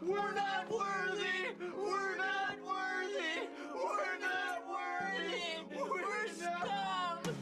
We're not worthy! We're not worthy! We're not worthy! We're scum!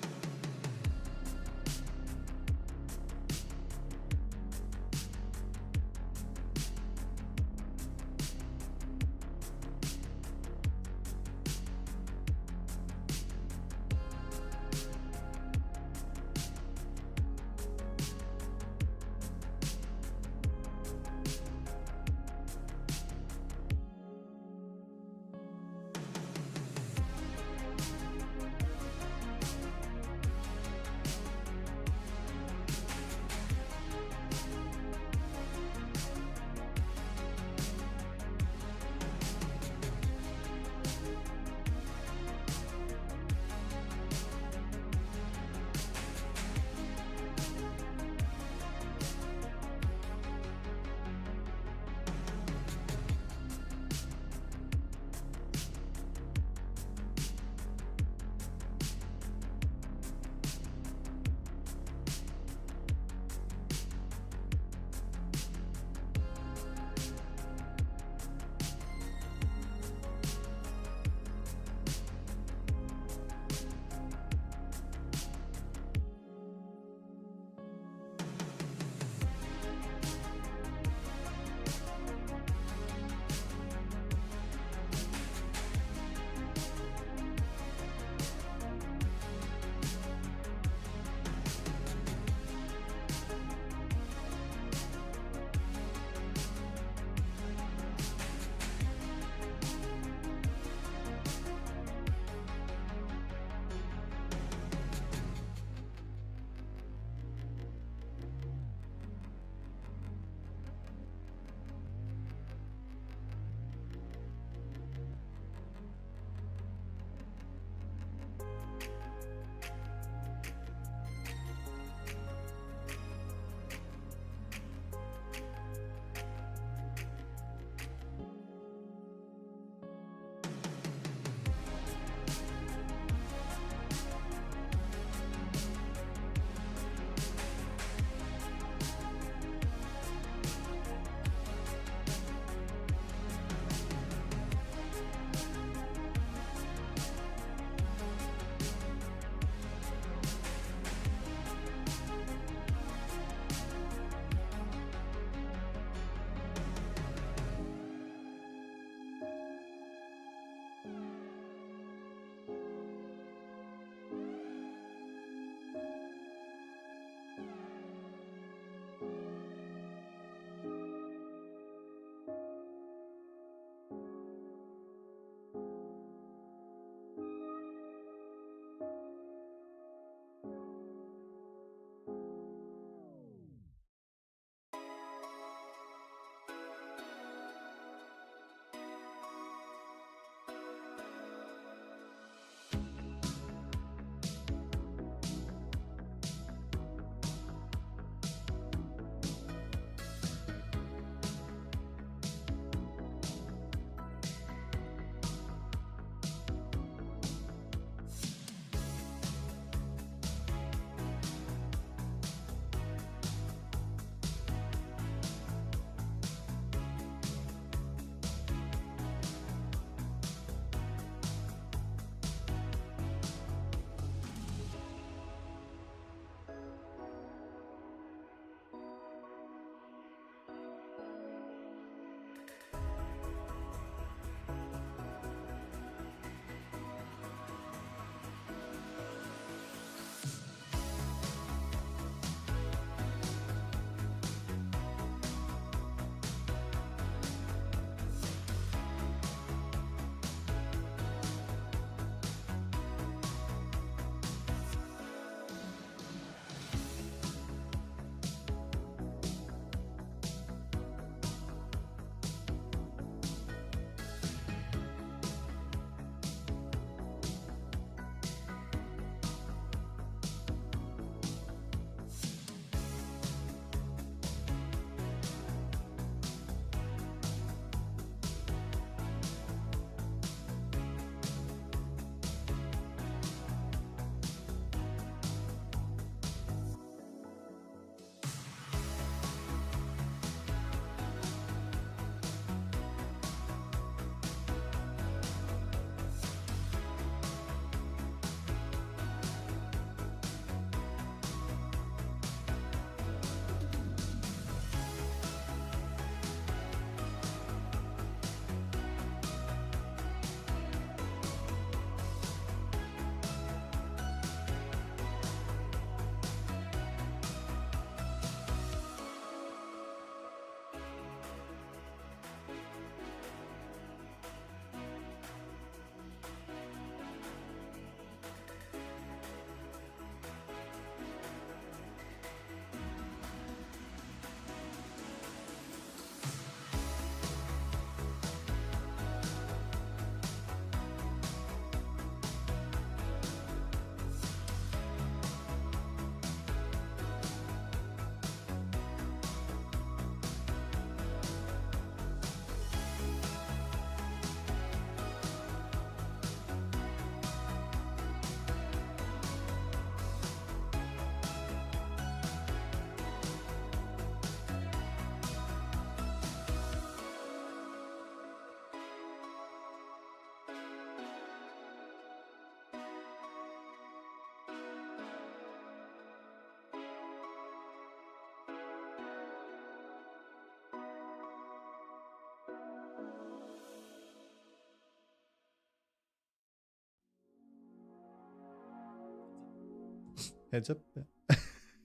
Heads up.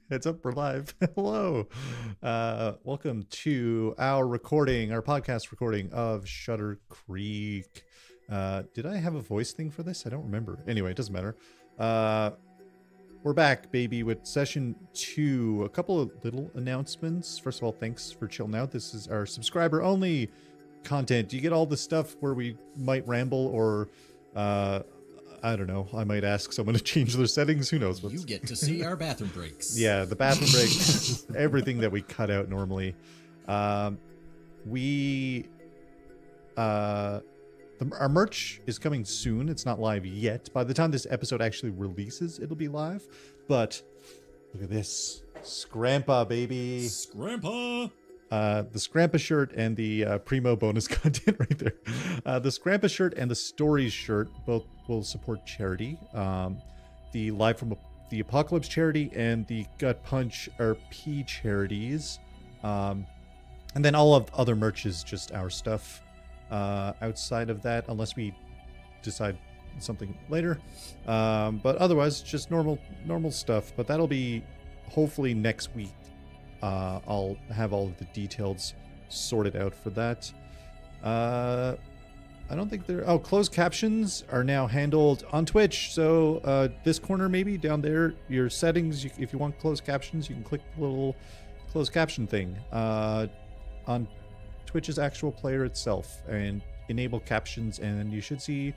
Heads up, we're live. Hello. Welcome to our podcast recording of Shuttercreek. Did I have a voice thing for this? I don't remember. Anyway, it doesn't matter. We're back, baby, with session 2. A couple of little announcements. First of all, thanks for chilling out. This is our subscriber-only content. You get all the stuff where we might ramble or... I don't know. I might ask someone to change their settings. Who knows? You get to see our bathroom breaks. Yeah, the bathroom breaks. Everything that we cut out normally. Our merch is coming soon. It's not live yet. By the time this episode actually releases, it'll be live. But look at this. Scrampa, baby. Scrampa. The Scrampa shirt and the Primo bonus content right there. The Scrampa shirt and the Stories shirt both will support charity. The Live from the Apocalypse charity and the Gut Punch RP charities. And then all of other merch is just our stuff. Outside of that, unless we decide something later. But otherwise, just normal stuff. But that'll be hopefully next week. I'll have all of the details sorted out for that. I don't think closed captions are now handled on Twitch. So this corner, maybe down there, your settings, if you want closed captions, you can click the little closed caption thing on Twitch's actual player itself and enable captions, and you should see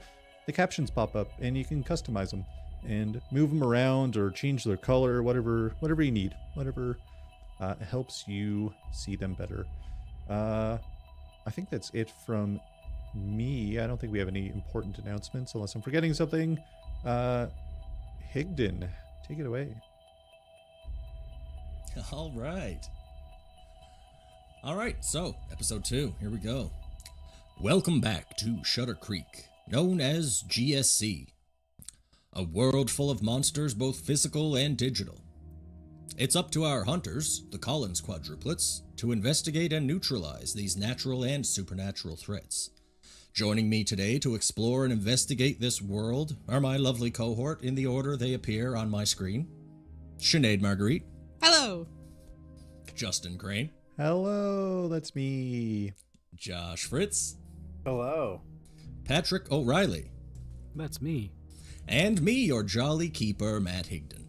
the captions pop up, and you can customize them and move them around or change their color, whatever you need, whatever helps you see them better. I think that's it from me. I don't think we have any important announcements unless I'm forgetting something. Higdon, take it away. All right, so episode 2, here we go. Welcome back to Shuttercreek, known as GSC. A world full of monsters, both physical and digital. It's up to our hunters, the Colins quadruplets, to investigate and neutralize these natural and supernatural threats. Joining me today to explore and investigate this world are my lovely cohort in the order they appear on my screen. Sinéad Marguerite. Hello. Justin Crane. Hello, that's me. Josh Fritz. Hello. Patrick O'Reilly. That's me. And me, your jolly keeper, Matt Higdon.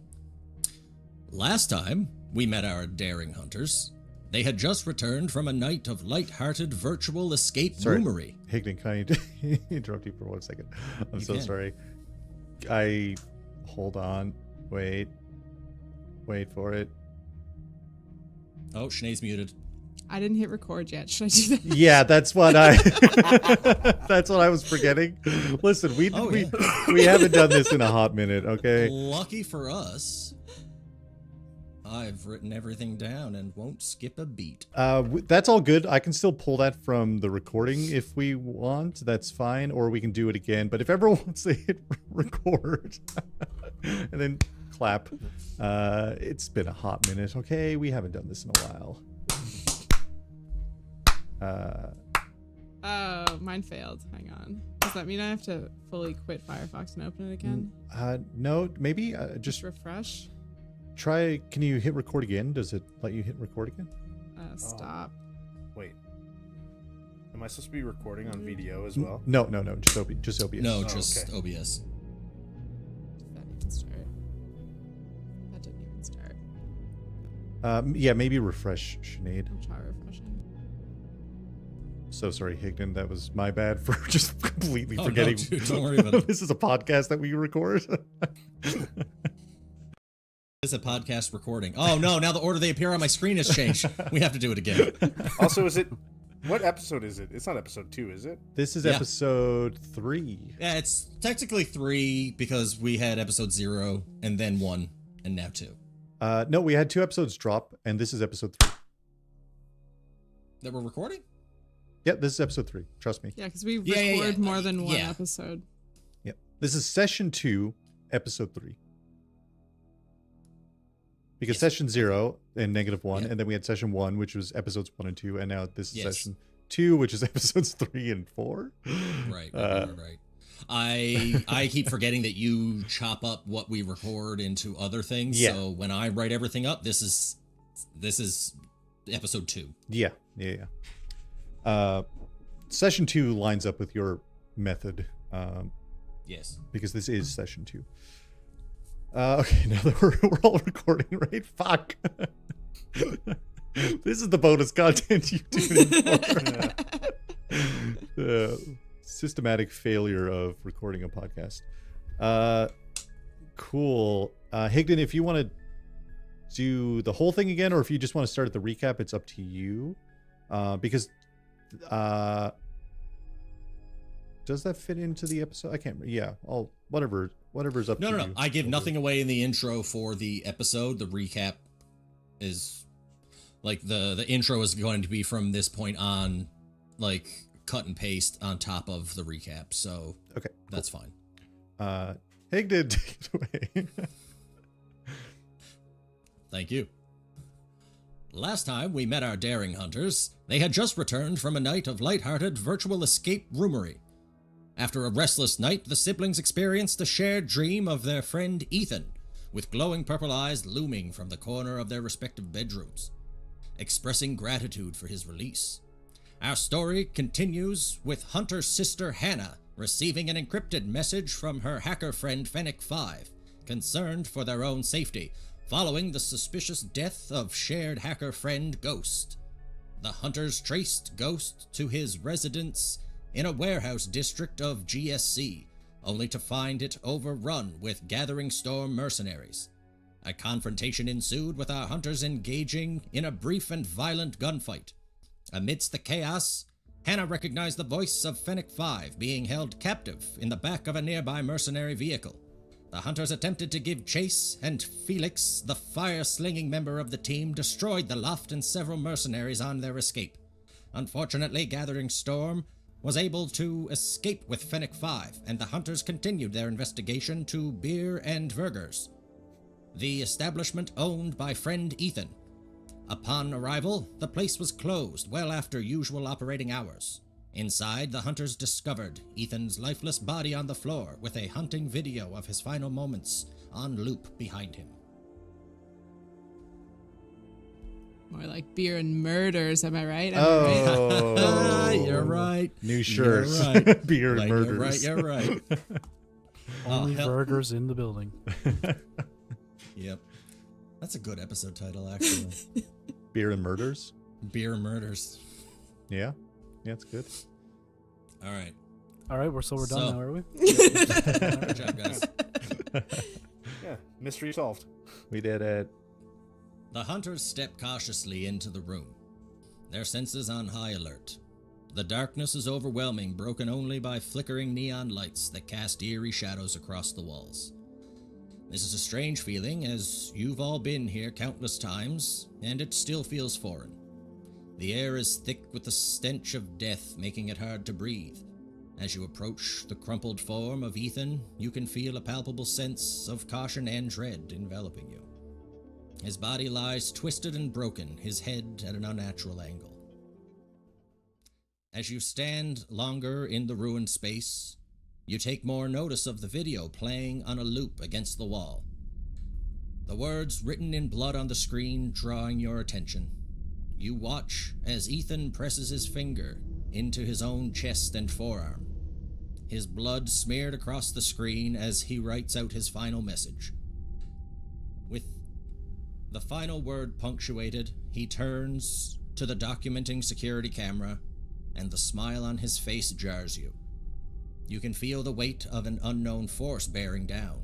Last time, we met our daring hunters. They had just returned from a night of light-hearted virtual escape roomery. Higdon, can I interrupt you for 1 second? I'm so sorry. Hold on. Wait for it. Oh, Sinead's muted. I didn't hit record yet. Should I do that? Yeah, that's what that's what I was forgetting. Listen, we haven't done this in a hot minute, okay? Lucky for us, I've written everything down and won't skip a beat. That's all good. I can still pull that from the recording if we want. That's fine, or we can do it again. But if everyone wants to hit record and then clap, it's been a hot minute, okay? We haven't done this in a while. Oh, mine failed. Hang on. Does that mean I have to fully quit Firefox and open it again? No, maybe just refresh. Try. Can you hit record again? Does it let you hit record again? Stop. Wait. Am I supposed to be recording on video as well? No. Just OBS. No, just okay. OBS. Did that even start? That didn't even start. Yeah, maybe refresh, Sinead. I'll try refreshing. So sorry, Higdon. That was my bad for just completely forgetting. No, dude, don't worry about it. This is a podcast that we record. It's a podcast recording. Oh no, now the order they appear on my screen has changed. We have to do it again. Also, what episode is it? It's not episode 2, is it? This is episode 3. Yeah, it's technically 3 because we had episode 0 and then 1 and now 2. No, we had 2 episodes drop, and this is episode 3. That we're recording? Yep, this is episode 3. Trust me. Yeah, because we record more than one Yeah. episode. Yep. This is session 2, episode 3. Because session 0 and -1, and then we had session 1, which was episodes 1 and 2, and now this is session 2, which is episodes 3 and 4. Right. I keep forgetting that you chop up what we record into other things. Yeah. So when I write everything up, this is episode 2. Yeah. Session 2 lines up with your method. Yes. Because this is session 2. Okay, now that we're all recording, right? Fuck. This is the bonus content you tune in for. Systematic failure of recording a podcast. Cool. Higdon, if you want to do the whole thing again, or if you just want to start at the recap, it's up to you. Because does that fit into the episode? I can't. Yeah. I'll whatever's up. No, to no, you. no. I give nothing away in the intro for the episode. The recap is like the intro is going to be from this point on, like cut and paste on top of the recap. So okay, that's fine. Higdon, take it away. Thank you. Last time we met our daring hunters, they had just returned from a night of light-hearted virtual escape roomery. After a restless night, the siblings experienced the shared dream of their friend Ethan, with glowing purple eyes looming from the corner of their respective bedrooms, expressing gratitude for his release. Our story continues with Hunter's sister Hannah receiving an encrypted message from her hacker friend Fennec 5, concerned for their own safety, following the suspicious death of shared hacker friend Ghost. The hunters traced Ghost to his residence in a warehouse district of GSC, only to find it overrun with Gathering Storm mercenaries. A confrontation ensued, with our hunters engaging in a brief and violent gunfight. Amidst the chaos, Hannah recognized the voice of Fennec 5 being held captive in the back of a nearby mercenary vehicle. The hunters attempted to give chase, and Felix, the fire-slinging member of the team, destroyed the loft and several mercenaries on their escape. Unfortunately, Gathering Storm was able to escape with Fennec 5, and the hunters continued their investigation to Beer and Burgers, the establishment owned by friend Ethan. Upon arrival, the place was closed well after usual operating hours. Inside, the hunters discovered Ethan's lifeless body on the floor, with a hunting video of his final moments on loop behind him. More like Beer and Murders, am I right? Oh, You're right. New shirts. You're right. Beer and murders. You're right. Only hell. burgers in the building. Yep. That's a good episode title, actually. Beer and murders. Beer and Murders. Yeah, it's good. All right. All right, we're done now, are we? Good job, guys. Yeah, mystery solved. We did it. The hunters step cautiously into the room, their senses on high alert. The darkness is overwhelming, broken only by flickering neon lights that cast eerie shadows across the walls. This is a strange feeling, as you've all been here countless times, and it still feels foreign. The air is thick with the stench of death, making it hard to breathe. As you approach the crumpled form of Ethan, you can feel a palpable sense of caution and dread enveloping you. His body lies twisted and broken, his head at an unnatural angle. As you stand longer in the ruined space, you take more notice of the video playing on a loop against the wall. The words written in blood on the screen drawing your attention. You watch as Ethan presses his finger into his own chest and forearm, his blood smeared across the screen as he writes out his final message. With the final word punctuated, he turns to the documenting security camera, and the smile on his face jars you. You can feel the weight of an unknown force bearing down.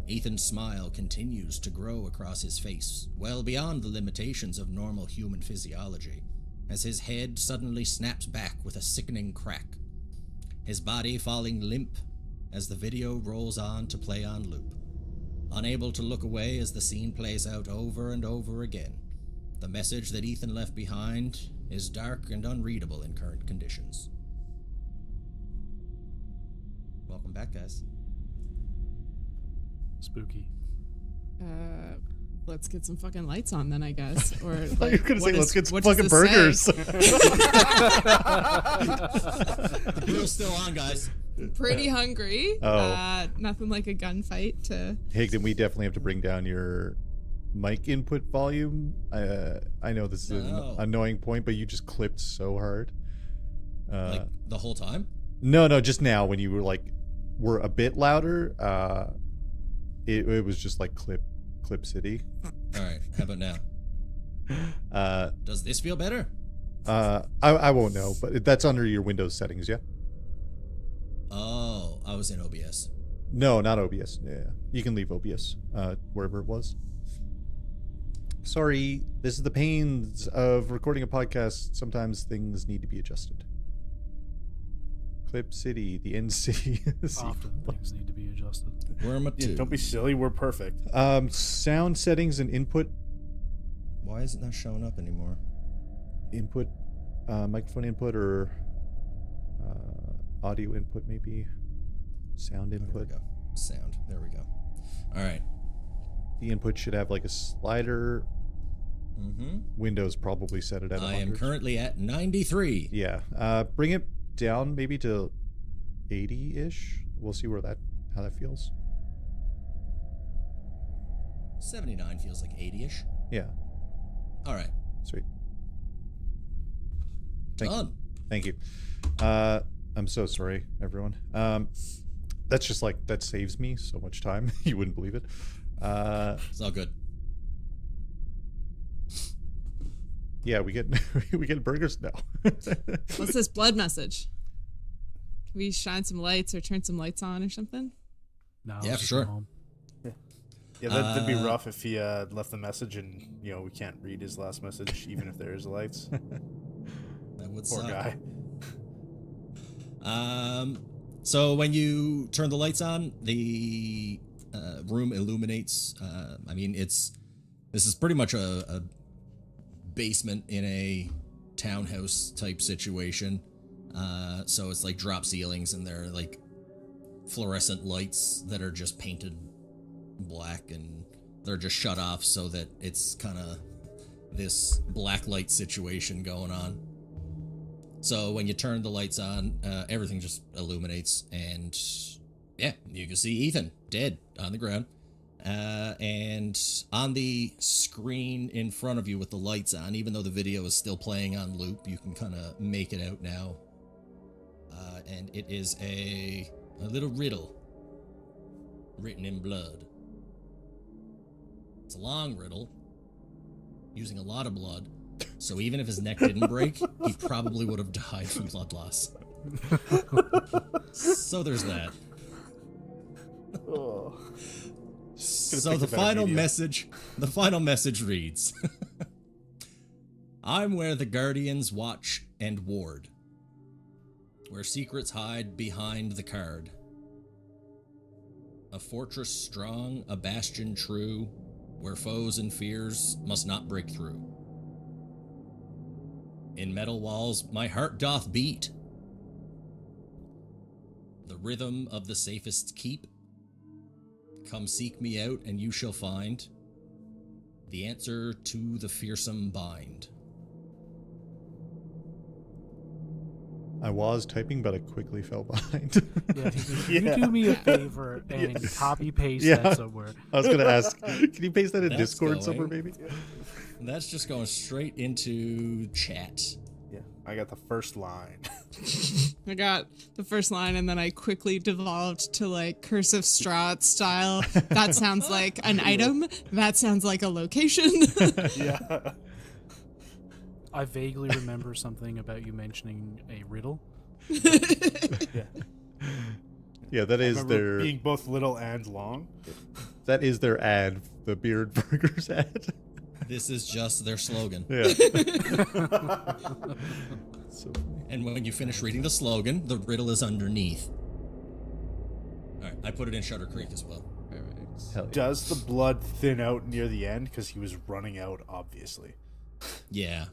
Ethan's smile continues to grow across his face, well beyond the limitations of normal human physiology, as his head suddenly snaps back with a sickening crack, his body falling limp as the video rolls on to play on loop. Unable to look away as the scene plays out over and over again, the message that Ethan left behind is dark and unreadable in current conditions. Welcome back, guys. Spooky. Let's get some fucking lights on then, I guess. Or I thought you were gonna say, let's get some fucking this say? burgers. The grill's still on, guys. Pretty hungry. Oh. Nothing like a gunfight to. Higdon, we definitely have to bring down your mic input volume. I know this is an annoying point, but you just clipped so hard. Like the whole time? No, just now when you were a bit louder. It was just like Clip City. All right, how about now? Does this feel better? I won't know, but that's under your Windows settings, yeah? Oh, I was in OBS. No, not OBS. Yeah, you can leave OBS wherever it was. Sorry, this is the pains of recording a podcast. Sometimes things need to be adjusted. Clip City, the end city. Often things need to be adjusted. Where am I Yeah, to? don't be silly. We're perfect. Sound settings and input. Why is it not showing up anymore? Input, microphone input, or audio input, maybe. Sound There input. we go. Sound. There we go. All right. The input should have like a slider. Mm-hmm. Windows probably set it at 100. I am currently at 93. Yeah. Bring it down maybe to 80-ish. We'll see how that feels. 79 feels like 80-ish. Yeah. All right. Sweet. Thank you. Done. Thank you. I'm so sorry, everyone. That's just that saves me so much time. You wouldn't believe it. It's all good. Yeah, we get burgers now. What's this blood message? Can we shine some lights or turn some lights on or something? No, Yeah, let's for just go sure. home. Yeah, that'd be rough if he left the message and we can't read his last message even if there is lights. That would Poor suck. guy. So when you turn the lights on, the room illuminates. This is pretty much a basement in a townhouse type situation. So it's like drop ceilings, and there are like fluorescent lights that are just painted black, and they're just shut off so that it's kind of this black light situation going on. So when you turn the lights on, everything just illuminates, and yeah, you can see Ethan dead on the ground. And on the screen in front of you with the lights on, even though the video is still playing on loop, you can kind of make it out now. And it is a little riddle written in blood. It's a long riddle using a lot of blood. So even if his neck didn't break, he probably would have died from blood loss. So there's that. Oh. So the final message reads, I'm where the guardians watch and ward, where secrets hide behind the card. A fortress strong, a bastion true, where foes and fears must not break through. In metal walls my heart doth beat, the rhythm of the safest keep. Come seek me out, and you shall find the answer to the fearsome bind. I was typing, but I quickly fell behind. Yeah, you do me a favor and copy paste Yeah. that somewhere. I was gonna ask, can you paste that in That's Discord going. somewhere, maybe? That's just going straight into chat. Yeah, I got the first line. I got the first line and then I quickly devolved to like cursive Strahd style. That sounds like an item. That sounds like a location. Yeah. I vaguely remember something about you mentioning a riddle. Yeah. Yeah, that I is remember their being both little and long. ad, the Beard Burgers ad. This is just their slogan. Yeah. So funny. And when you finish reading the slogan, the riddle is underneath. Alright, I put it in Shuttercreek as well. Hell yeah. Does the blood thin out near the end? Because he was running out, obviously. Yeah.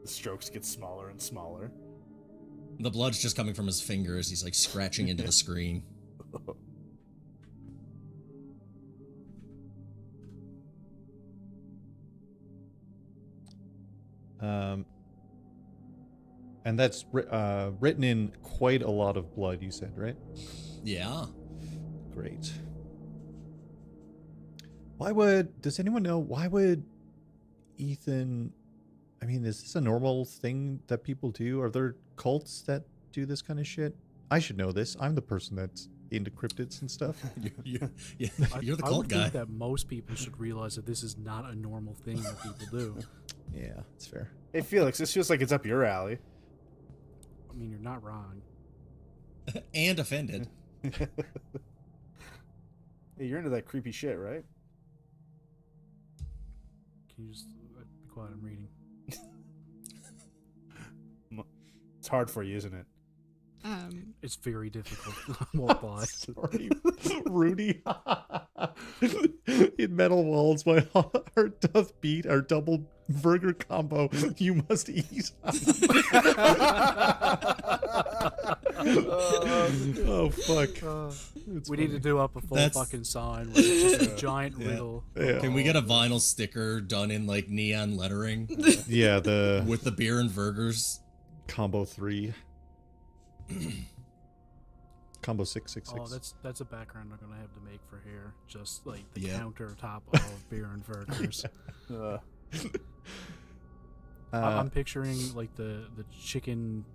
The strokes get smaller and smaller. The blood's just coming from his fingers. He's like scratching into the screen. And that's written in quite a lot of blood, you said, right? Yeah. Great. Does anyone know, why would Ethan, I mean, is this a normal thing that people do? Are there cults that do this kind of shit? I should know this. I'm the person that's into cryptids and stuff. You're the I cult would guy. think that most people should realize that this is not a normal thing that people do. Yeah, it's fair. Hey, Felix, this feels like it's up your alley. I mean, you're not wrong. And offended. Hey, you're into that creepy shit, right? Can you just be quiet? I'm reading. It's hard for you, isn't it? It's very difficult. I won't lie. Sorry, Rudy. In Metal Walls, my heart doth beat. Our double burger combo you must eat. Oh, fuck. We need to do up a full That's- fucking sign where it's just a giant riddle. Yeah. Can we get a vinyl sticker done in like neon lettering Yeah, the with the beer and burgers? combo 3. Combo 666. Oh, that's a background I'm gonna have to make for here. Just like the Yeah. countertop of beer and burgers. I'm picturing like the chicken,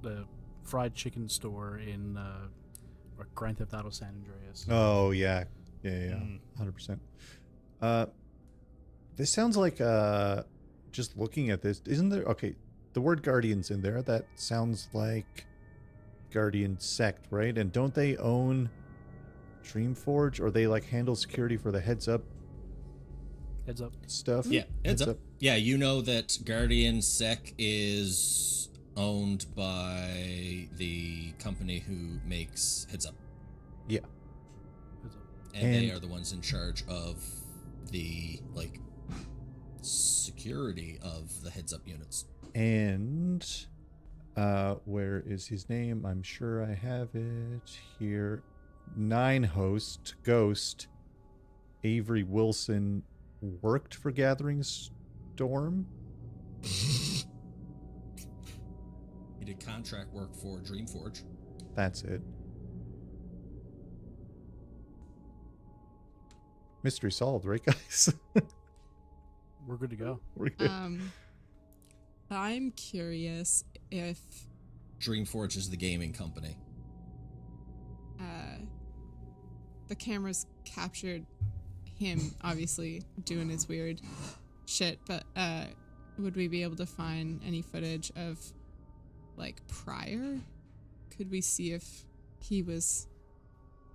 the fried chicken store in Grand Theft Auto San Andreas. Oh, yeah. Yeah. 100%. This sounds like, just looking at this, isn't there, okay, the word Guardian's in there. That sounds like Guardian Sect, right? And don't they own Dreamforge, or they like handle security for the Heads Up Heads up. stuff? Yeah, heads up. Yeah, you know that Guardian Sec is owned by the company who makes Heads Up. Yeah. Heads up. And they And- are the ones in charge of the like security of the Heads Up units. And where is his name? I'm sure I have it here. 9 host Ghost Avery Wilson worked for Gathering Storm. He did contract work for Dreamforge. That's it. Mystery solved, right, guys? We're good to go. We're good. I'm curious if Dreamforge is the gaming company. the cameras captured him obviously doing his weird shit, but would we be able to find any footage of like prior? Could we see if he was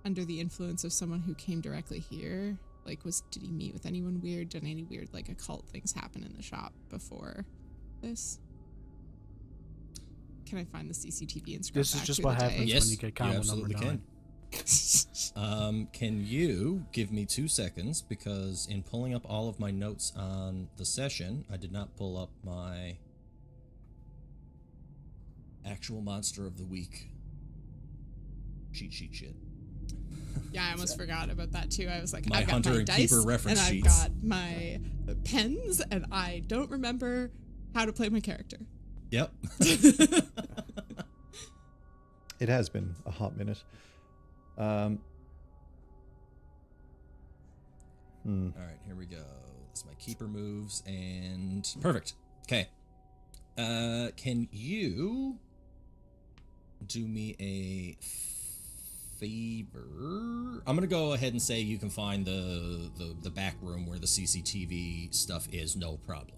under the influence of someone who came directly here? Like, did he meet with anyone weird? Did any weird like occult things happen in the shop before this? Can I find the CCTV and scroll This is back just through what the day? happens Yes, when you get you combo number absolutely 9. can. Can you give me 2 seconds, because in pulling up all of my notes on the session, I did not pull up my actual monster of the week cheat sheet shit. Yeah, I almost forgot about that too. I was like, My I've got Hunter my and dice, Keeper reference and I've sheets. got my pens, and I don't remember how to play my character. Yep. It has been a hot minute. All right, here we go. That's my keeper moves, and perfect. Okay. Can you do me a favor? I'm gonna go ahead and say you can find the back room where the CCTV stuff is, no problem.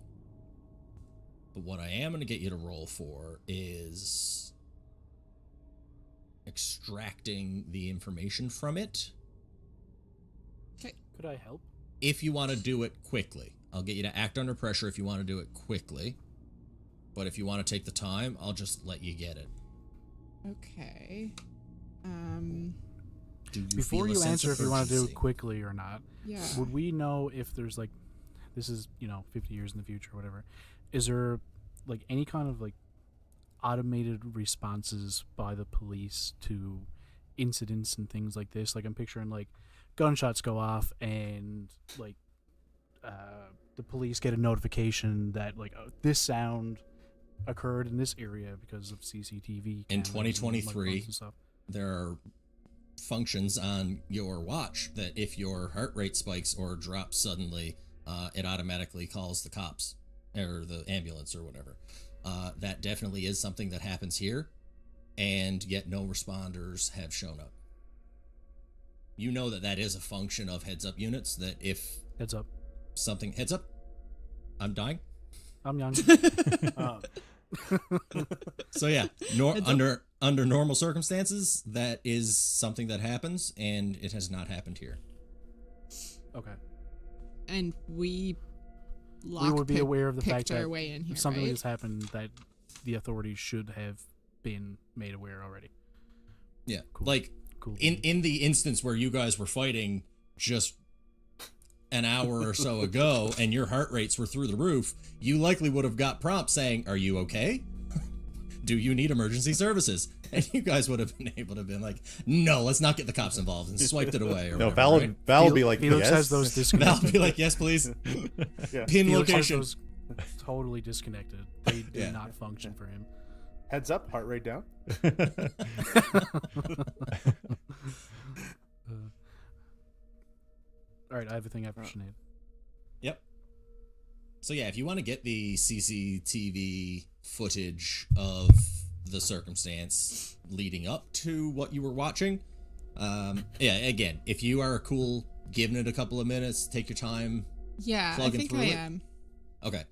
But what I am gonna get you to roll for is extracting the information from it. Could I help? If you want to do it quickly. I'll get you to act under pressure if you want to do it quickly. But if you want to take the time, I'll just let you get it. Okay. Do you Before feel a you sense answer of if you want to do urgency? it quickly or not, Yeah. would we know if there's like, this is, 50 years in the future or whatever, is there like any kind of like automated responses by the police to incidents and things like this? Like I'm picturing like gunshots go off and like the police get a notification that like this sound occurred in this area because of CCTV In cameras and 2023, microphones and stuff. there are functions on your watch that if your heart rate spikes or drops suddenly, it automatically calls the cops or the ambulance or whatever. That definitely is something that happens here, and yet no responders have shown up. You know that is a function of heads-up units, that if Heads up. something... Heads up? I'm dying? I'm young. So yeah, under normal circumstances, that is something that happens, and it has not happened here. Okay. And we would be aware of the fact our that way in here, if something right? has happened, that the authorities should have been made aware already. Yeah, Cool. like Cool. in the instance where you guys were fighting just an hour or so ago, and your heart rates were through the roof, you likely would have got prompts saying, "Are you okay? Do you need emergency services?" And you guys would have been able to been like, "No, let's not get the cops involved," and swiped it away. Or No, whatever, right? Val will be like, Felix yes. has those Val disconnected. would be like, "Yes, please." Yeah. Pin Felix has location. those totally disconnected. They do Yeah. not function for him. Heads up, heart rate down. All right, I have a thing after Sinead. Yep. So yeah, if you want to get the CCTV footage of the circumstance leading up to what you were watching, yeah, again, if you are cool giving it a couple of minutes, take your time. Yeah, I plugging think through I it. am. Okay.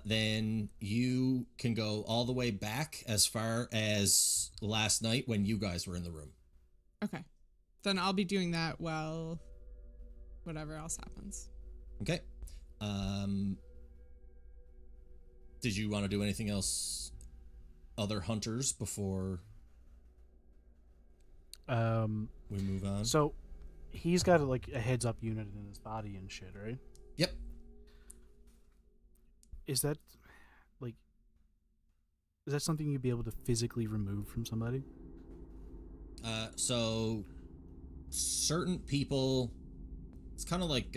Then you can go all the way back as far as last night when you guys were in the room. Okay. Then I'll be doing that while whatever else happens. Okay. Did you want to do anything else, other hunters, before we move on? So he's got like a heads up unit in his body and shit, right? Yep. Is that something you'd be able to physically remove from somebody? So certain people, it's kind of like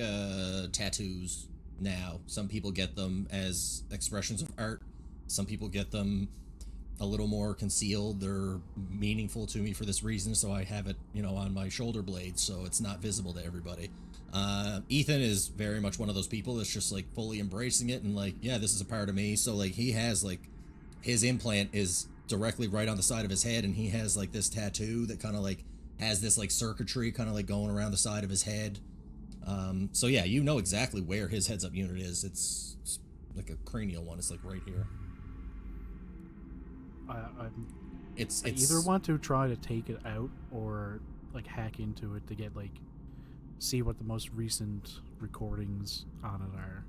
tattoos now. Some people get them as expressions of art. Some people get them a little more concealed. They're meaningful to me for this reason, so I have it, on my shoulder blades, so it's not visible to everybody. Ethan is very much one of those people that's just like fully embracing it and like, yeah, this is a part of me. So like he has like his implant is directly right on the side of his head, and he has like this tattoo that kind of like has this like circuitry kind of like going around the side of his head. So yeah, you know exactly where his heads up unit is. It's like a cranial one. It's like right here. I It's either want to try to take it out or like hack into it to get like see what the most recent recordings on it are.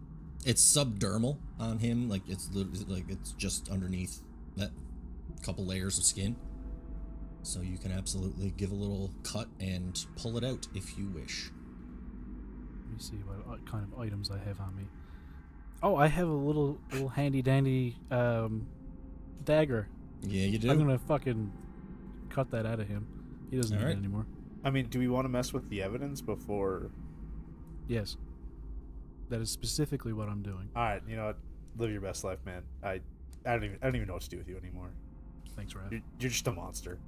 It's subdermal on him. Like it's just underneath that couple layers of skin. So you can absolutely give a little cut and pull it out if you wish. Let me see what kind of items I have on me. Oh, I have a little handy dandy dagger. Yeah, you do. I'm gonna fucking cut that out of him. He doesn't need Alright. it anymore. I mean, do we want to mess with the evidence before? Yes. That is specifically what I'm doing. All right, you know what? Live your best life, man. I don't even know what to do with you anymore. Thanks, Raph. You're just a monster.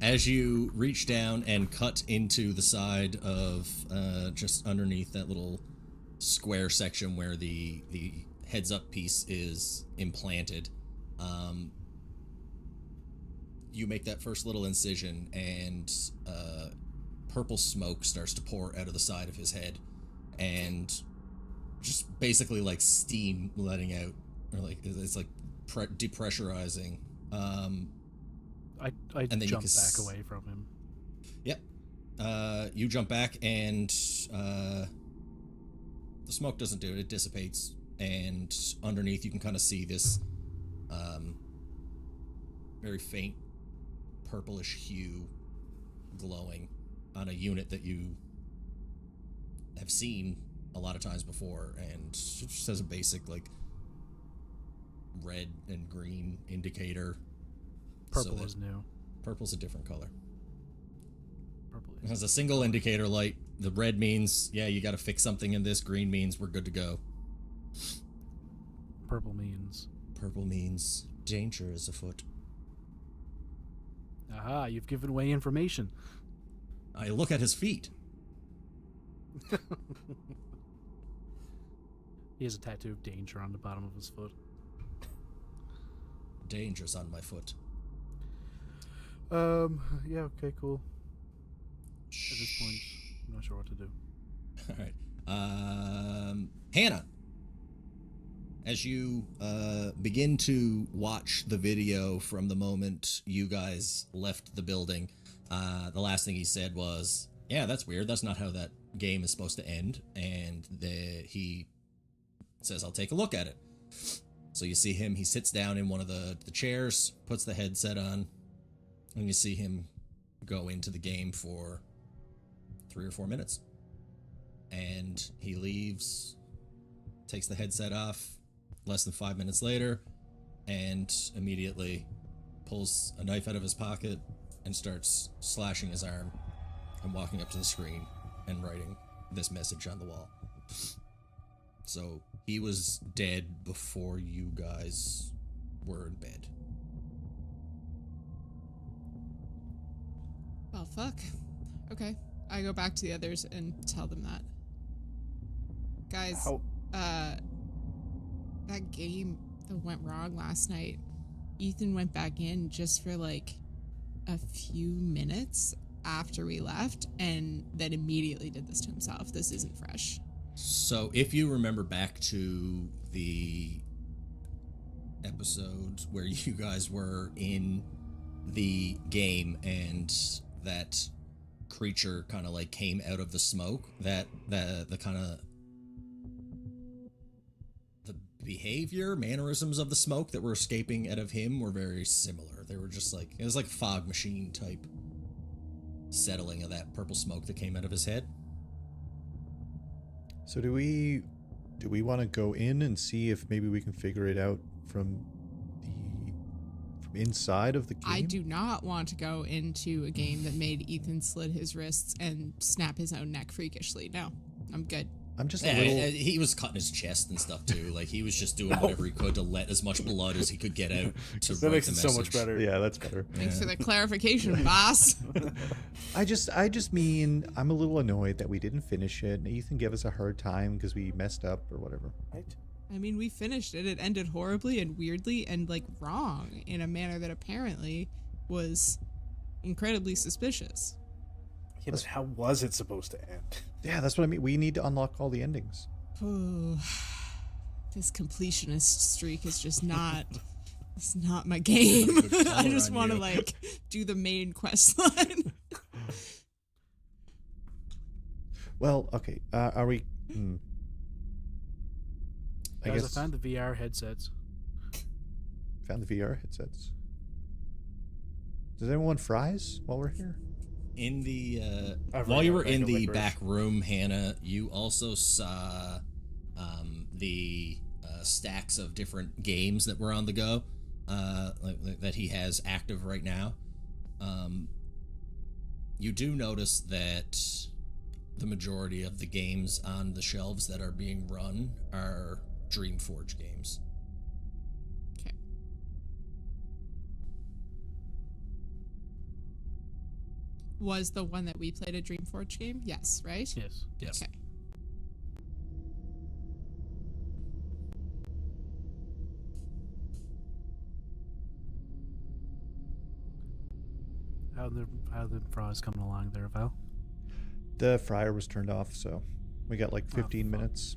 As you reach down and cut into the side of just underneath that little square section where the heads up piece is implanted, you make that first little incision, and purple smoke starts to pour out of the side of his head, and just basically like steam letting out, or like it's like depressurizing. I and then you jump can back away from him. Yep. You jump back, and the smoke doesn't do it. It dissipates, and underneath you can kind of see this very faint purplish hue glowing on a unit that you have seen a lot of times before, and it just has a basic like red and green indicator. Purple that is new. Purple's a different color. Purple It is. has a single indicator light. The red means, yeah, you got to fix something in this. Green means we're good to go. purple means. Purple means danger is afoot. Aha, you've given away information. I look at his feet. He has a tattoo of danger on the bottom of his foot. Danger's on my foot. Yeah, okay, cool. At this point, I'm not sure what to do. All right. Hannah, as you begin to watch the video from the moment you guys left the building, the last thing he said was, "Yeah, that's weird. That's not how that game is supposed to end." And he says, "I'll take a look at it." So you see him. He sits down in one of the chairs, puts the headset on, and you see him go into the game for 3 or 4 minutes. And he leaves, takes the headset off less than 5 minutes later, and immediately pulls a knife out of his pocket and starts slashing his arm and walking up to the screen and writing this message on the wall. So he was dead before you guys were in bed. Well, fuck. Okay. I go back to the others and tell them that. Guys, that game that went wrong last night, Ethan went back in just for like a few minutes after we left and then immediately did this to himself. This isn't fresh. So if you remember back to the episode where you guys were in the game and that creature kind of like came out of the smoke, that the kind of the behavior, mannerisms of the smoke that were escaping out of him were very similar. They were just like, it was like fog machine type settling of that purple smoke that came out of his head. So do we want to go in and see if maybe we can figure it out from inside of the game? I do not want to go into a game that made Ethan slit his wrists and snap his own neck freakishly. No, I'm good. I'm just Yeah, a little... he was cutting his chest and stuff too. Like he was just doing whatever he could to let as much blood as he could get out to That write makes the it message. so much better. Yeah, that's better. Thanks for the clarification, boss. I just mean I'm a little annoyed that we didn't finish it. And Ethan gave us a hard time because we messed up or whatever. Right? I mean, we finished it. It ended horribly and weirdly and like wrong in a manner that apparently was incredibly suspicious. Yeah, but how was it supposed to end? Yeah, that's what I mean. We need to unlock all the endings. Oh, this completionist streak is just not. It's not my game. Good I color just on want to you. like do the main quest line. Well, okay. Are we? I Guys, guess I found the VR headsets. found the VR headsets. Does anyone want fries while we're here? In the I've while already you got were a bag in of the licorice. back room, Hannah, you also saw the stacks of different games that were on the go, that he has active right now. You do notice that the majority of the games on the shelves that are being run are Dreamforge games. Okay. Was the one that we played a Dreamforge game? Yes, right? Yes. Yes. Okay. How the fries coming along there, Val? The fryer was turned off, so we got like 15 fuck. minutes.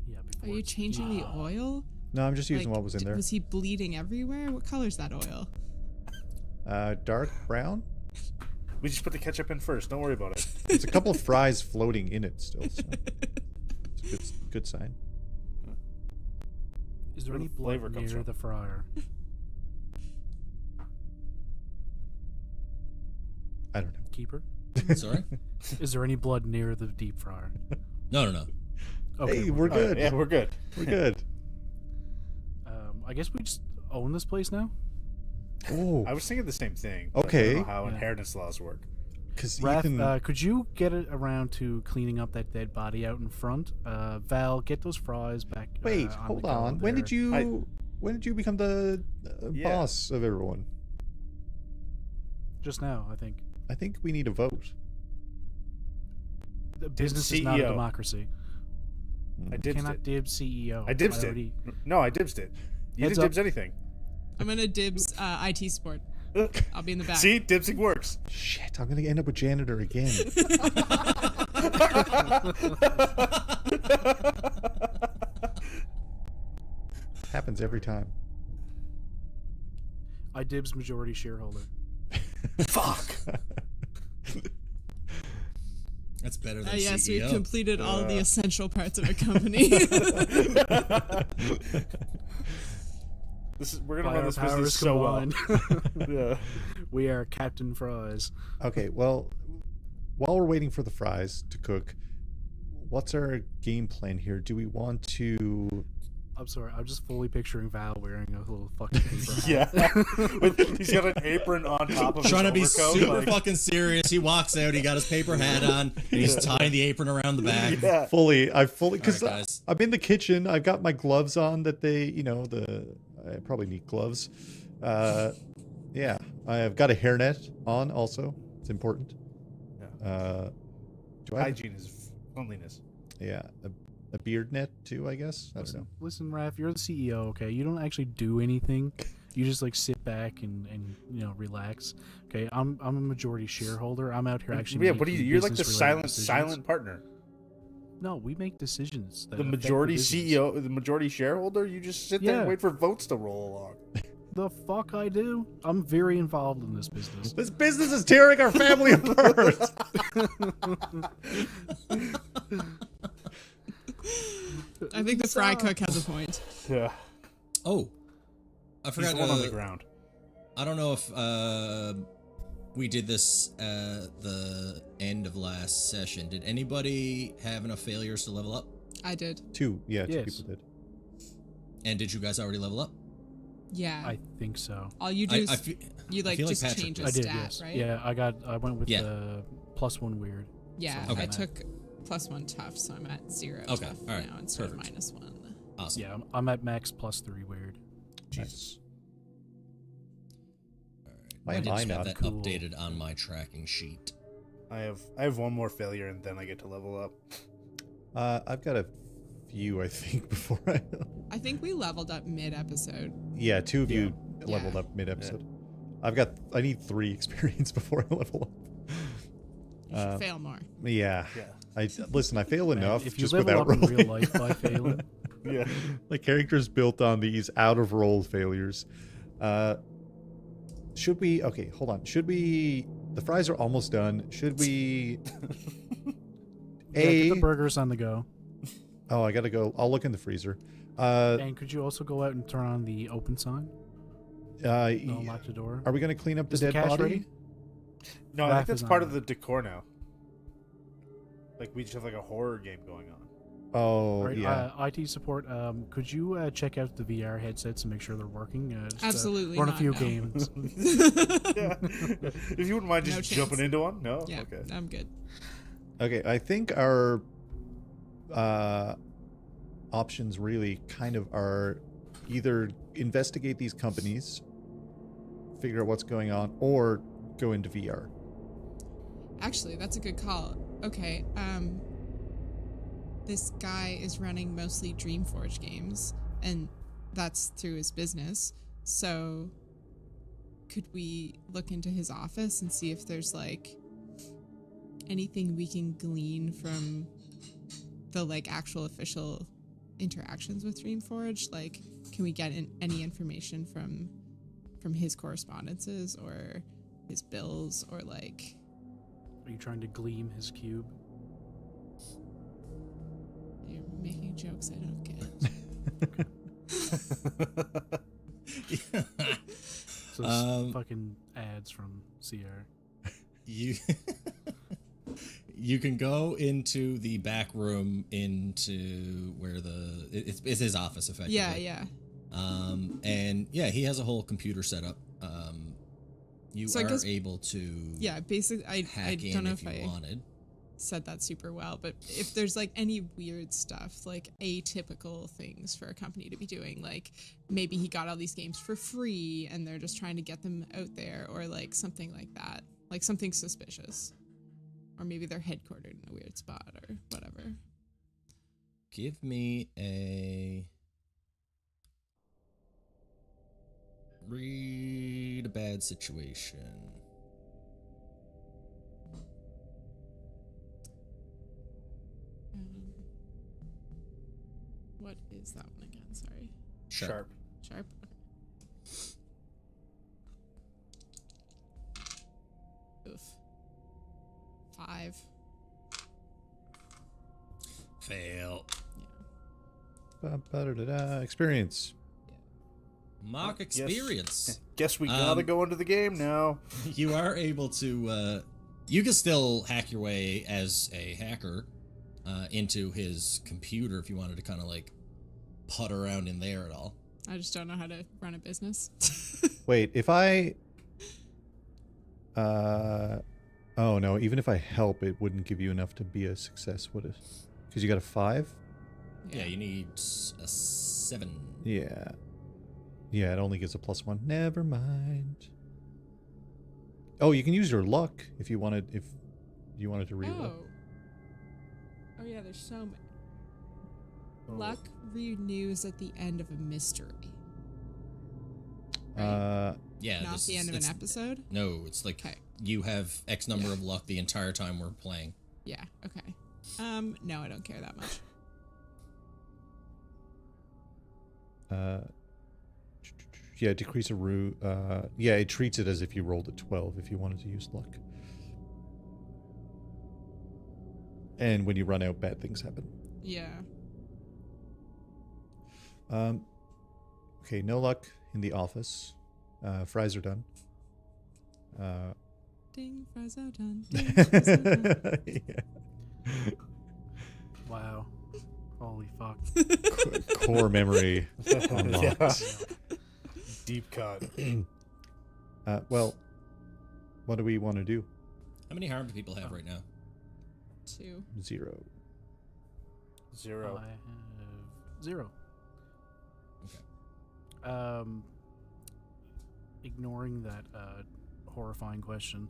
Yeah. Are Before you it's- changing the oil? No, I'm just using Like, what was in there. Was he bleeding everywhere? What color's that oil? Dark brown. We just put the ketchup in first. Don't worry about it. It's a couple of fries floating in it still. So it's a good sign. Is there Where any the flavor blood comes near from. the fryer? I don't know. Keeper? Sorry? Is there any blood near the deep fryer? No. Okay, Hey, we're good. Yeah, we're good. We're good. I guess we just own this place now. Oh, I was thinking the same thing. but I Okay. don't know how Yeah. inheritance laws work. Because Raph, could you get it around to cleaning up that dead body out in front? Val, get those fries back. Wait, on hold the go on. When there. did you become the Yeah. boss of everyone? Just now, I think. I think we need a vote. The business is not a CEO. democracy. I You dibsed cannot it. dibs CEO. I dibsed already- it. No, I dibsed it. You Heads didn't up. dibs anything. I'm gonna dibs IT support. I'll be in the back. See, dibsing works. Shit, I'm gonna end up with janitor again. Happens every time. I dibs majority shareholder. Fuck. That's better than Yes, CEO. we've completed all the essential parts of a company. We're gonna By run our this powers business so well. combined. Yeah. We are Captain Fries. Okay, well, while we're waiting for the fries to cook, what's our game plan here? Do we want to... I'm sorry, I'm just fully picturing Val wearing a little fucking paper hat. Yeah. He's got an apron on top of Trying to be his overcoat. super like- fucking serious. He walks out. He got his paper hat on. And he's tying the apron around the back. Yeah. Because All right, guys. I'm in the kitchen. I've got my gloves on that I probably need gloves. Yeah, I've got a hairnet on also. It's important. Yeah. Do I have, Hygiene is cleanliness. yeah, a beard net too, I guess? I don't know. Listen, Raph, you're the CEO, okay? You don't actually do anything. You just like sit back and relax. Okay, I'm a majority shareholder. I'm out here actually. Yeah, what are you? You're like the business-related silent decisions. partner. No, we make decisions. That The affect majority business. CEO, the majority shareholder. You just sit there and Yeah. wait for votes to roll along. The fuck I do? I'm very involved in this business. This business is tearing our family apart. I think the fry cook has a point. Yeah. Oh, I He's forgot. the one on the ground. I don't know if we did this at the end of last session. Did anybody have enough failures to level up? I did. Two Yes. people did. And did you guys already level up? Yeah. I think so. All you do I is feel, you like feel like just Patrick change did. a I did, stat, yes. right? Yeah, I went with Yeah. the +1 weird. Yeah, So Okay. I took +1 tough, so I'm at 0 Okay, tough all right, now instead perfect. of -1. Awesome. Yeah, I'm at max +3 weird. Jesus. All right. Why I am didn't I have not that cool? updated on my tracking sheet. I have one more failure and then I get to level up. I've got a few, I think, before I... I think we leveled up mid-episode. Yeah, two of you Yeah. leveled up mid-episode. I need 3 experience before I level up. You should fail more. Yeah. Yeah. I fail enough If you just level without up in rolling. real life by failing, Yeah. My character's built on these out of roll failures. Should we? Okay, hold on. Should we? The fries are almost done. Should we? yeah, get the burgers on the go. Oh, I gotta go. I'll look in the freezer. And could you also go out and turn on the open sign? Don't lock the door. Are we gonna clean up the Is the dead cash body? ready? No, I Raph think that's is part on of the decor now. Like we just have like a horror game going on. Oh, Right, yeah. IT support. Could you check out the VR headsets and make sure they're working? Just, Absolutely run not, a few no. games. Yeah. If you wouldn't mind No just chance. jumping into one, no. Yeah, Okay. I'm good. Okay, I think our options really kind of are either investigate these companies, figure out what's going on, or go into VR. Actually, that's a good call. Okay, this guy is running mostly Dreamforge games, and that's through his business. So, could we look into his office and see if there's like anything we can glean from the like actual official interactions with Dreamforge? Like, can we get any information from his correspondences or his bills or like? Are you trying to gleam his cube? You're making jokes I don't get. So it's fucking ads from CR. You can go into the back room into where it's his office effectively. Yeah. And yeah, he has a whole computer set up. You So I are guess- able to Yeah, basically, I hack don't in know if if you I wanted. said that super well, but if there's like any weird stuff, like atypical things for a company to be doing, like maybe he got all these games for free and they're just trying to get them out there, or like something like that, like something suspicious, or maybe they're headquartered in a weird spot or whatever. Give me a read a bad situation. What is that one again? Sorry. Sharp. Sharp. Okay. Oof. 5. Fail. Experience. Mock Yes. experience. Guess we gotta go into the game now. You are able to, you can still hack your way as a hacker into his computer if you wanted to kind of like putt around in there at all. I just don't know how to run a business. Wait, if I... oh no, even if I help, it wouldn't give you enough to be a success, would it? Because you got a 5? Yeah, you need a 7. Yeah. Yeah, it only gives a +1. Never mind. Oh, you can use your luck if you wanted to reload. Oh yeah, there's so many. Luck renews at the end of a mystery. Right? Yeah, Not the end of an it's- episode? No, it's like Okay. you have X number of luck the entire time we're playing. Yeah, okay. No, I don't care that much. Yeah, decrease a root. Yeah, it treats it as if you rolled a 12 if you wanted to use luck. And when you run out, bad things happen. Yeah. Okay, no luck in the office. Fries are done. Ding, fries are done. Ding, fries are done. Yeah. Wow. Holy fuck. Core memory unlocked. Yeah. Deep cut. Well, what do we want to do? How many harm do people have right now? 2. 0. 0. I have 0. Okay. Ignoring that horrifying question,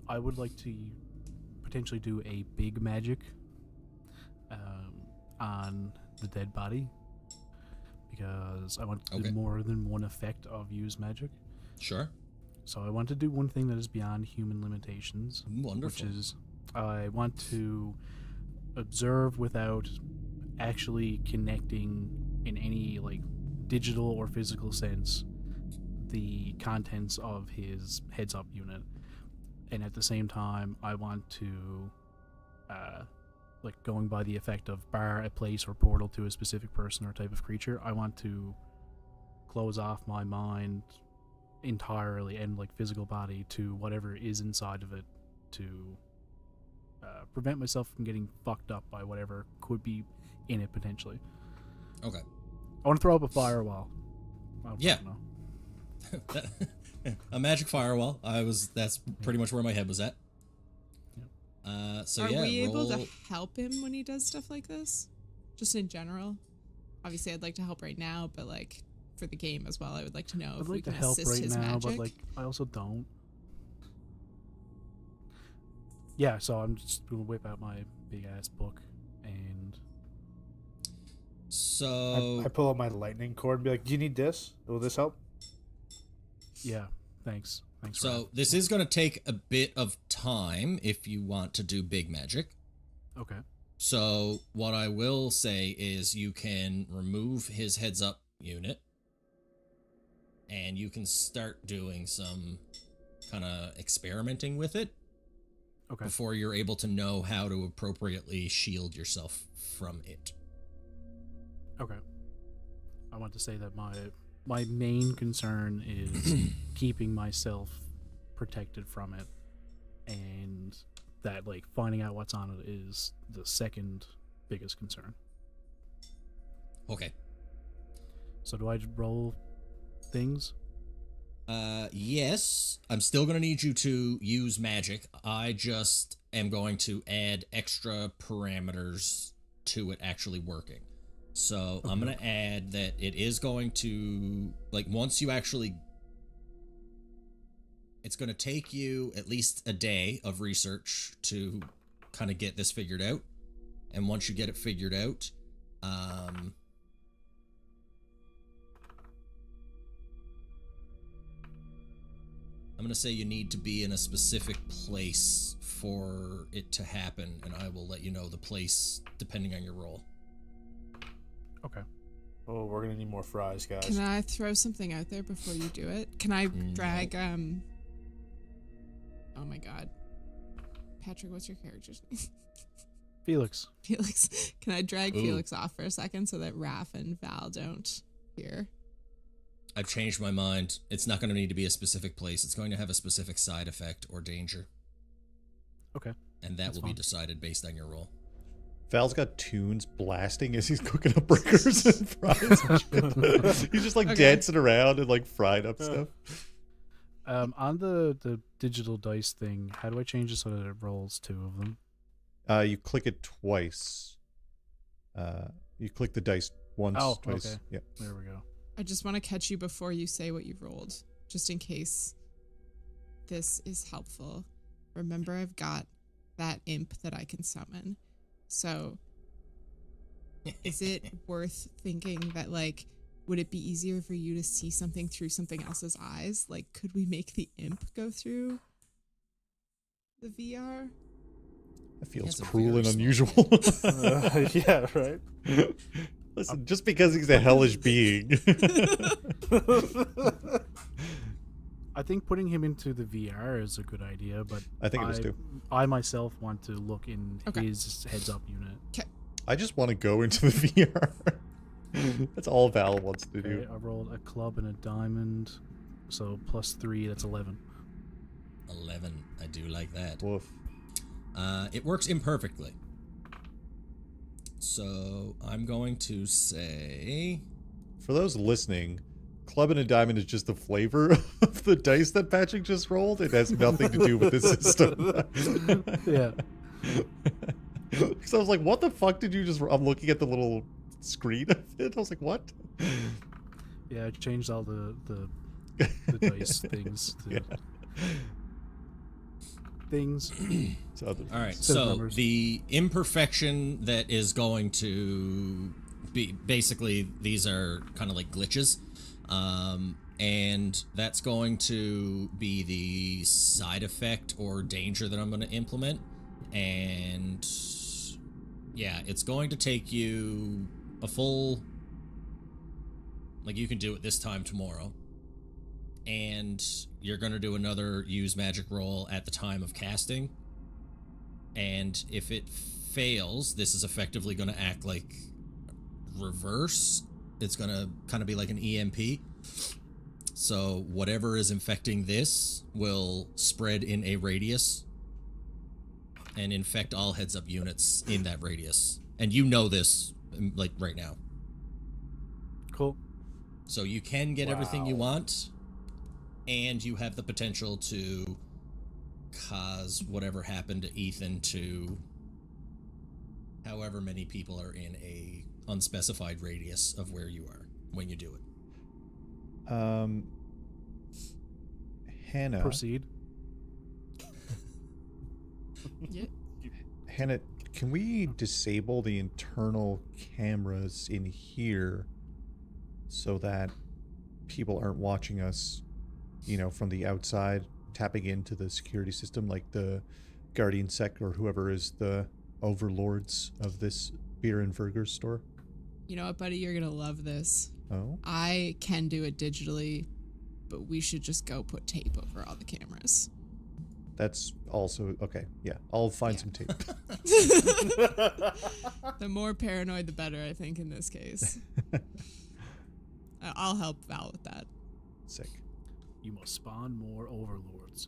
I would like to potentially do a big magic on the dead body, because I want to Okay. do more than one effect of use magic. Sure. So I want to do one thing that is beyond human limitations, Wonderful. which is I want to observe without actually connecting in any like digital or physical sense the contents of his heads-up unit, and at the same time I want to like going by the effect of bar a place or portal to a specific person or type of creature, I want to close off my mind entirely and like physical body to whatever is inside of it, to prevent myself from getting fucked up by whatever could be in it potentially. Okay. I want to throw up a firewall. I don't Yeah. know. A magic firewall. That's pretty much where my head was at. So Are yeah, we able roll. to help him when he does stuff like this? Just in general? Obviously, I'd like to help right now, but like for the game as well, I would like to know I'd if we like to can help assist right his now, magic. but like I also don't. Yeah, so I'm just gonna whip out my big ass book and So I pull out my lightning cord and be like, "Do you need this? Will this help?" yeah, thanks. Thanks. So Raph. this is going to take a bit of time if you want to do big magic. Okay. So what I will say is you can remove his heads up unit and you can start doing some kind of experimenting with it Okay. before you're able to know how to appropriately shield yourself from it. Okay. I want to say that my main concern is keeping myself protected from it, and that like finding out what's on it is the second biggest concern. Okay. So do I roll things? Yes, I'm still going to need you to use magic. I just am going to add extra parameters to it actually working. So I'm going to add that it is going to, like, once you actually, it's going to take you at least a day of research to kind of get this figured out. And once you get it figured out, I'm going to say you need to be in a specific place for it to happen, and I will let you know the place depending on your role. Okay. Oh, we're gonna need more fries, guys. Can I throw something out there before you do it? Can I drag, oh my god. Patrick, what's your character's name? Felix. Felix. Can I drag Felix off for a second so that Raph and Val don't hear? I've changed my mind. It's not going to need to be a specific place. It's going to have a specific side effect or danger. Okay. And that will be decided based on your role. Val's got tunes blasting as he's cooking up burgers and fries and shit. He's just like dancing around and like frying up stuff. On the digital dice thing, how do I change it so that it rolls 2 of them? You click it twice. You click the dice once, twice. Okay. Yeah. There we go. I just want to catch you before you say what you've rolled, just in case this is helpful. Remember, I've got that imp that I can summon. So, is it worth thinking that, like, would it be easier for you to see something through something else's eyes? Like, could we make the imp go through the VR? That feels That's a cruel very and small unusual. Yeah, right. Listen, just because he's a hellish being. I think putting him into the VR is a good idea, but I think it is too. I myself want to look in Okay. his heads-up unit. I just want to go into the VR. That's all Val wants to do. Okay, I rolled a club and a diamond, so +3, that's 11. 11. I do like that. Woof. It works imperfectly. So I'm going to say... For those listening, Club and a Diamond is just the flavor of the dice that Patrick just rolled. It has nothing to do with the system. Yeah. So I was like, what the fuck did you just... I'm looking at the little screen of it. I was like, what? Yeah, I changed all the dice things to things. So All right, Set of so numbers. the imperfection that is going to be... Basically, these are kind of like glitches. And that's going to be the side effect or danger that I'm going to implement. And yeah, it's going to take you a full, like, you can do it this time tomorrow, and you're going to do another use magic roll at the time of casting. And if it fails, this is effectively going to act like reverse. It's going to kind of be like an EMP. So whatever is infecting this will spread in a radius and infect all heads-up units in that radius. And you know this, like, right now. Cool. So you can get everything you want, and you have the potential to cause whatever happened to Ethan to however many people are in a unspecified radius of where you are when you do it. Hannah. Proceed. Yeah. Hannah, can we disable the internal cameras in here so that people aren't watching us, you know, from the outside, tapping into the security system, like the Guardian Sec or whoever is the overlords of this beer and burger store? You know what, buddy? You're gonna love this. Oh? I can do it digitally, but we should just go put tape over all the cameras. That's also... Okay, yeah. I'll find some tape. The more paranoid, the better, I think, in this case. I'll help Val with that. Sick. You must spawn more overlords.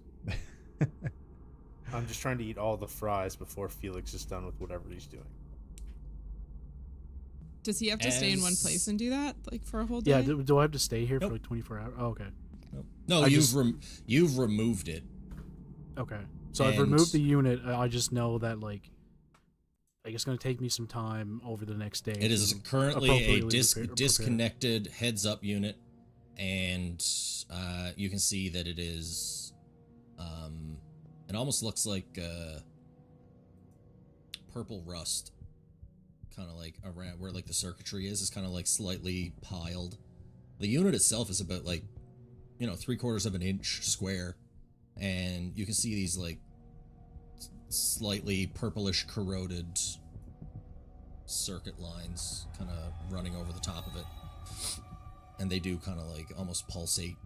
I'm just trying to eat all the fries before Felix is done with whatever he's doing. Does he have to stay in one As- place and do that, like, for a whole day? Yeah, do I have to stay here Nope. for like 24 hours? Oh, okay. No, I you've removed it. Okay. So I've And- removed the unit. I just know that, like it's going to take me some time over the next day. It is to currently a appropriately prepare. disconnected heads-up unit, and you can see that it is. It almost looks like purple rust, kind of like around where like the circuitry is kind of like slightly piled. The unit itself is about like 3/4 of an inch square, and you can see these like slightly purplish corroded circuit lines kind of running over the top of it, and they do kind of like almost pulsate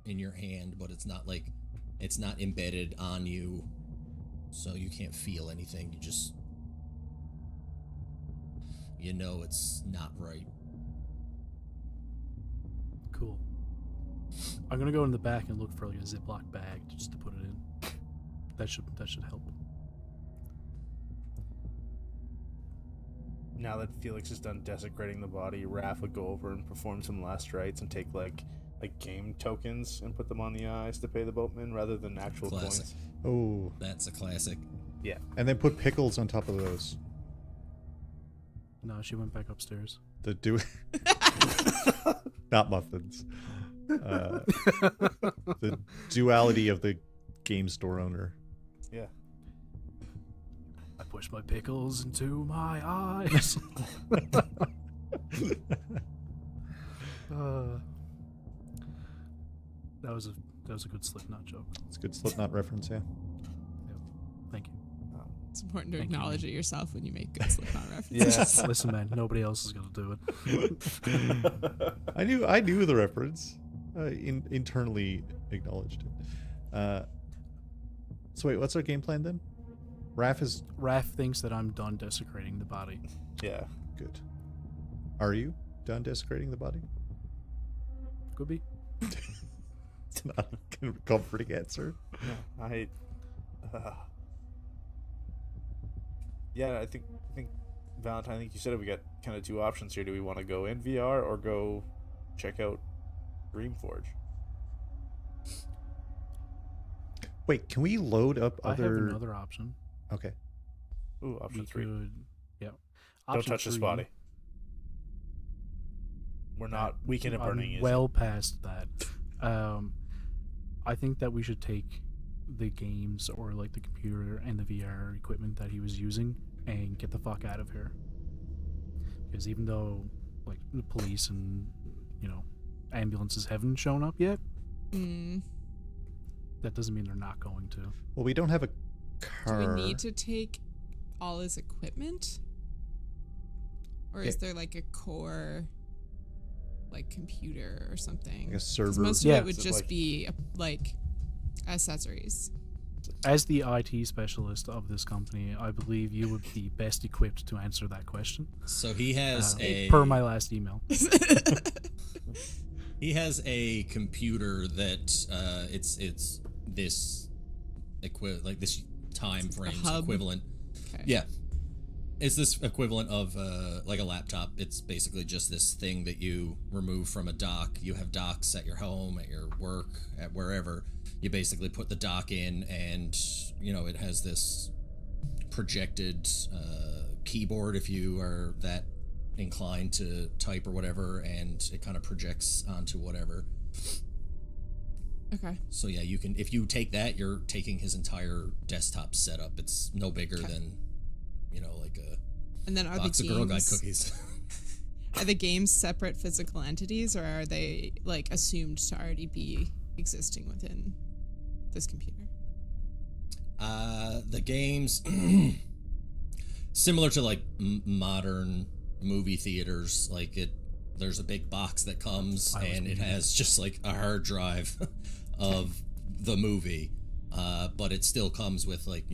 in your hand, but it's not embedded on you, so you can't feel anything. You just it's not right. Cool. I'm gonna go in the back and look for like a Ziploc bag just to put it in. That should help. Now that Felix is done desecrating the body, Raph would go over and perform some last rites and take like game tokens and put them on the eyes to pay the boatman rather than actual Classic. coins. Oh, That's a classic. Yeah. and then put pickles on top of those. No, she went back upstairs. The do not muffins. The duality of the game store owner. Yeah. I pushed my pickles into my eyes. That was a good Slipknot joke. It's a good Slipknot reference, yeah. Yep. Thank you. It's important to Thank you. acknowledge it yourself when you make good Slipknot references. Yeah. Listen, man, nobody else is gonna do it. I knew the reference. Internally acknowledged it. So wait, what's our game plan then? Raph thinks that I'm done desecrating the body. Yeah. Good. Are you done desecrating the body? Could be. It's not a comforting answer. Yeah, I think Valentine, I think you said we got kind of two options here. Do we want to go in VR or go check out Dreamforge? Wait, can we load up I have other? another option. Okay. Ooh, option We 3. could, yeah. Don't Option touch this 3, body. We're not weekend of burning. I'm is well past that. I think that we should take the games or like the computer and the VR equipment that he was using and get the fuck out of here. Because even though like the police and ambulances haven't shown up yet, that doesn't mean they're not going to. Well, we don't have a Do car. we need to take all his equipment? Or is there like a core like computer or something? Like a 'Cause server. most of Yeah. it would So, just like- be like accessories. As the IT specialist of this company, I believe you would be best equipped to answer that question. So he has Per my last email. He has a computer that it's this this time frame's hub? equivalent. Okay. Yeah. It's this equivalent of like a laptop. It's basically just this thing that you remove from a dock. You have docks at your home, at your work, at wherever. You basically put the dock in, and it has this projected keyboard if you are that inclined to type or whatever, and it kind of projects onto whatever. Okay. So yeah, you can, if you take that, you're taking his entire desktop setup. It's no bigger than like a And then are box the of Girl Guide games cookies. are the games separate physical entities, or are they like assumed to already be existing within this computer? The games similar to like modern movie theaters, like there's a big box that comes and it has just like a hard drive of the movie, but it still comes with like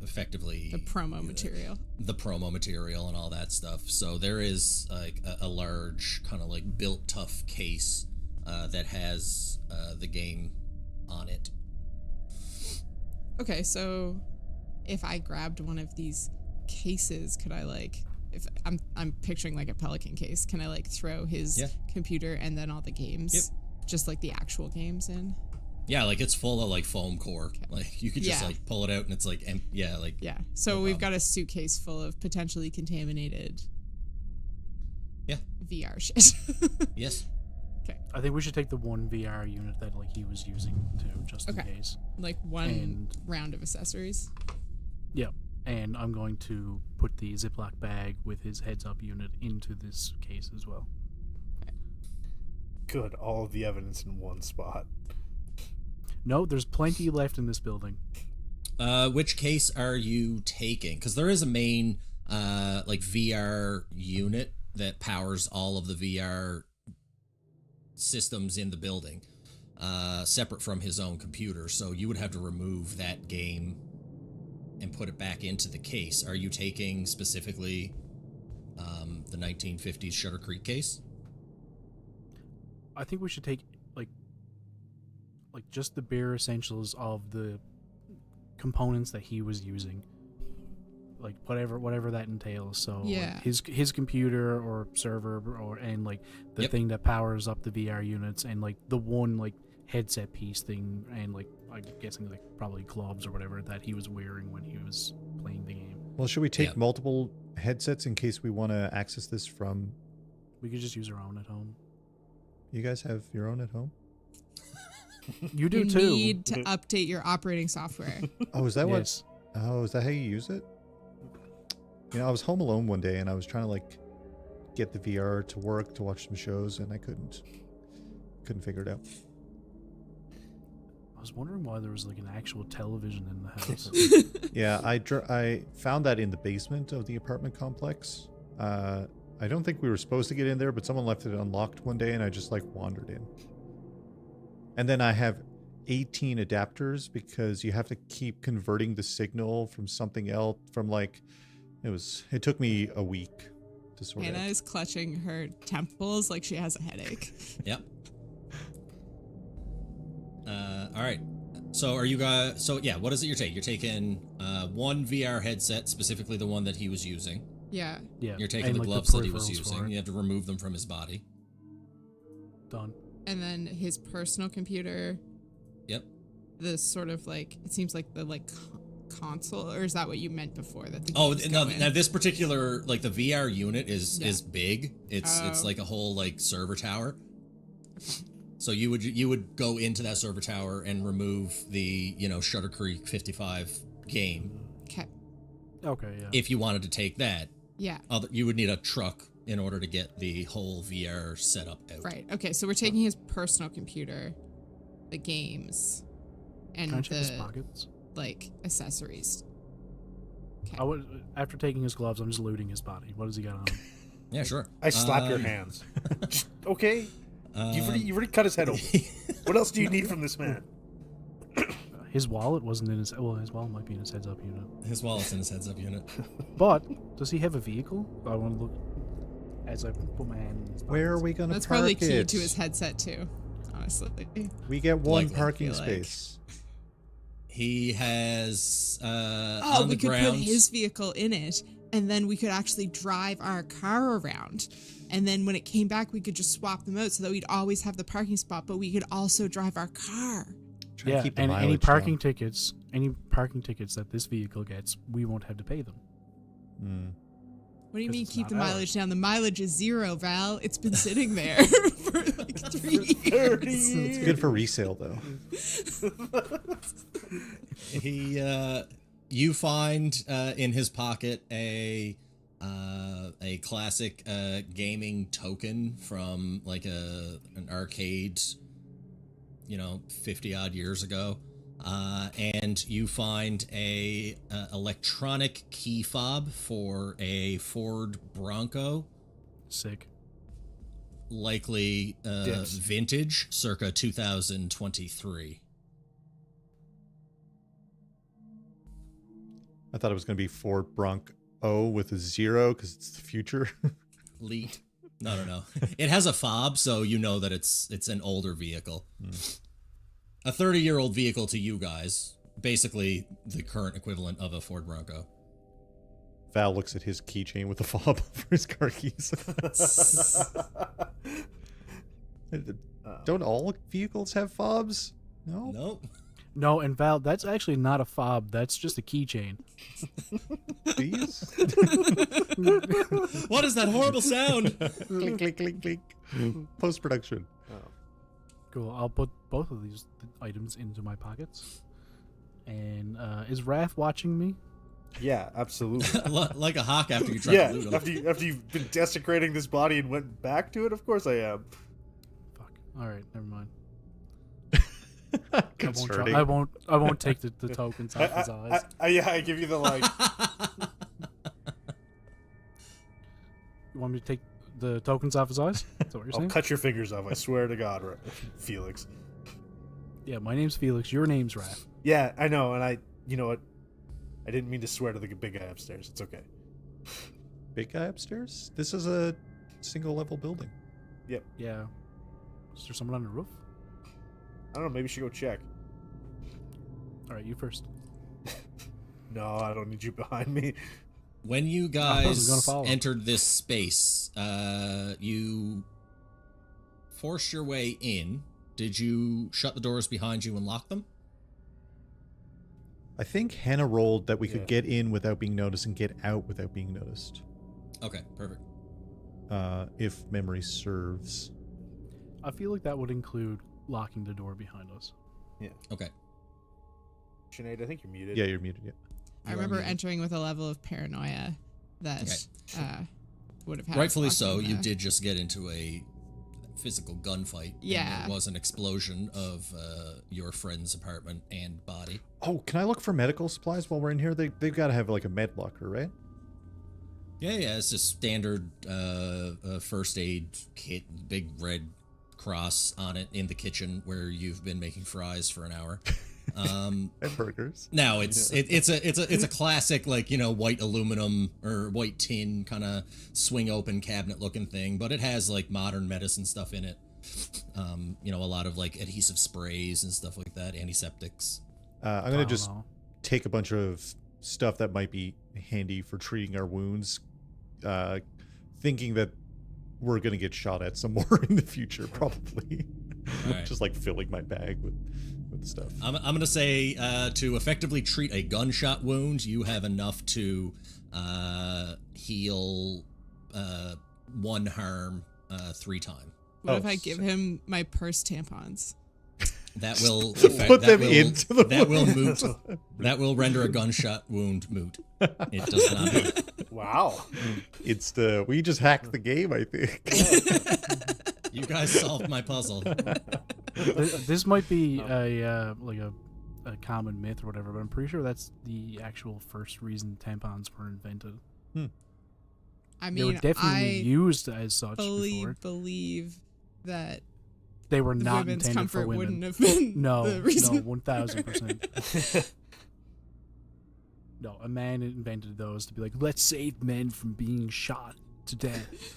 effectively The promo material. the promo material and all that stuff. So there is like a large kind of like built tough case that has the game on it. Okay, so if I grabbed one of these cases, could I like if I'm picturing like a Pelican case, can I like throw his computer and then all the games, just like the actual games in? Yeah, like it's full of like foam core. Okay. Like you could just like pull it out and it's like, So no we've got a suitcase full of potentially contaminated VR shit. Yes. Okay. I think we should take the one VR unit that like he was using too, just in case. Like one round of accessories. Yeah. And I'm going to put the Ziploc bag with his heads-up unit into this case as well. Good. All of the evidence in one spot. No, there's plenty left in this building. Which case are you taking? Because there is a main like VR unit that powers all of the VR systems in the building, separate from his own computer. So you would have to remove that game and put it back into the case. Are you taking specifically the 1950s Shuttercreek case? I think we should take like just the bare essentials of the components that he was using, like whatever that entails. So like his computer or server and like the thing that powers up the VR units, and like the one like headset piece thing, and like I'm guessing like probably gloves or whatever that he was wearing when he was playing the game. Well, should we take multiple headsets in case we want to access this from? We could just use our own at home. You guys have your own at home? You do too. You need to update your operating software. Oh, is that what? Oh, is that how you use it? You know, I was home alone one day and I was trying to like get the VR to work to watch some shows, and I couldn't figure it out. I was wondering why there was like an actual television in the house. Yeah, I found that in the basement of the apartment complex. I don't think we were supposed to get in there, but someone left it unlocked one day and I just like wandered in. And then I have 18 adapters because you have to keep converting the signal from something else from like it took me a week to sort Hannah out. is clutching her temples like she has a headache. Yep. All right. So are you guys? So yeah, what is it you're taking? You're taking one VR headset, specifically the one that he was using. Yeah. You're taking and, the like, gloves that he was peripherals for using. it. You have to remove them from his body. Done. And then his personal computer. Yep. The sort of like, it seems like the like console, or is that what you meant before? That the Oh, games no, go in? now this particular, like the VR unit is big. It's like a whole like server tower. So you would go into that server tower and remove the, Shuttercreek 55 game. Okay, yeah. If you wanted to take that. Yeah. You would need a truck in order to get the whole VR setup out. Right. Okay, so we're taking his personal computer, the games, and Can I check his pockets? like accessories. Okay. After taking his gloves, I'm just looting his body. What does he got on him? Yeah, sure. I slap your hands. Okay? You've already cut his head open. What else do you need from this man? His wallet wasn't in his... Well, his wallet might be in his heads-up unit. His wallet's in his heads-up unit. But, does he have a vehicle? I want to look as I put my hand in his pocket. Where are we going to That's park probably it? key to his headset too, honestly. We get one Likely, parking I feel like. space. He has Oh, on we the could ground. put his vehicle in it, and then we could actually drive our car around. And then when it came back, we could just swap them out so that we'd always have the parking spot, but we could also drive our car. Trying to keep the and any mileage parking down. tickets, that this vehicle gets, we won't have to pay them. What do you 'Cause mean it's keep not the mileage ours. down? The mileage is 0, Val. It's been sitting there for like 3 years. It's good for resale though. You find in his pocket a classic gaming token from like an arcade, 50 odd years ago, and you find a electronic key fob for a Ford Bronco, Sick. likely Dips. vintage, circa 2023. I thought it was going to be Ford Bronco with a 0 because it's the future. Leet. No. It has a fob, so you know that it's an older vehicle. A 30-year-old vehicle to you guys. Basically the current equivalent of a Ford Bronco. Val looks at his keychain with the fob for his car keys. Don't all vehicles have fobs? No? Nope. No, and Val, that's actually not a fob. That's just a keychain. These? What is that horrible sound? Clink, clink, clink, clink. Post-production. Cool. I'll put both of these items into my pockets. And is Raph watching me? Yeah, absolutely. Like a hawk after you try to loot him. after you've been desecrating this body and went back to it, of course I am. Fuck. All right, never mind. Concerning. I won't take the tokens off his eyes. I give you the like. You want me to take the tokens off his eyes? Is that what you're I'll saying? cut your fingers off. I swear to God, Felix. Yeah, my name's Felix. Your name's Raph. Yeah, I know, and you know what? I didn't mean to swear to the big guy upstairs. It's okay. Big guy upstairs? This is a single-level building. Yep. Yeah. Is there someone on the roof? I don't know. Maybe you should go check. All right, you first. No, I don't need you behind me. When you was guys gonna follow. entered this space, you forced your way in. Did you shut the doors behind you and lock them? I think Hannah rolled that we Yeah. could get in without being noticed and get out without being noticed. Okay, perfect. If memory serves. I feel like that would include locking the door behind us. Okay. Sinead, I think you're muted. Yeah, you're muted, yeah. I remember entering with a level of paranoia that would have had. us Rightfully locked so. in You there. did just get into a physical gunfight. and Yeah. there was an explosion of your friend's apartment and body. Oh, can I look for medical supplies while we're in here? They've got to have like a med locker, right? Yeah, it's just standard first aid kit, big red cross on it in the kitchen where you've been making fries for an hour. And burgers. Now it's a classic, like, you know, white aluminum or white tin kind of swing open cabinet looking thing, but it has like modern medicine stuff in it. You know, a lot of like adhesive sprays and stuff like that, antiseptics. I'm gonna just take a bunch of stuff that might be handy for treating our wounds, thinking that we're gonna get shot at some more in the future, probably. Right. Just like filling my bag with stuff. I'm gonna say to effectively treat a gunshot wound, you have enough to heal one harm 3 times. What if I give him my purse tampons? That will Put them into the moot. That will render a gunshot wound moot. It does not hurt. Wow. We just hacked the game, I think. You guys solved my puzzle. This might be a common myth or whatever, but I'm pretty sure that's the actual first reason tampons were invented. I They were mean, definitely I used as such fully before. believe that They were the not women's intended for comfort women. wouldn't have been No, the reason. no, 1000%. No, a man invented those to be like, let's save men from being shot to death.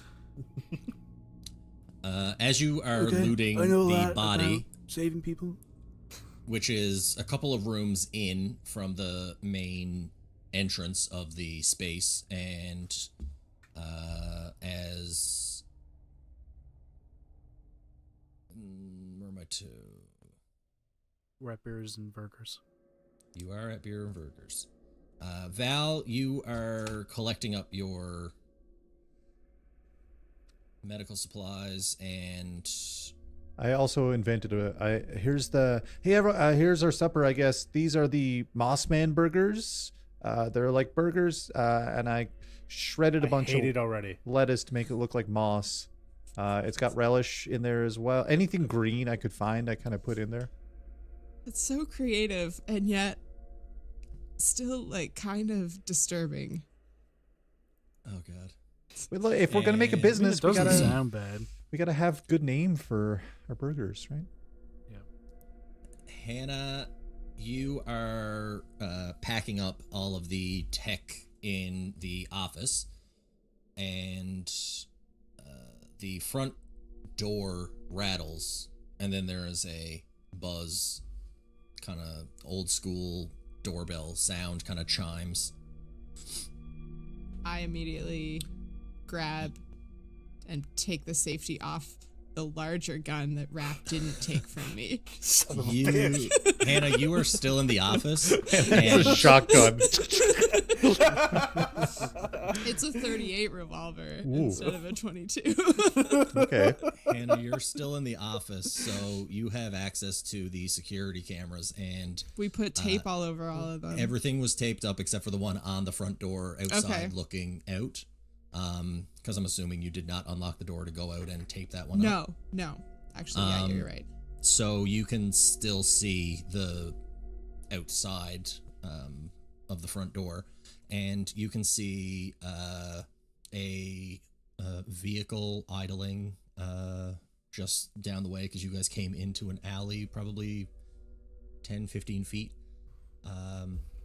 As you are Okay, looting I know the that body, about saving people. which is a couple of rooms in from the main entrance of the space, and as where am I to? We're at Beers and Burgers. You are at Beer and Burgers. Val, you are collecting up your medical supplies, and I also invented here's our supper, I guess. These are the Mossman burgers. They're like burgers, and I shredded a bunch hate of it already. lettuce to make it look like moss. It's got relish in there as well. Anything green I could find, I kind of put in there. It's so creative and yet still like kind of disturbing. oh god, But look, if we're gonna make a And- business, It we doesn't gotta sound bad. have good name for our burgers, right? Hannah, you are packing up all of the tech in the office, and the front door rattles, and then there is a buzz, kind of old school doorbell sound, kind of chimes. I immediately grab and take the safety off the larger gun that Raph didn't take from me. Son of a You, bitch. Hannah, you are still in the office. It's And a shotgun. It's a 38 revolver Ooh. instead of a 22. Okay. Hannah, you're still in the office, so you have access to the security cameras, and We put tape all over all of them. everything was taped up except for the one on the front door outside Okay. looking out. Because I'm assuming you did not unlock the door to go out and tape that one up. No. Actually, yeah, you're right. So you can still see the outside of the front door, and you can see a vehicle idling just down the way because you guys came into an alley probably 10, 15 feet.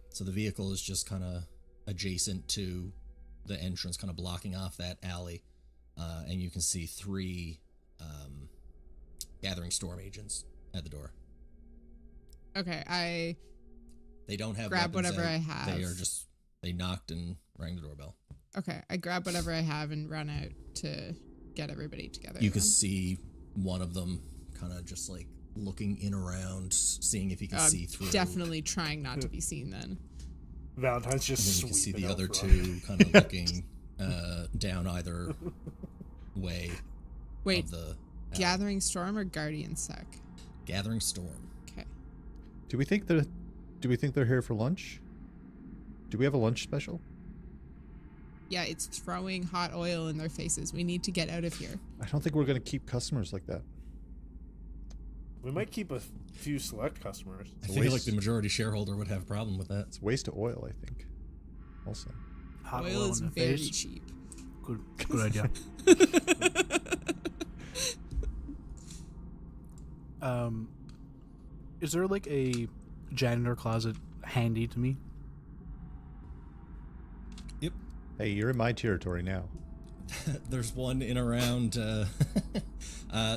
So the vehicle is just kind of adjacent to the entrance, kind of blocking off that alley, and you can see 3 Gathering Storm agents at the door. Okay, They don't have grab weapons whatever out. I have. They knocked and rang the doorbell. I grab whatever I have and run out to get everybody together. You can then. see one of them kind of just like looking in around, seeing if he can see through. Definitely trying not to be seen then. Valentine's And just then you can see sweeping the out other front. 2 kind of looking down either way. Wait, Of the Gathering Storm or Guardian Sec? Gathering Storm. Okay. Do we think they're here for lunch? Do we have a lunch special? Yeah, it's throwing hot oil in their faces. We need to get out of here. I don't think we're gonna keep customers like that. We might keep a few select customers. I a feel like waste. the majority shareholder would have a problem with that. It's a waste of oil, I think. Also. Hot oil is in the very face. cheap. Good idea. Is there like a janitor closet handy to me? Yep. Hey, you're in my territory now. There's one in around.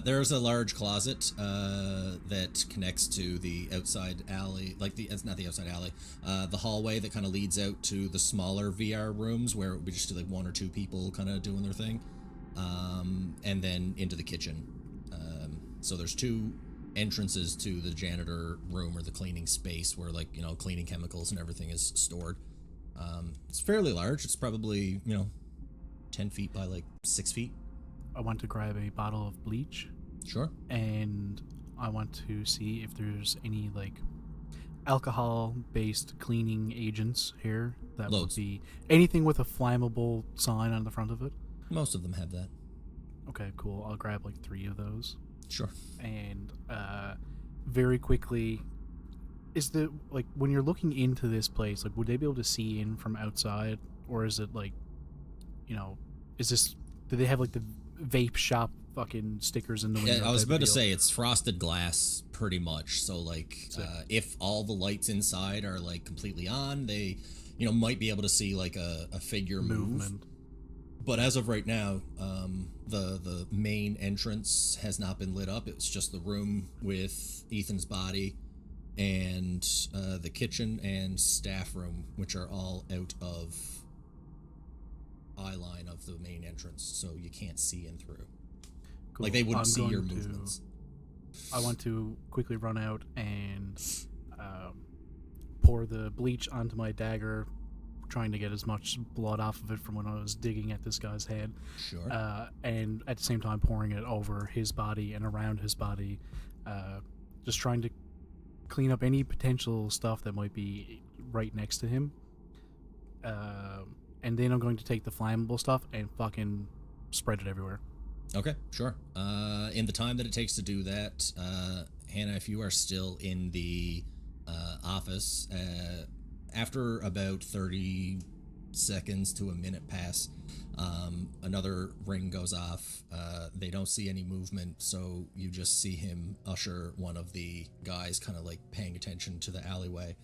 There's a large closet that connects to the outside alley, it's not the outside alley, the hallway that kind of leads out to the smaller VR rooms where it would be just like 1 or 2 people kind of doing their thing, and then into the kitchen. So there's 2 entrances to the janitor room or the cleaning space where cleaning chemicals and everything is stored. It's fairly large. It's probably 10 feet by 6 feet. I want to grab a bottle of bleach, Sure. and I want to see if there's any alcohol-based cleaning agents here that Loads. would be anything with a flammable sign on the front of it. Most of them have that. Okay, cool. I'll grab 3 of those. Sure. And very quickly, is the when you're looking into this place, would they be able to see in from outside, or is it is this, do they have the vape shop fucking stickers in the window? Yeah, I was type of about to deal? say it's frosted glass pretty much. So if all the lights inside are completely on, they might be able to see a figure move. Movement. But as of right now, the main entrance has not been lit up. It's just the room with Ethan's body and the kitchen and staff room, which are all out of eye line of the main entrance, so you can't see in through. Cool. They wouldn't I'm see your going to- movements. I want to quickly run out and pour the bleach onto my dagger, trying to get as much blood off of it from when I was digging at this guy's head. Sure. And at the same time pouring it over his body and around his body, just trying to clean up any potential stuff that might be right next to him. And then I'm going to take the flammable stuff and fucking spread it everywhere. Okay, sure. In the time that it takes to do that, Hannah, if you are still in the office, after about 30 seconds to a minute pass, another ring goes off. They don't see any movement, so you just see him usher one of the guys kind of paying attention to the alleyway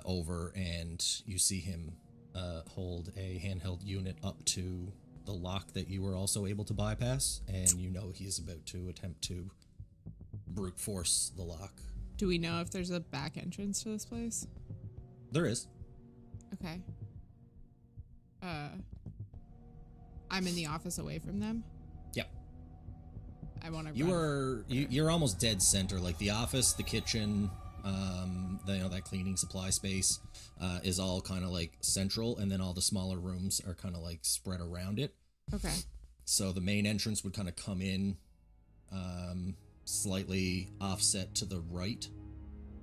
over, and you see him hold a handheld unit up to the lock that you were also able to bypass, and he's about to attempt to brute force the lock. Do we know if there's a back entrance to this place? There is. Okay. I'm in the office away from them. Yep. I want to. You're almost dead center. Like the office, the kitchen, that cleaning supply space is all kind of like central, and then all the smaller rooms are kind of like spread around it. Okay. So the main entrance would kind of come in slightly offset to the right,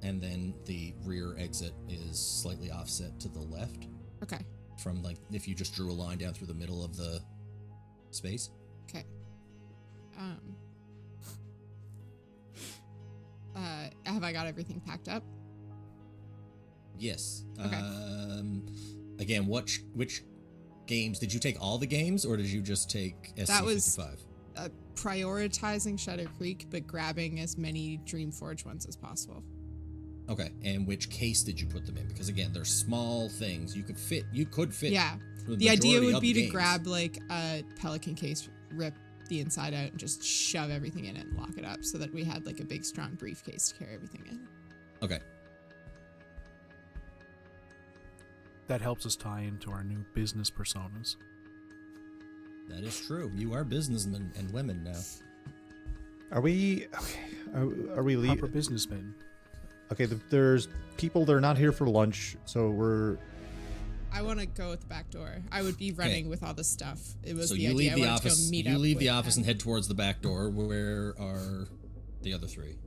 and then the rear exit is slightly offset to the left. Okay. From like if you just drew a line down through the middle of the space. Okay. Have I got everything packed up? Yes. Okay. Again, which games did you take? All the games, or did you just take SC55? That was prioritizing Shuttercreek, but grabbing as many Dreamforge ones as possible. Okay, and which case did you put them in? Because again, they're small things. You could fit. Yeah. The idea would be to grab like a Pelican case, rip the inside out, and just shove everything in it and lock it up, so that we had like a big, strong briefcase to carry everything in. Okay. That helps us tie into our new business personas. That is true. You are businessmen and women now. Are we? Okay. Are we Proper leaving? businessmen. Okay. There's people. They're not here for lunch, so we're. I want to go at the back door. I would be running with all the stuff. It was So the you idea. leave the I wanted office. to go meet You up leave the with office them. and head towards the back door. Where are the other three?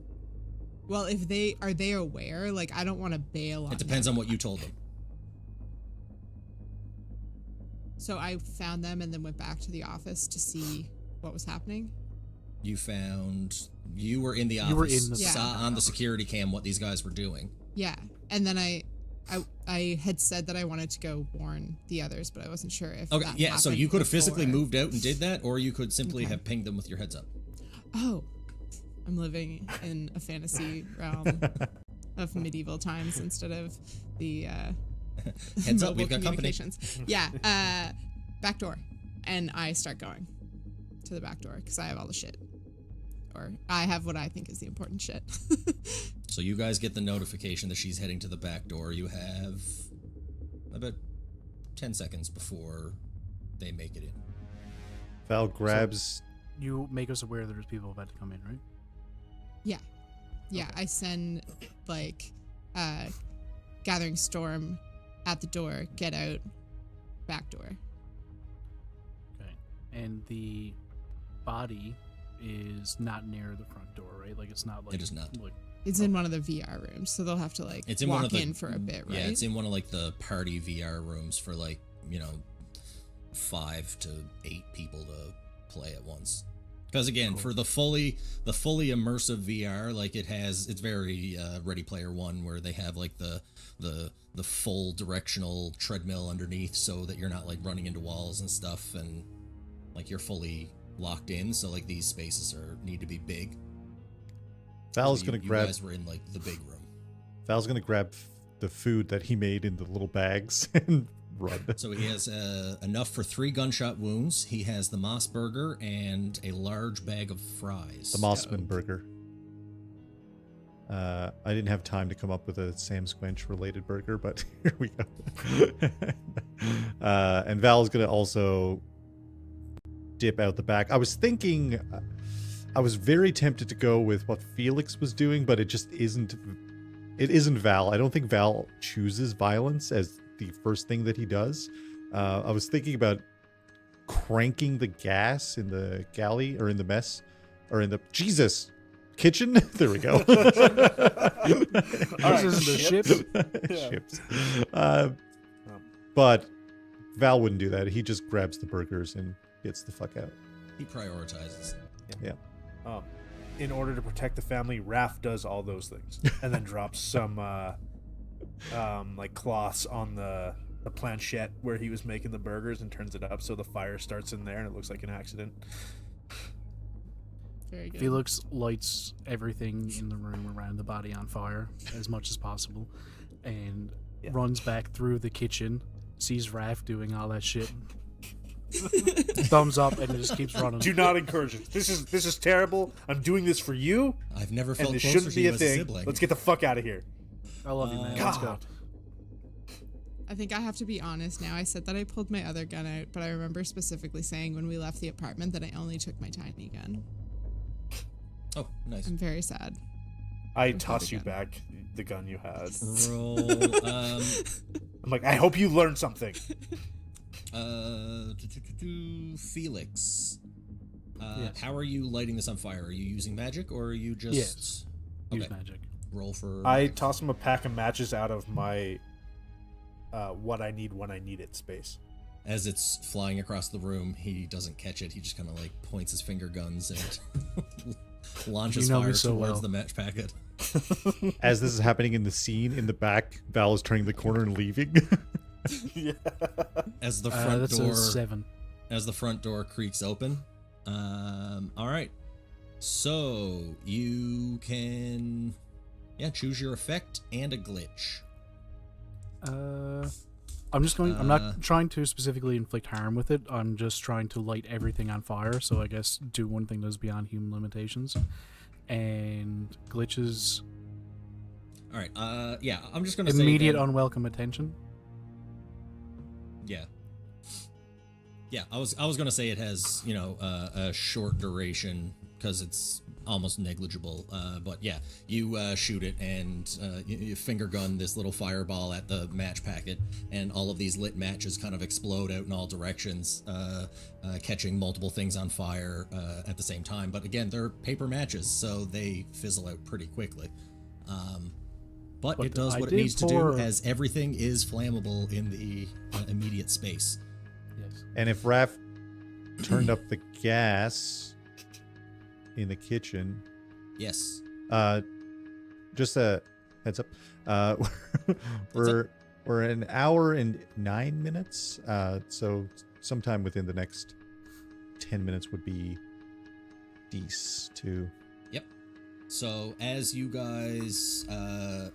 Well, if are they aware? Like, I don't want to bail on It depends them. on what you told them. So I found them and then went back to the office to see what was happening. You were in the office. You were in the saw on the security cam what these guys were doing. Yeah, and then I had said that I wanted to go warn the others, but I wasn't sure if. Okay, that yeah. So happened you could have physically before. moved out and did that, or you could simply Okay. have pinged them with your heads up. Oh, I'm living in a fantasy realm of medieval times instead of the Heads up, mobile we've got company. communications. Yeah, back door, and I start going to the back door because I have all the shit, or I have what I think is the important shit. So you guys get the notification that she's heading to the back door. You have about 10 seconds before they make it in. Val grabs. You make us aware there's people about to come in, right? Yeah, Okay. I send like gathering storm at the door, get out, back door. Okay. And the body is not near the front door, right? Like it's not like It is not. Like, It's in one of the VR rooms, so they'll have to like It's in walk one of the, in for a bit, right? Yeah, it's in one of like the party VR rooms for like 5 to 8 people to play at once. Because again, for the fully immersive VR, like it's very Ready Player One, where they have like the full directional treadmill underneath, so that you're not like running into walls and stuff, and like you're fully locked in. So like these spaces need to be big. Val's gonna grab. You guys were in like the big room. Val's gonna grab the food that he made in the little bags and run. So he has enough for 3 gunshot wounds. He has the Moss Burger and a large bag of fries. The Mossman burger. I didn't have time to come up with a Sam Squinch related burger, but here we go. And Val's gonna also dip out the back. I was thinking, I was very tempted to go with what Felix was doing, but it just isn't. It isn't Val. I don't think Val chooses violence as the first thing that he does. I was thinking about cranking the gas in the galley or in the mess or in the kitchen. There we go. this is the ship. Ships. But Val wouldn't do that. He just grabs the burgers and gets the fuck out. He prioritizes. Yeah. In order to protect the family, Raph does all those things and then drops some like cloths on the planchette where he was making the burgers and turns it up so the fire starts in there and it looks like an accident. Very good. Felix lights everything in the room around the body on fire as much as possible, and runs back through the kitchen, sees Raph doing all that shit, thumbs up, and just keeps running. Do not encourage it. This is terrible. I'm doing this for you, I've never felt and this closer shouldn't to be you a as a thing. sibling. Let's get the fuck out of here. I love you, man. Let's go. God. I think I have to be honest now. I said that I pulled my other gun out, but I remember specifically saying when we left the apartment that I only took my tiny gun. Oh, nice. I'm very sad. I toss you back the gun you had. Roll. I'm like, I hope you learned something. Felix. Yes. How are you lighting this on fire? Are you using magic or are you just... Yes. Use Okay. magic. Roll for... I toss him a pack of matches out of my what I need when I need it space. As it's flying across the room, he doesn't catch it. He just kind of like points his finger guns and launches You know me fire so towards well. the match packet. As this is happening in the scene, in the back, Val is turning the corner and leaving. Yeah. As the front That's door... a 7. As the front door creaks open. All right. So you can, choose your effect and a glitch. I'm just going. I'm not trying to specifically inflict harm with it. I'm just trying to light everything on fire. So I guess do one thing that's beyond human limitations. And glitches. All right. I'm just gonna Immediate say then- unwelcome attention. Yeah. Yeah, I was gonna say it has a short duration because it's almost negligible. But yeah, you shoot it and you finger gun this little fireball at the match packet, and all of these lit matches kind of explode out in all directions, catching multiple things on fire at the same time. But again, they're paper matches, so they fizzle out pretty quickly. But it does I what it did needs to pour- do, as everything is flammable in the immediate space. Yes. And if Raph turned up the gas in the kitchen, Yes. just a heads up, we're an hour and 9 minutes, so sometime within the next 10 minutes would be decent to... Yep. So as you guys,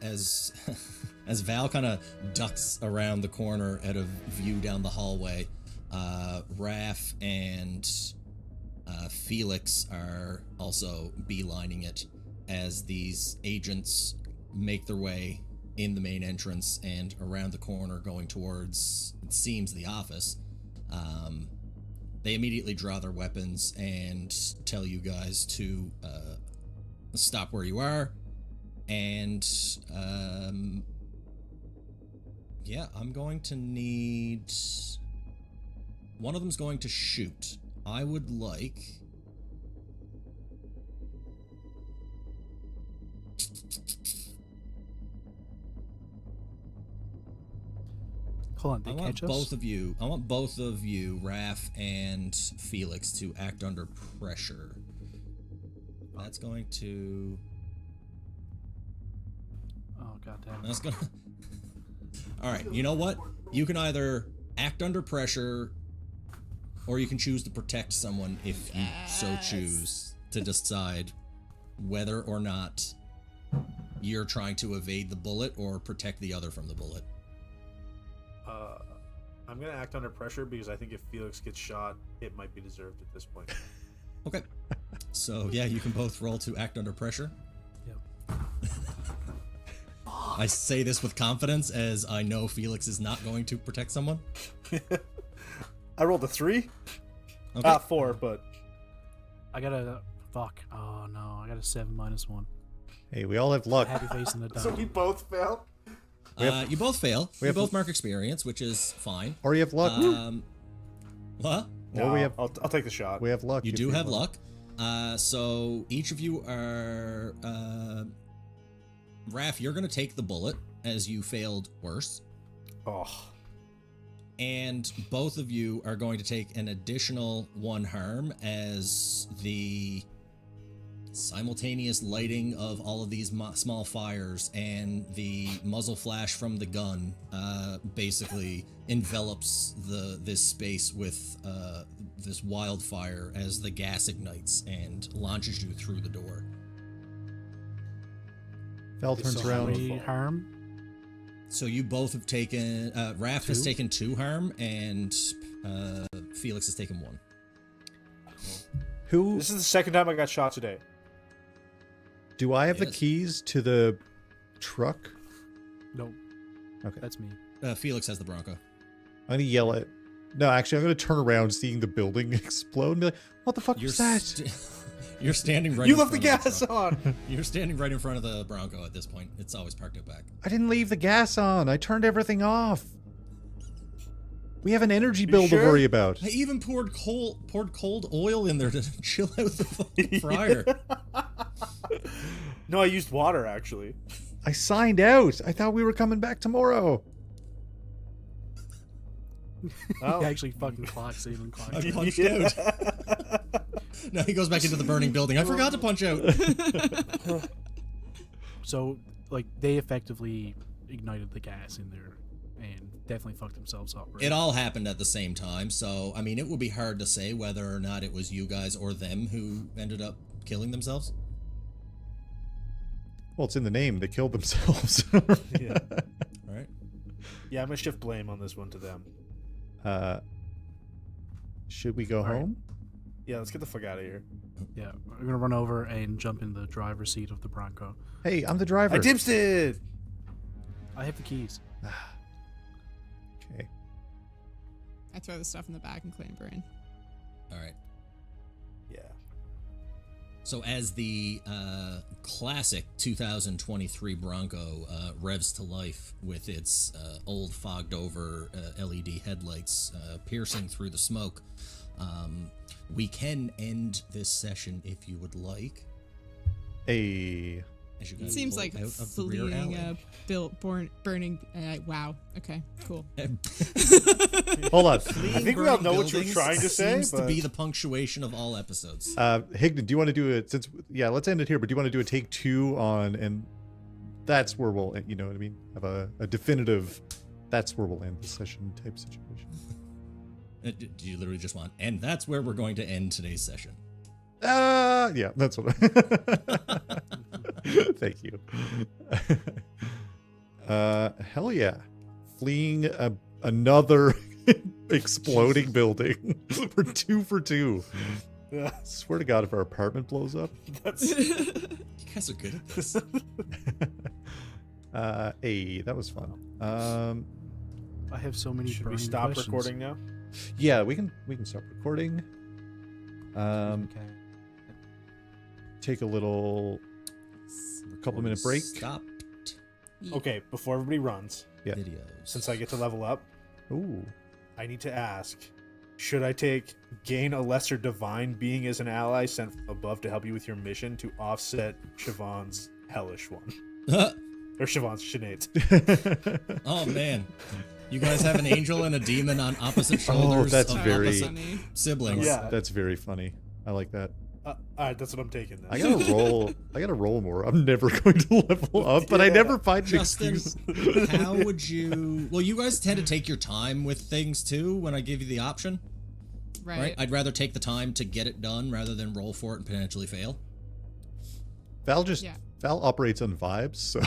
as Val kind of ducks around the corner at a view down the hallway, Raph and Felix are also beelining it as these agents make their way in the main entrance and around the corner going towards, it seems, the office. They immediately draw their weapons and tell you guys to stop where you are. And I'm going to need... One of them's going to shoot. I would like... Hold on, they I want catch us? both of you, Raph and Felix, to act under pressure. That's going to... Oh, goddamn. That's gonna... Alright, you know what? You can either act under pressure, or you can choose to protect someone if you so choose to decide whether or not you're trying to evade the bullet or protect the other from the bullet. I'm gonna act under pressure because I think if Felix gets shot, it might be deserved at this point. Okay. So, yeah, you can both roll to act under pressure. Yep. I say this with confidence, as I know Felix is not going to protect someone. I rolled a 3. Okay. 4, but I got a... Fuck. Oh, no. I got a 7 minus 1. Hey, we all have luck. Happy face in the so dark. we both failed. You both fail. You have- both mark experience, which is fine. Or you have luck. What? Or we have I'll take the shot. we have luck. You if do we have luck. So each of you are... Raph, you're going to take the bullet, as you failed worse. Oh, And both of you are going to take an additional 1 harm, as the simultaneous lighting of all of these small fires and the muzzle flash from the gun basically envelops this space with this wildfire as the gas ignites and launches you through the door. Val turns So how around. many harm? So you both have taken... Raph has 2? taken 2 harm, and Felix has taken 1. Who this is the second time I got shot today. do I have the Yes. keys to the truck? No. Okay. That's me. Felix has the Bronco. I'm gonna yell at. No, actually, I'm gonna turn around, seeing the building explode, and be like, "What the fuck was that?" You're standing right. You in left the front of gas on. You're standing right in front of the Bronco at this point. It's always parked out back. I didn't leave the gas on. I turned everything off. We have an energy bill to worry about. I even poured cold oil in there to chill out the fucking fryer. No, I used water actually. I signed out. I thought we were coming back tomorrow. Oh. He actually fucking clocks even clocks. I in. punched out. Now he goes back into the burning building. I forgot to punch out. So, like, they effectively ignited the gas in there and definitely fucked themselves up. Right? It all happened at the same time, so I mean, it would be hard to say whether or not it was you guys or them who ended up killing themselves. Well, it's in the name. They killed themselves. Yeah. All right. Yeah, I'm gonna shift blame on this one to them. Should we go All right. home? Yeah, let's get the fuck out of here. Yeah, I'm gonna run over and jump in the driver's seat of the Bronco. Hey, I'm the driver. I dipsed it. I have the keys. Okay. I throw the stuff in the back and clamber in. All right. Yeah. So as the classic 2023 Bronco revs to life with its old fogged over LED headlights piercing through the smoke, we can end this session if you would like. Hey. As you It guys seems pull like out of the rear fleeing alley. burning. Wow. Okay. Cool. Hold on. I think we all know what you're Buildings trying to say, seems but to be the punctuation of all episodes. Higdon, do you want to do it? Let's end it here. But do you want to do a take 2 on, and that's where we'll, you know what I mean? Have a definitive. That's where we'll end the session type situation. Do you literally just want, and that's where we're going to end today's session. Yeah, that's what. Thank you. Hell yeah, fleeing another exploding building. We're 2 for 2. yeah, Swear to God, if our apartment blows up. that's You guys are good at this. Hey, that was fun. I have so many. Should we burning stop questions. recording now? Yeah, we can stop recording. Okay. Take a couple minute break. Stopped Okay, before everybody runs, Yeah. videos. since I get to level up, Ooh. I need to ask, should I take gain a lesser divine being as an ally sent from above to help you with your mission to offset Siobhan's hellish one? Or Siobhan's Sinead's. Oh man, you guys have an angel and a demon on opposite shoulders. that's of very- opposite siblings. Yeah. That's very funny. I like that. Alright, that's what I'm taking then. I gotta roll more. I'm never going to level up, but I never find an Justin, excuse. how would you? Well, you guys tend to take your time with things too. When I give you the option, right? I'd rather take the time to get it done rather than roll for it and potentially fail. Val Yeah. Val operates on vibes, so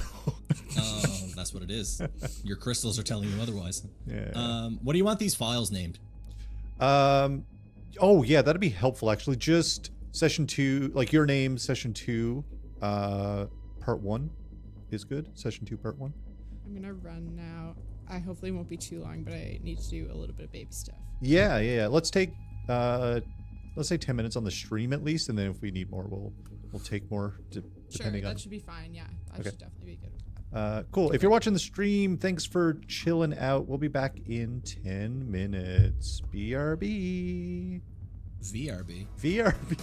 Oh, that's what it is. Your crystals are telling you otherwise. yeah. What do you want these files named? Oh yeah, that'd be helpful actually. Just session 2, like your name, session 2, part 1 is good. Session 2, part 1. I'm gonna run now. I hopefully won't be too long, but I need to do a little bit of baby stuff. Yeah. Let's take let's say 10 minutes on the stream at least, and then if we need more, we'll take more Sure, depending on. that should be fine. Yeah, that Okay. should definitely be good. Cool. If you're watching the stream, thanks for chilling out. We'll be back in 10 minutes. BRB. VRB. VRB.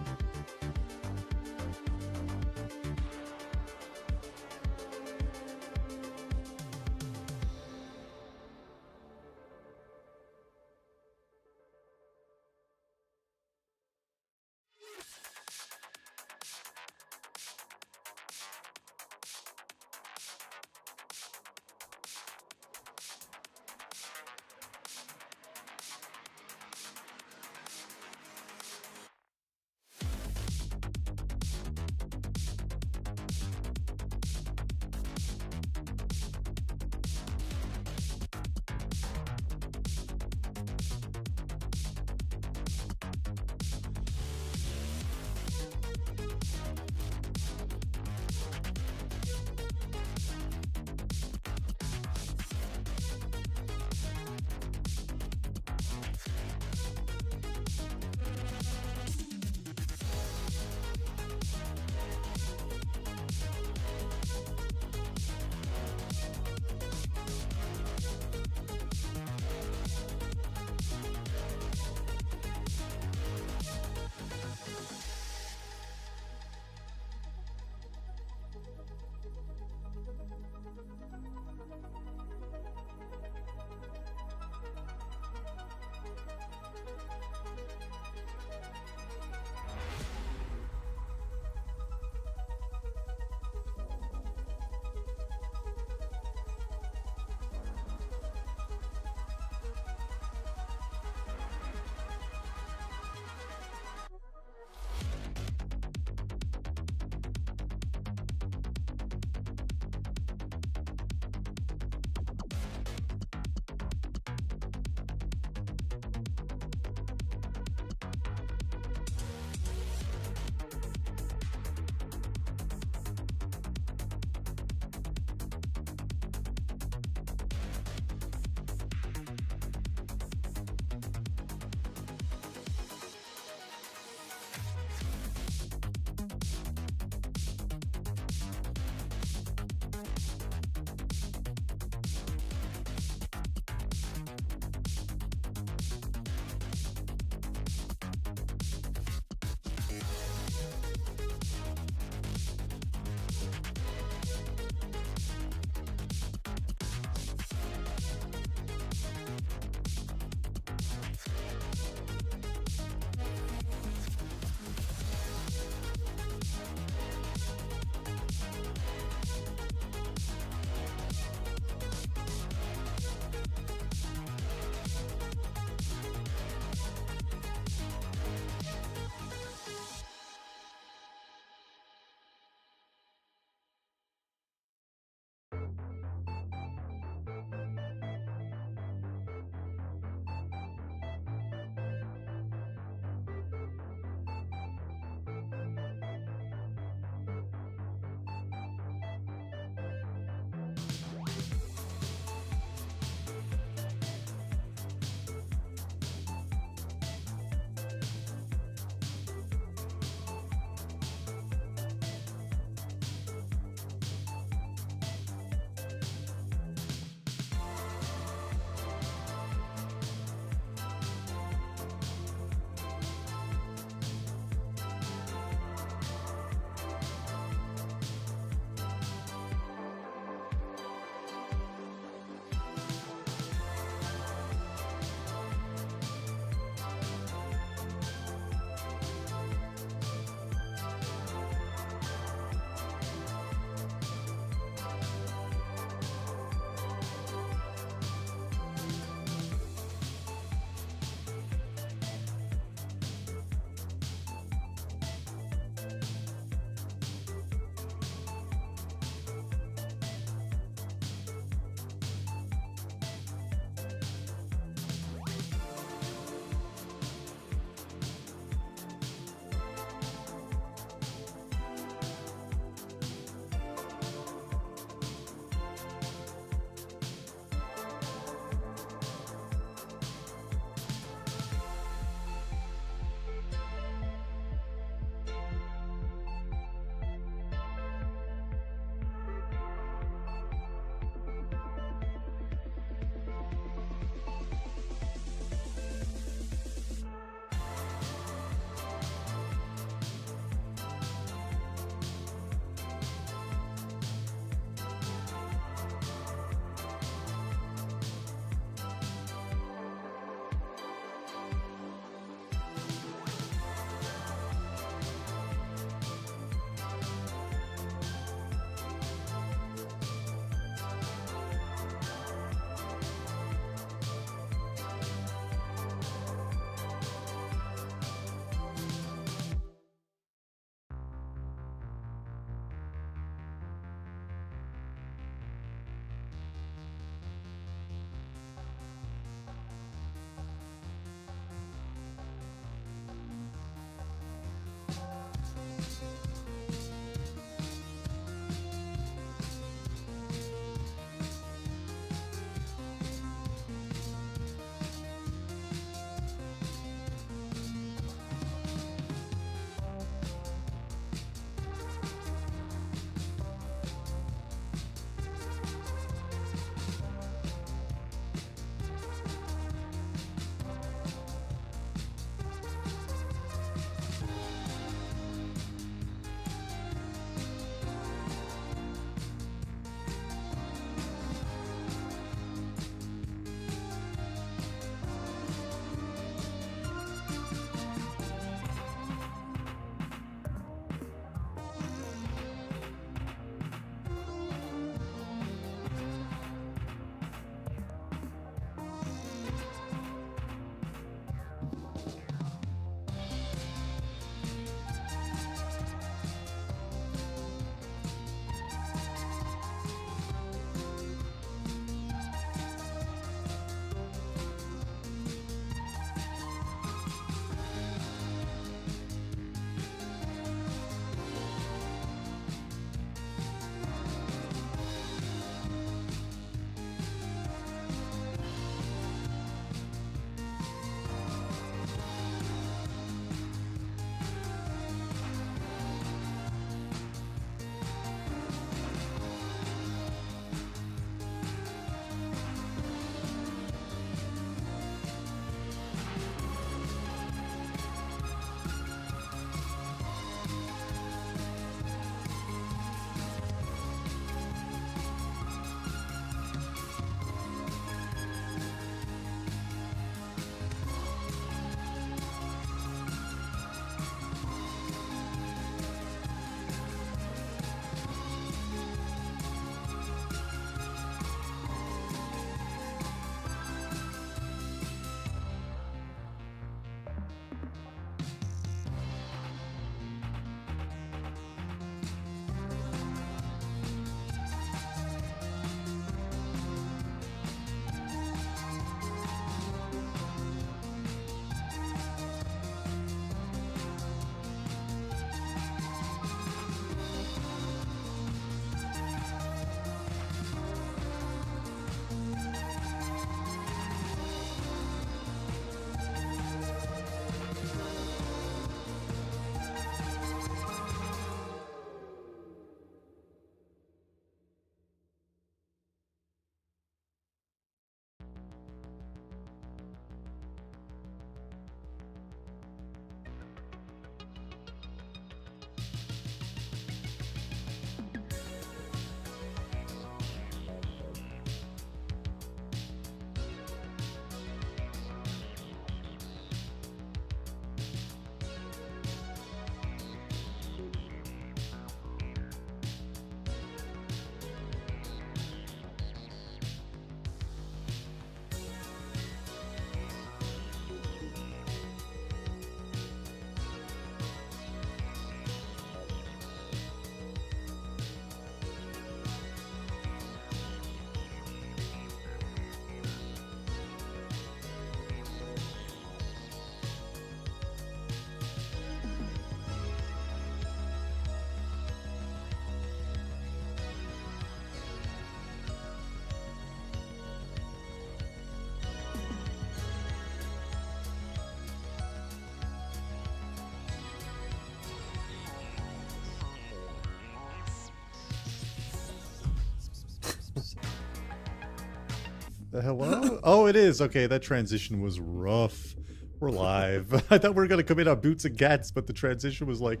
Hello? Oh, it is. Okay, that transition was rough. We're live. I thought we were going to come in on Boots and Cats, but the transition was like,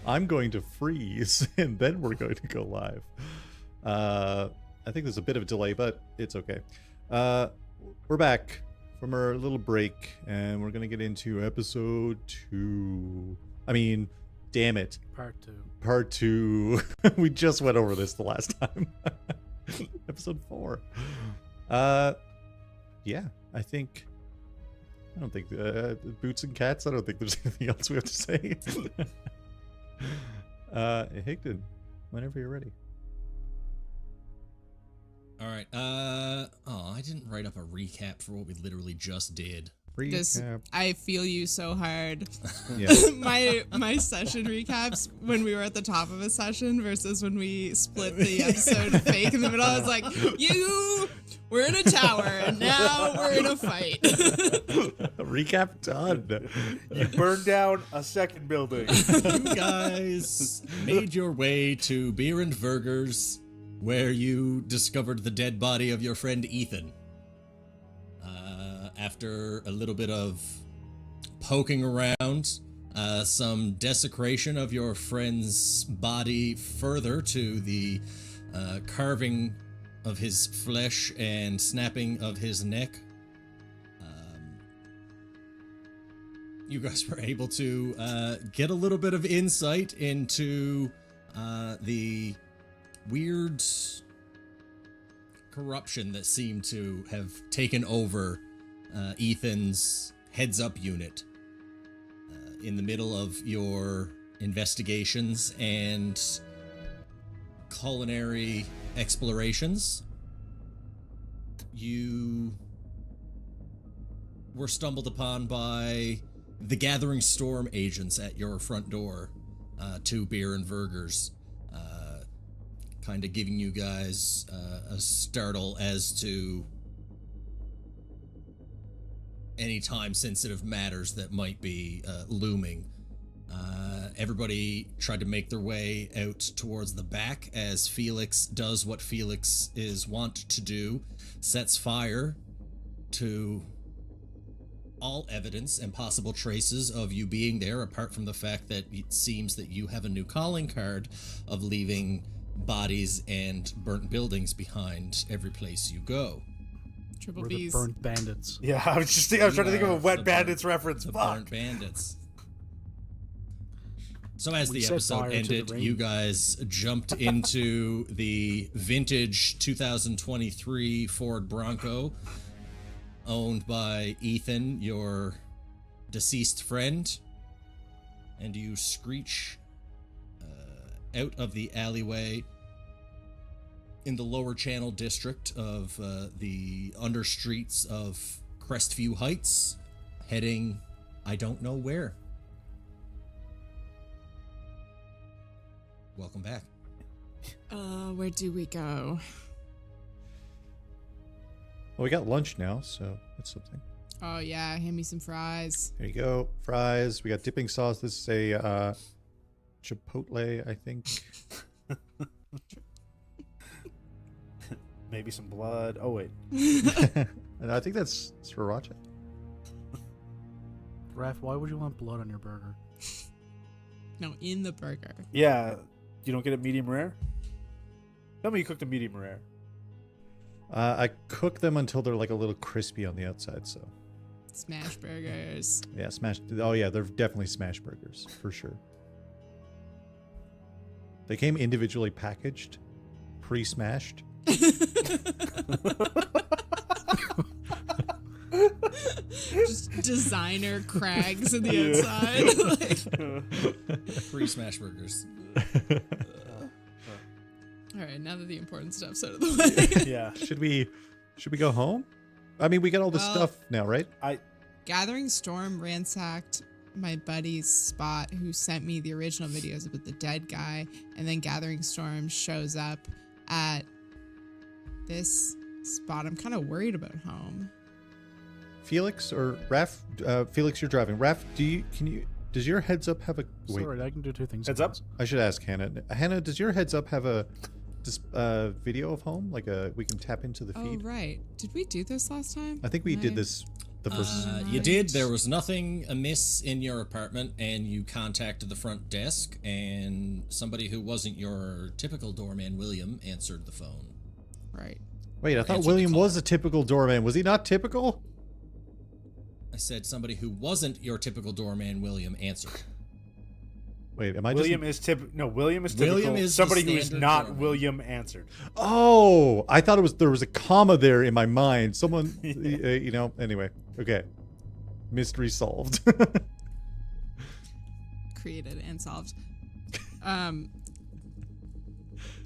I'm going to freeze, and then we're going to go live. I think there's a bit of a delay, but it's okay. We're back from our little break, and we're going to get into episode 2. I mean, damn it. Part 2. We just went over this the last time. Episode 4. Yeah, I don't think Boots and Cats, I don't think there's anything else we have to say. Higdon, whenever you're ready. All right. I didn't write up a recap for what we literally just did. Recap. I feel you so hard. Yeah. my session recaps when we were at the top of a session versus when we split the episode fake in the middle. I was like, we're in a tower and now we're in a fight. Recap done. You burned down a second building. You guys made your way to Beer and Burgers, where you discovered the dead body of your friend Ethan. After a little bit of poking around, some desecration of your friend's body further to the carving of his flesh and snapping of his neck, you guys were able to get a little bit of insight into the weird corruption that seemed to have taken over Ethan's heads-up unit in the middle of your investigations and culinary explorations. You were stumbled upon by the Gathering Storm agents at your front door to Beer and Burgers, kind of giving you guys a startle as to any time-sensitive matters that might be looming. Everybody tried to make their way out towards the back as Felix does what Felix is wont to do, sets fire to all evidence and possible traces of you being there, apart from the fact that it seems that you have a new calling card of leaving bodies and burnt buildings behind every place you go. Triple We're the B's. burnt bandits. Yeah, I was trying to think of a Wet Bandits reference. The Fuck. burnt bandits. So as We the set episode fire to the ended, rain. you guys jumped into the vintage 2023 Ford Bronco, owned by Ethan, your deceased friend, and you screech out of the alleyway in the lower channel district of the understreets of Crestview Heights, heading I don't know where. Welcome back. Where do we go? Well, we got lunch now, so that's something. Oh yeah, hand me some fries. There you go. Fries. We got dipping sauce. This is a chipotle, I think. Maybe some blood. Oh, wait. And I think that's sriracha. Raph, why would you want blood on your burger? No, in the burger. Yeah. You don't get it medium rare? Tell me you cooked a medium rare. I cook them until they're like a little crispy on the outside, so. Smash burgers. Yeah, smash. Oh yeah, they're definitely smash burgers, for sure. They came individually packaged, pre-smashed. Just designer crags in the outside. Free smash burgers. All right, now that the important stuff's out of the way. Yeah. Should we go home? I mean, we got all this stuff now, right? Gathering Storm ransacked my buddy's spot who sent me the original videos about the dead guy, and then Gathering Storm shows up at this spot. I'm kind of worried about home. Felix or Raph? Felix, you're driving. Raph, does your heads up have a... Wait, Sorry, I can do two things. Heads at up? once. I should ask Hannah. Hannah, does your heads up have a video of home? Like we can tap into the feed. Oh right. Did we do this last time? I think we did this the first. You did. There was nothing amiss in your apartment, and you contacted the front desk, and somebody who wasn't your typical doorman, William, answered the phone. Right. Wait, I thought answered the William call. was a typical doorman. Was he not typical? I said somebody who wasn't your typical doorman, William, answered. Wait, am I William just... is typical. No, William is typical. William is the somebody who is standard not doorman. William answered. Oh, I thought there was a comma there in my mind. Someone, anyway. Okay. Mystery solved. Created and solved.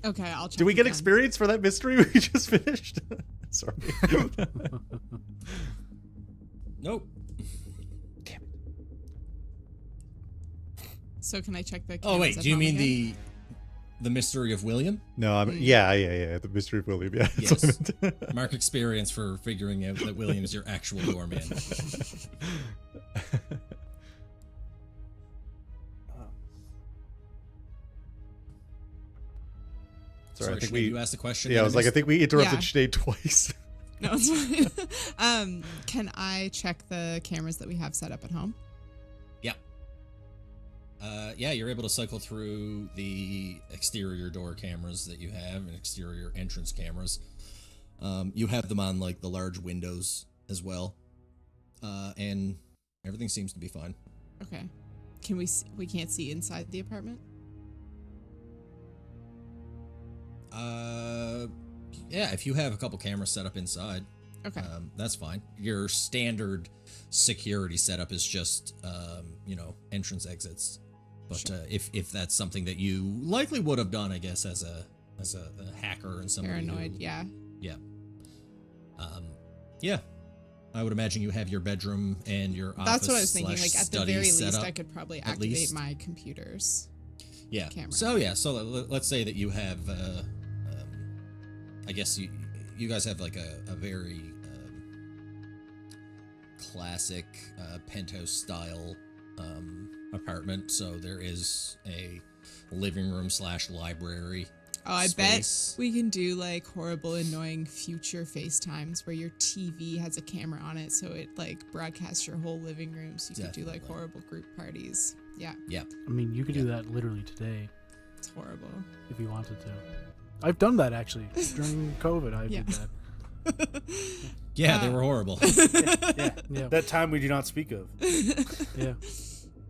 Okay, I'll check. Did we get again. experience for that mystery we just finished? Sorry. Nope. Damn it. So can I check the? Oh wait, cameras at do you home mean again? the mystery of William? No, yeah. The mystery of William. Yeah. that's Yes. what I meant. Mark experience for figuring out that William is your actual doorman. Sorry, I think Sinead, you asked a question. Yeah, I that was like, I missed? think we interrupted Yeah. Sinead twice. No, it's fine. Can I check the cameras that we have set up at home? Yeah. Yeah, you're able to cycle through the exterior door cameras that you have and exterior entrance cameras. You have them on like the large windows as well, and everything seems to be fine. Okay. Can we? We can't see inside the apartment. Yeah, if you have a couple cameras set up inside, Okay. that's fine. Your standard security setup is just, entrance exits. But Sure. if that's something that you likely would have done, I guess, as a hacker and somebody Paranoid. who- Yeah. yeah. Yeah. I would imagine you have your bedroom and your office. That's what I was thinking. slash Like at the study very set least, up. I could probably at activate least. my computers. Yeah. camera. So let's say that you have, I guess you guys have like a very classic penthouse style apartment. So there is a living room / library. Oh, I space. bet we can do like horrible, annoying future FaceTimes where your TV has a camera on it, so it like broadcasts your whole living room. So you could do like Definitely. horrible group parties. Yeah, Yeah. I mean, you could do that literally today it's horrible. if you wanted to. I've done that actually during COVID. I Yeah. did that. Yeah, they were horrible. Yeah. Yeah. That time we do not speak of. Yeah.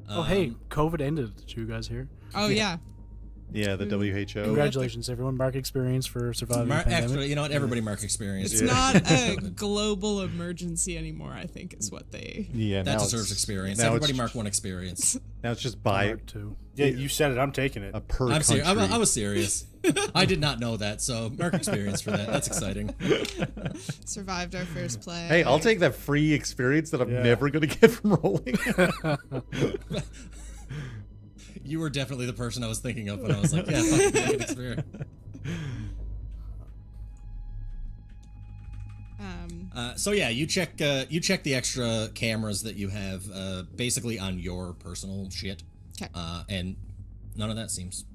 Oh, hey, COVID ended. Did you guys hear? Oh yeah. Yeah, the WHO. Congratulations, everyone. Mark experience for surviving the pandemic. Actually, you know what? Everybody mark experience. It's not a global emergency anymore, I think is what they. Yeah, That now deserves it's- experience. now Everybody it's- mark one experience. Now it's just by Mark 2. Yeah, you said it. I'm taking it. a per I'm country. serious. I was serious. I did not know that, so mark experience for that. That's exciting. Survived our first play. Hey, I'll take that free experience that I'm Yeah. never going to get from rolling. You were definitely the person I was thinking of when I was like, yeah, fucking take an experience. So yeah, you check the extra cameras that you have basically on your personal shit, 'Kay. and none of that seems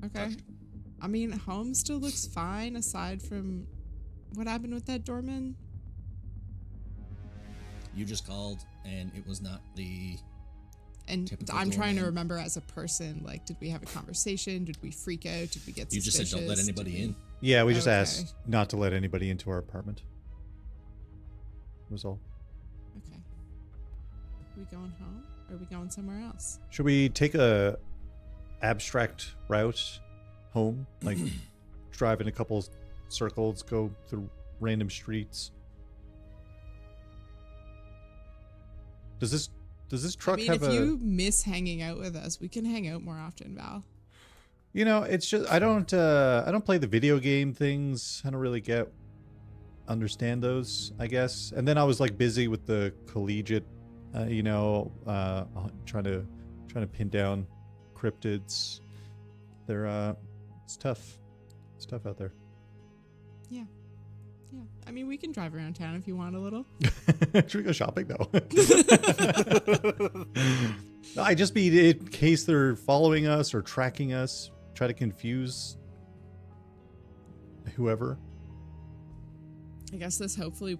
Okay. touched. I mean, home still looks fine aside from what happened with that doorman. You just called, and it was not the. And Typical I'm trying to doorman. remember as a person, like, did we have a conversation? Did we freak out? Did we get You just said suspicious? don't let Did anybody we- in. Yeah, we just Okay. asked not to let anybody into our apartment. Was all. Okay. Are we going home? Or are we going somewhere else? Should we take a abstract route home? Like drive in a couple circles, go through random streets? Does this truck I mean, have if a you miss hanging out with us, we can hang out more often, Val. You know, it's just I don't play the video game things. I don't really understand those, I guess. And then I was like busy with the collegiate, trying to pin down cryptids. They're it's tough. It's tough out there. Yeah. Yeah. I mean, we can drive around town if you want a little. Should we go shopping though? No, I just mean in case they're following us or tracking us, try to confuse whoever. I guess this hopefully,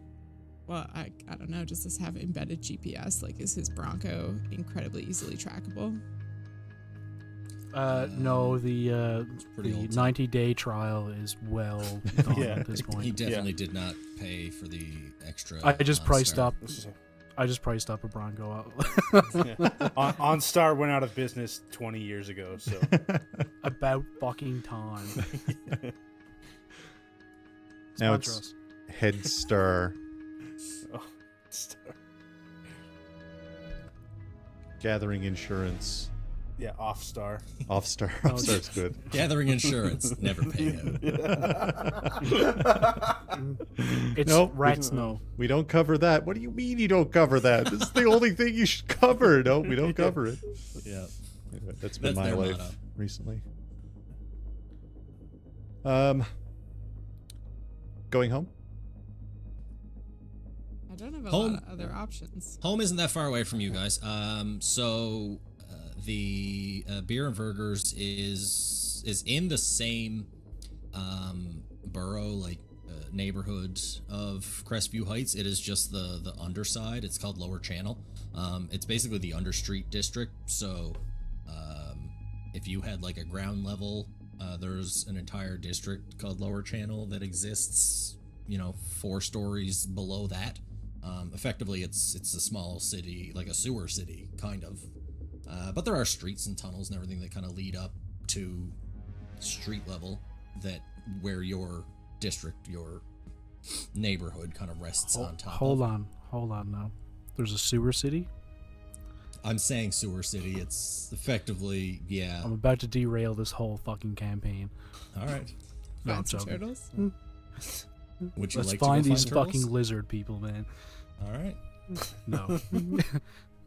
well, I don't know. Does this have embedded GPS? Like, is his Bronco incredibly easily trackable? No, the pretty old. 90-day trial is well gone Yeah. at this point. He definitely did not pay for the extra. I just priced OnStar. up. I just priced up a Bronco. OnStar went out of business 20 years ago, so About fucking time. Now Sponsor us. it's Head Star. oh, Star. Gathering Insurance. Yeah, Offstar. Offstar. No, Offstar's good. Gathering insurance, never pay out. It's Nope. rats. No. We don't cover that. What do you mean you don't cover that? This is the only thing you should cover. No, we don't cover it. Yeah. Anyway, that's been That's my their life motto. recently. Going home? I don't have a Home- lot of other options. Home isn't that far away from you guys. The Beer and Burgers is in the same borough, like neighborhood of Crestview Heights. It is just the underside. It's called Lower Channel. It's basically the understreet district. So if you had like a ground level, there's an entire district called Lower Channel that exists, 4 stories below that. Effectively, it's a small city, like a sewer city, kind of. But there are streets and tunnels and everything that kind of lead up to street level where your district, your neighborhood kind of rests on top Hold of. on now. There's a sewer city. I'm saying sewer city. It's effectively, yeah. I'm about to derail this whole fucking campaign. All right. No, I'm Find some joking. turtles. Would you Let's like find to go these find turtles? fucking lizard people, man. All right. No.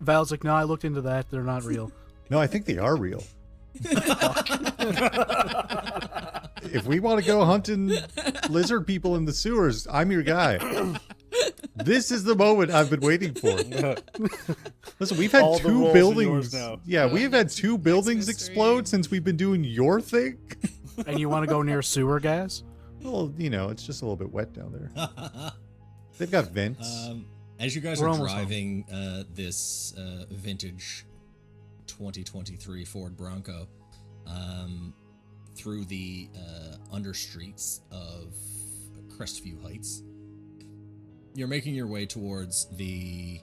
Val's like, no, I looked into that. They're not real. No, I think they are real. If we want to go hunting lizard people in the sewers, I'm your guy. This is the moment I've been waiting for. Listen, we've had All the 2 roles are yours buildings. now. Yeah, we have had 2 buildings mystery. explode since we've been doing your thing. And you want to go near sewer gas? Well, it's just a little bit wet down there. They've got vents. As you guys We're are almost driving this vintage 2023 Ford Bronco through the understreets of Crestview Heights, you're making your way towards the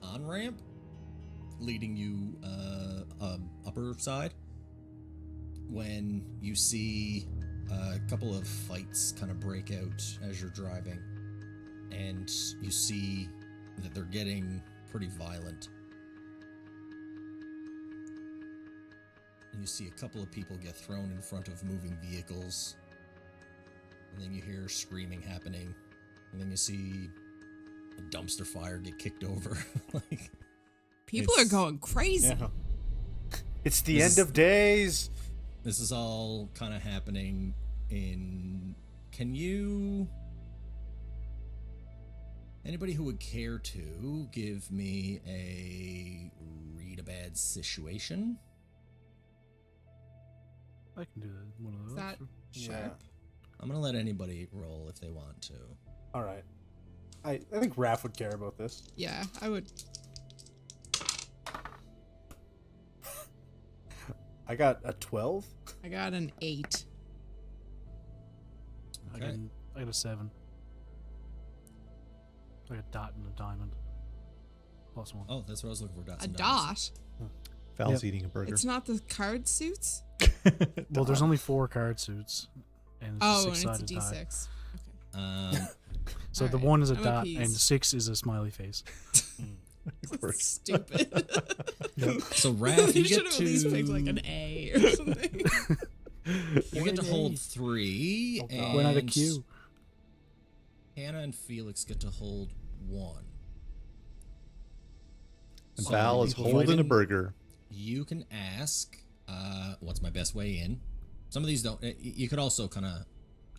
on-ramp leading you upper side when you see a couple of fights kind of break out as you're driving, and you see that they're getting pretty violent. And you see a couple of people get thrown in front of moving vehicles, and then you hear screaming happening, and then you see a dumpster fire get kicked over. Like, People are going crazy. Yeah. It's the This end of days. this is all kind of happening in... Can you... Anybody who would care to give me a read a bad situation? I can do one of those. Is that sharp? I'm gonna let anybody roll if they want to. All right. I think Raph would care about this. Yeah, I would. I got a 12. I got an 8. Okay. I got a 7. Like a dot and a diamond. +1. Oh, that's what I was looking for. Dots A and diamonds. dot? Val's Yep. eating a burger. It's not the card suits? Well, there's only 4 card suits. And it's Oh, a and it's a 6-sided die. D6. So the Alright, 1 is a I'm dot appeased. and 6 is a smiley face. Of course. Stupid. So Raph, you you should get have at least picked like to an A or something. you get to hold 3, Oh, and Went out of queue. Hannah and Felix get to hold 1. And So Val is people holding a fighting- burger. You can ask, what's my best way in? Some of these don't. You could also kind of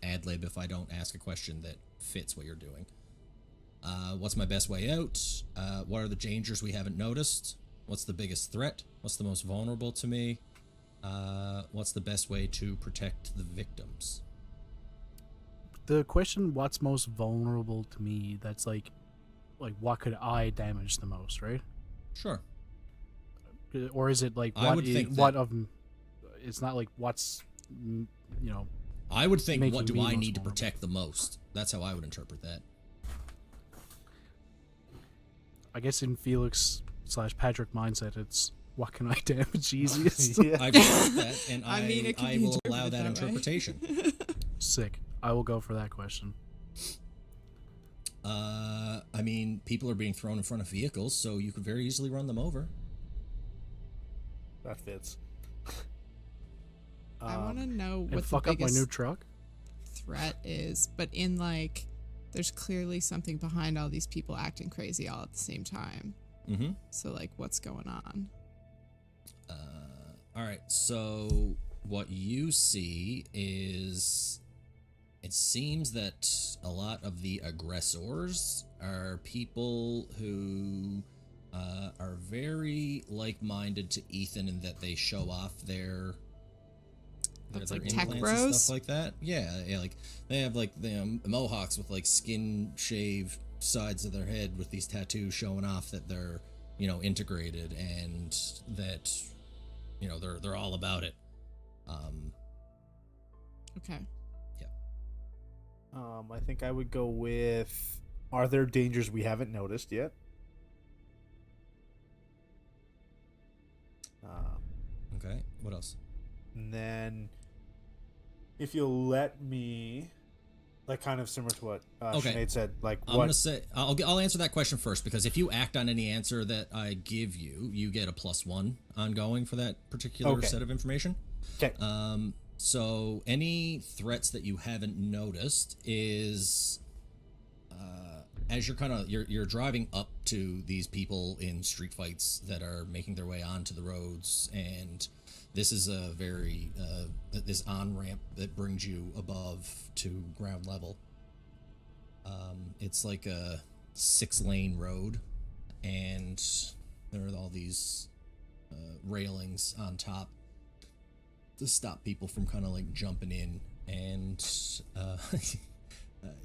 ad-lib if I don't ask a question that fits what you're doing. What's my best way out? What are the dangers we haven't noticed? What's the biggest threat? What's the most vulnerable to me? What's the best way to protect the victims? The question, what's most vulnerable to me, that's like what could I damage the most, right? Sure. Or is it like I would think what that- of it's not like what's I would think, making what do me I most need to vulnerable. protect the most? That's how I would interpret that. I guess in Felix / Patrick mindset, it's what can I damage easiest? Yeah. I've got that, and I mean, it could I be will allow interpreted that that way. interpretation. Sick. I will go for that question. I mean, people are being thrown in front of vehicles, so you could very easily run them over. That fits. I want to know And what the fuck up my biggest new truck? threat is, but in like, there's clearly something behind all these people acting crazy all at the same time. Mm-hmm. So like, what's going on? All right, so what you see is, it seems that a lot of the aggressors are people who are very like-minded to Ethan in that they show off their That's their like tech implants bros? and stuff like that. Yeah, like they have like the mohawks with like skin shave sides of their head with these tattoos showing off that they're integrated and that they're all about it. Okay. I think I would go with, are there dangers we haven't noticed yet? Okay, what else? And then, if you'll let me, like kind of similar to what Okay. Sinead said, like I'm gonna say I'll answer that question first, because if you act on any answer that I give you, you get a +1 ongoing for that particular Okay. set of information. Okay. So any threats that you haven't noticed is as you're driving up to these people in street fights that are making their way onto the roads, and this is a very this on-ramp that brings you above to ground level. It's like a 6-lane road, and there are all these railings on top to stop people from kind of like jumping in, and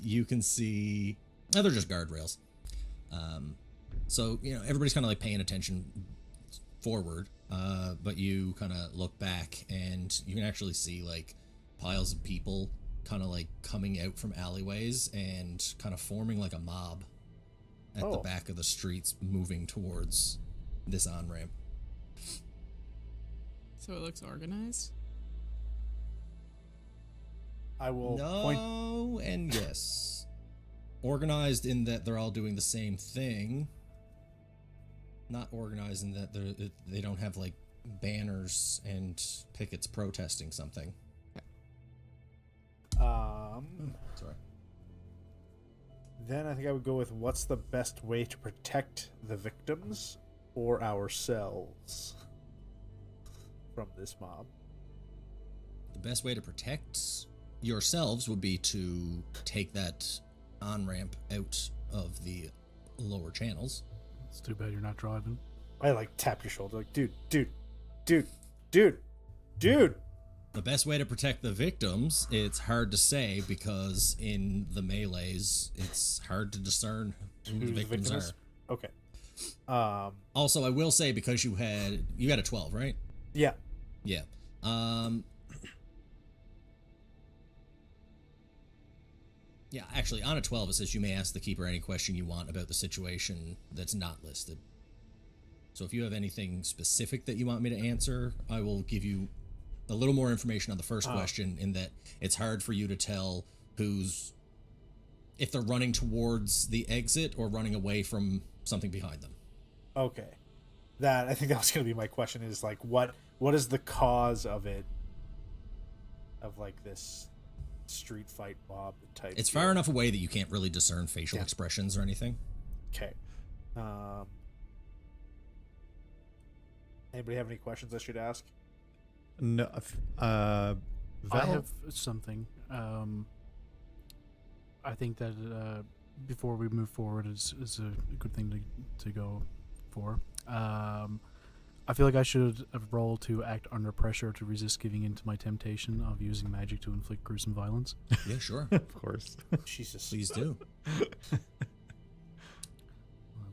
you can see they're just guardrails. So everybody's kind of like paying attention forward, but you kind of look back and you can actually see like piles of people kind of like coming out from alleyways and kind of forming like a mob at the back of the streets, moving towards this on-ramp. So it looks organized. I will No point. and yes. Organized in that they're all doing the same thing. Not organized in that they don't have like banners and pickets protesting something. Sorry. Then I think I would go with, what's the best way to protect the victims or ourselves from this mob? The best way to protect yourselves would be to take that on-ramp out of the lower channels. It's too bad you're not driving. I like tap your shoulder, like, dude. The best way to protect the victims, it's hard to say, because in the melees, it's hard to discern who the Who the victims victim are. is? Okay. Also, I will say, because you had a 12, right? Yeah. Yeah. Yeah, actually, on a 12, it says you may ask the keeper any question you want about the situation that's not listed. So if you have anything specific that you want me to answer, I will give you a little more information on the first question, in that it's hard for you to tell if they're running towards the exit or running away from something behind them. Okay. I think that was going to be my question, is like, what is the cause of it, of like this street fight mob type? It's far enough away that you can't really discern facial expressions or anything. Okay. Anybody have any questions I should ask? No. I Val? have something. I think that before we move forward is a good thing to go for. I I feel like I should roll to act under pressure to resist giving in to my temptation of using magic to inflict gruesome violence. Yeah, sure. Of course. Jesus. Please do. Let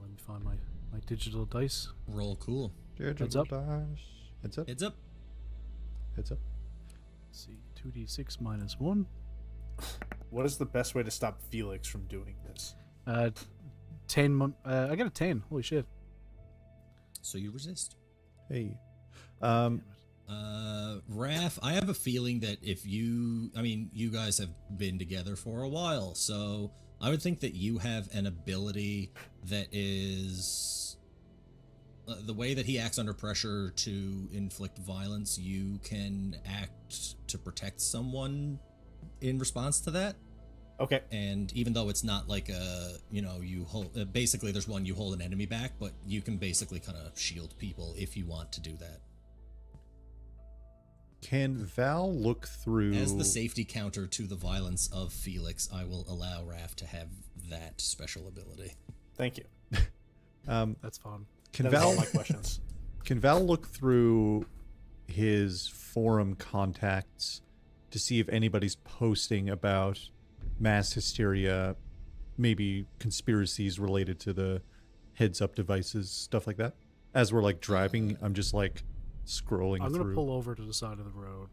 me find my digital dice. Roll cool. Heads up. Heads up. Heads up. Heads up. Let's see, 2d6 minus 1. What is the best way to stop Felix from doing this? 10. I got a 10. Holy shit. So you resist. Hey. Damn it. Raph, I have a feeling that you guys have been together for a while, so I would think that you have an ability that is the way that he acts under pressure to inflict violence. You can act to protect someone in response to that. Okay. And even though it's not like you hold, basically there's one, you hold an enemy back, but you can basically kind of shield people if you want to do that. Can Val look through... As the safety counter to the violence of Felix, I will allow Raph to have that special ability. Thank you. That's fun. Can That is Val all my questions. Can Val look through his forum contacts to see if anybody's posting about mass hysteria, maybe conspiracies related to the heads-up devices, stuff like that? As we're like driving, I'm just like scrolling I'm through. going to pull over to the side of the road,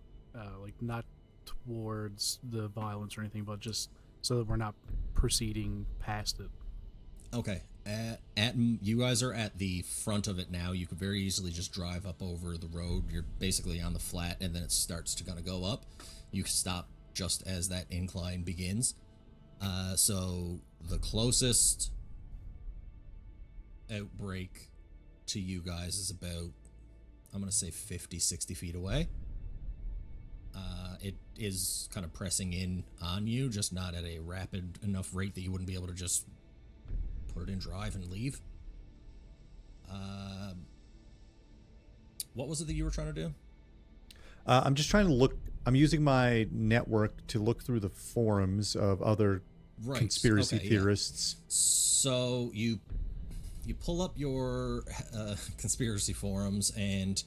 like not towards the violence or anything, but just so that we're not proceeding past it. Okay. You guys are at the front of it now. You could very easily just drive up over the road. You're basically on the flat, and then it starts to kind of go up. You can stop just as that incline begins. So the closest outbreak to you guys is about, I'm going to say 50, 60 feet away. It is kind of pressing in on you, just not at a rapid enough rate that you wouldn't be able to just put it in drive and leave. What was it that you were trying to do? I'm just trying to look. I'm using my network to look through the forums of other conspiracy theorists. Yeah. So you pull up your conspiracy forums, and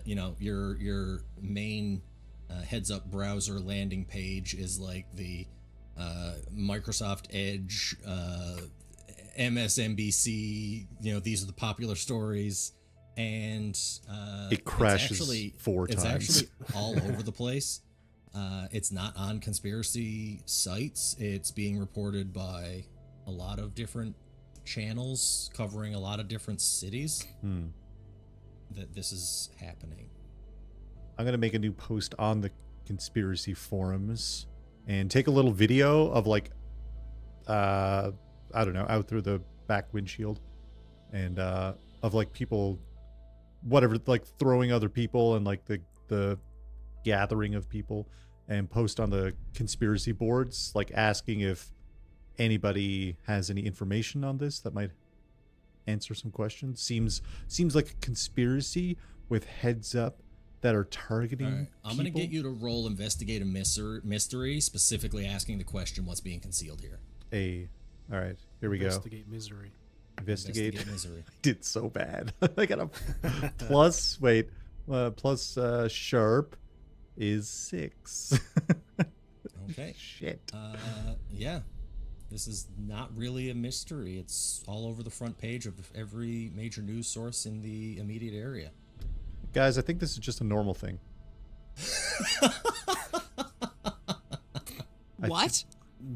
your main heads up browser landing page is like the Microsoft Edge, MSNBC. These are the popular stories, and it crashes four times. It's actually all over the place. It's not on conspiracy sites. It's being reported by a lot of different channels covering a lot of different cities that this is happening. I'm going to make a new post on the conspiracy forums and take a little video of like, I don't know, out through the back windshield and of like people, whatever, like throwing other people and like the gathering of people, and post on the conspiracy boards, like asking if anybody has any information on this that might answer some questions. Seems like a conspiracy with heads up that are targeting. All right. I'm going to get you to roll investigate a mystery, specifically asking the question, what's being concealed here? All right, here we Investigate misery. go. Investigate misery. I did so bad. I got a plus. Wait, plus sharp is 6. Okay. Shit. Yeah. This is not really a mystery. It's all over the front page of every major news source in the immediate area. Guys, I think this is just a normal thing. What?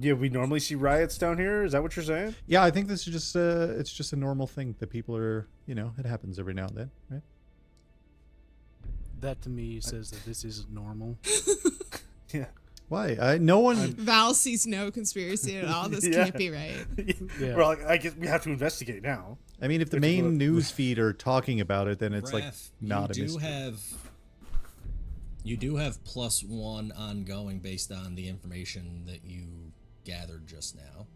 Yeah, we normally see riots down here. Is that what you're saying? Yeah, I think this is just it's just a normal thing that people are, it happens every now and then, right? That to me says that this isn't normal. Yeah. Why? No one. Val sees no conspiracy at all. This Yeah. can't be right. Yeah. Well, I guess we have to investigate now. I mean, if the main news feed are talking about it, then it's like Raph, not a mystery. You do have +1 ongoing based on the information that you gathered just now.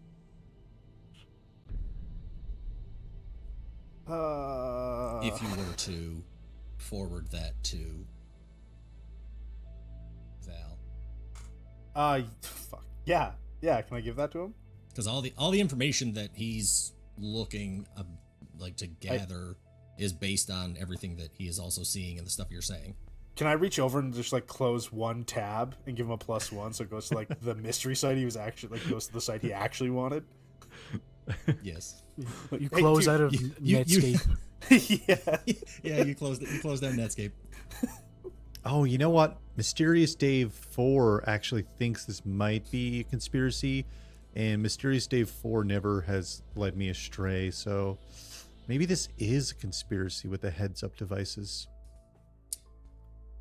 If you were to forward that to Val. Fuck. Yeah. Yeah, can I give that to him? Because all the information that he's looking to gather is based on everything that he is also seeing and the stuff you're saying. Can I reach over and just like close one tab and give him a +1 so it goes to like the mystery site he was actually like goes to the site he actually wanted? Yes. You close out of Netscape. Yeah. You closed down Netscape. Oh, you know what? Mysterious Dave 4 actually thinks this might be a conspiracy, and Mysterious Dave 4 never has led me astray, so maybe this is a conspiracy with the heads-up devices.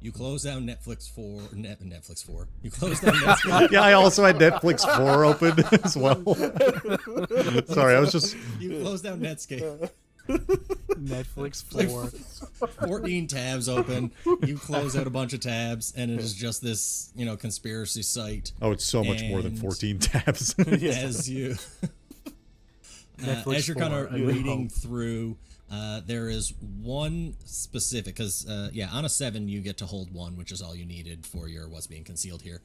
You close down Netflix 4. You close down Netscape. Yeah, I also had Netflix 4 open as well. Sorry, I was just... You close down Netscape. Netflix 4. 14 tabs open. You close out a bunch of tabs, and it is just this, conspiracy site. Oh, it's so much more than 14 tabs. As you... as you're kind of 4, A New reading Hope. through, there is one specific, because on a 7 you get to hold 1, which is all you needed for your what's being concealed here.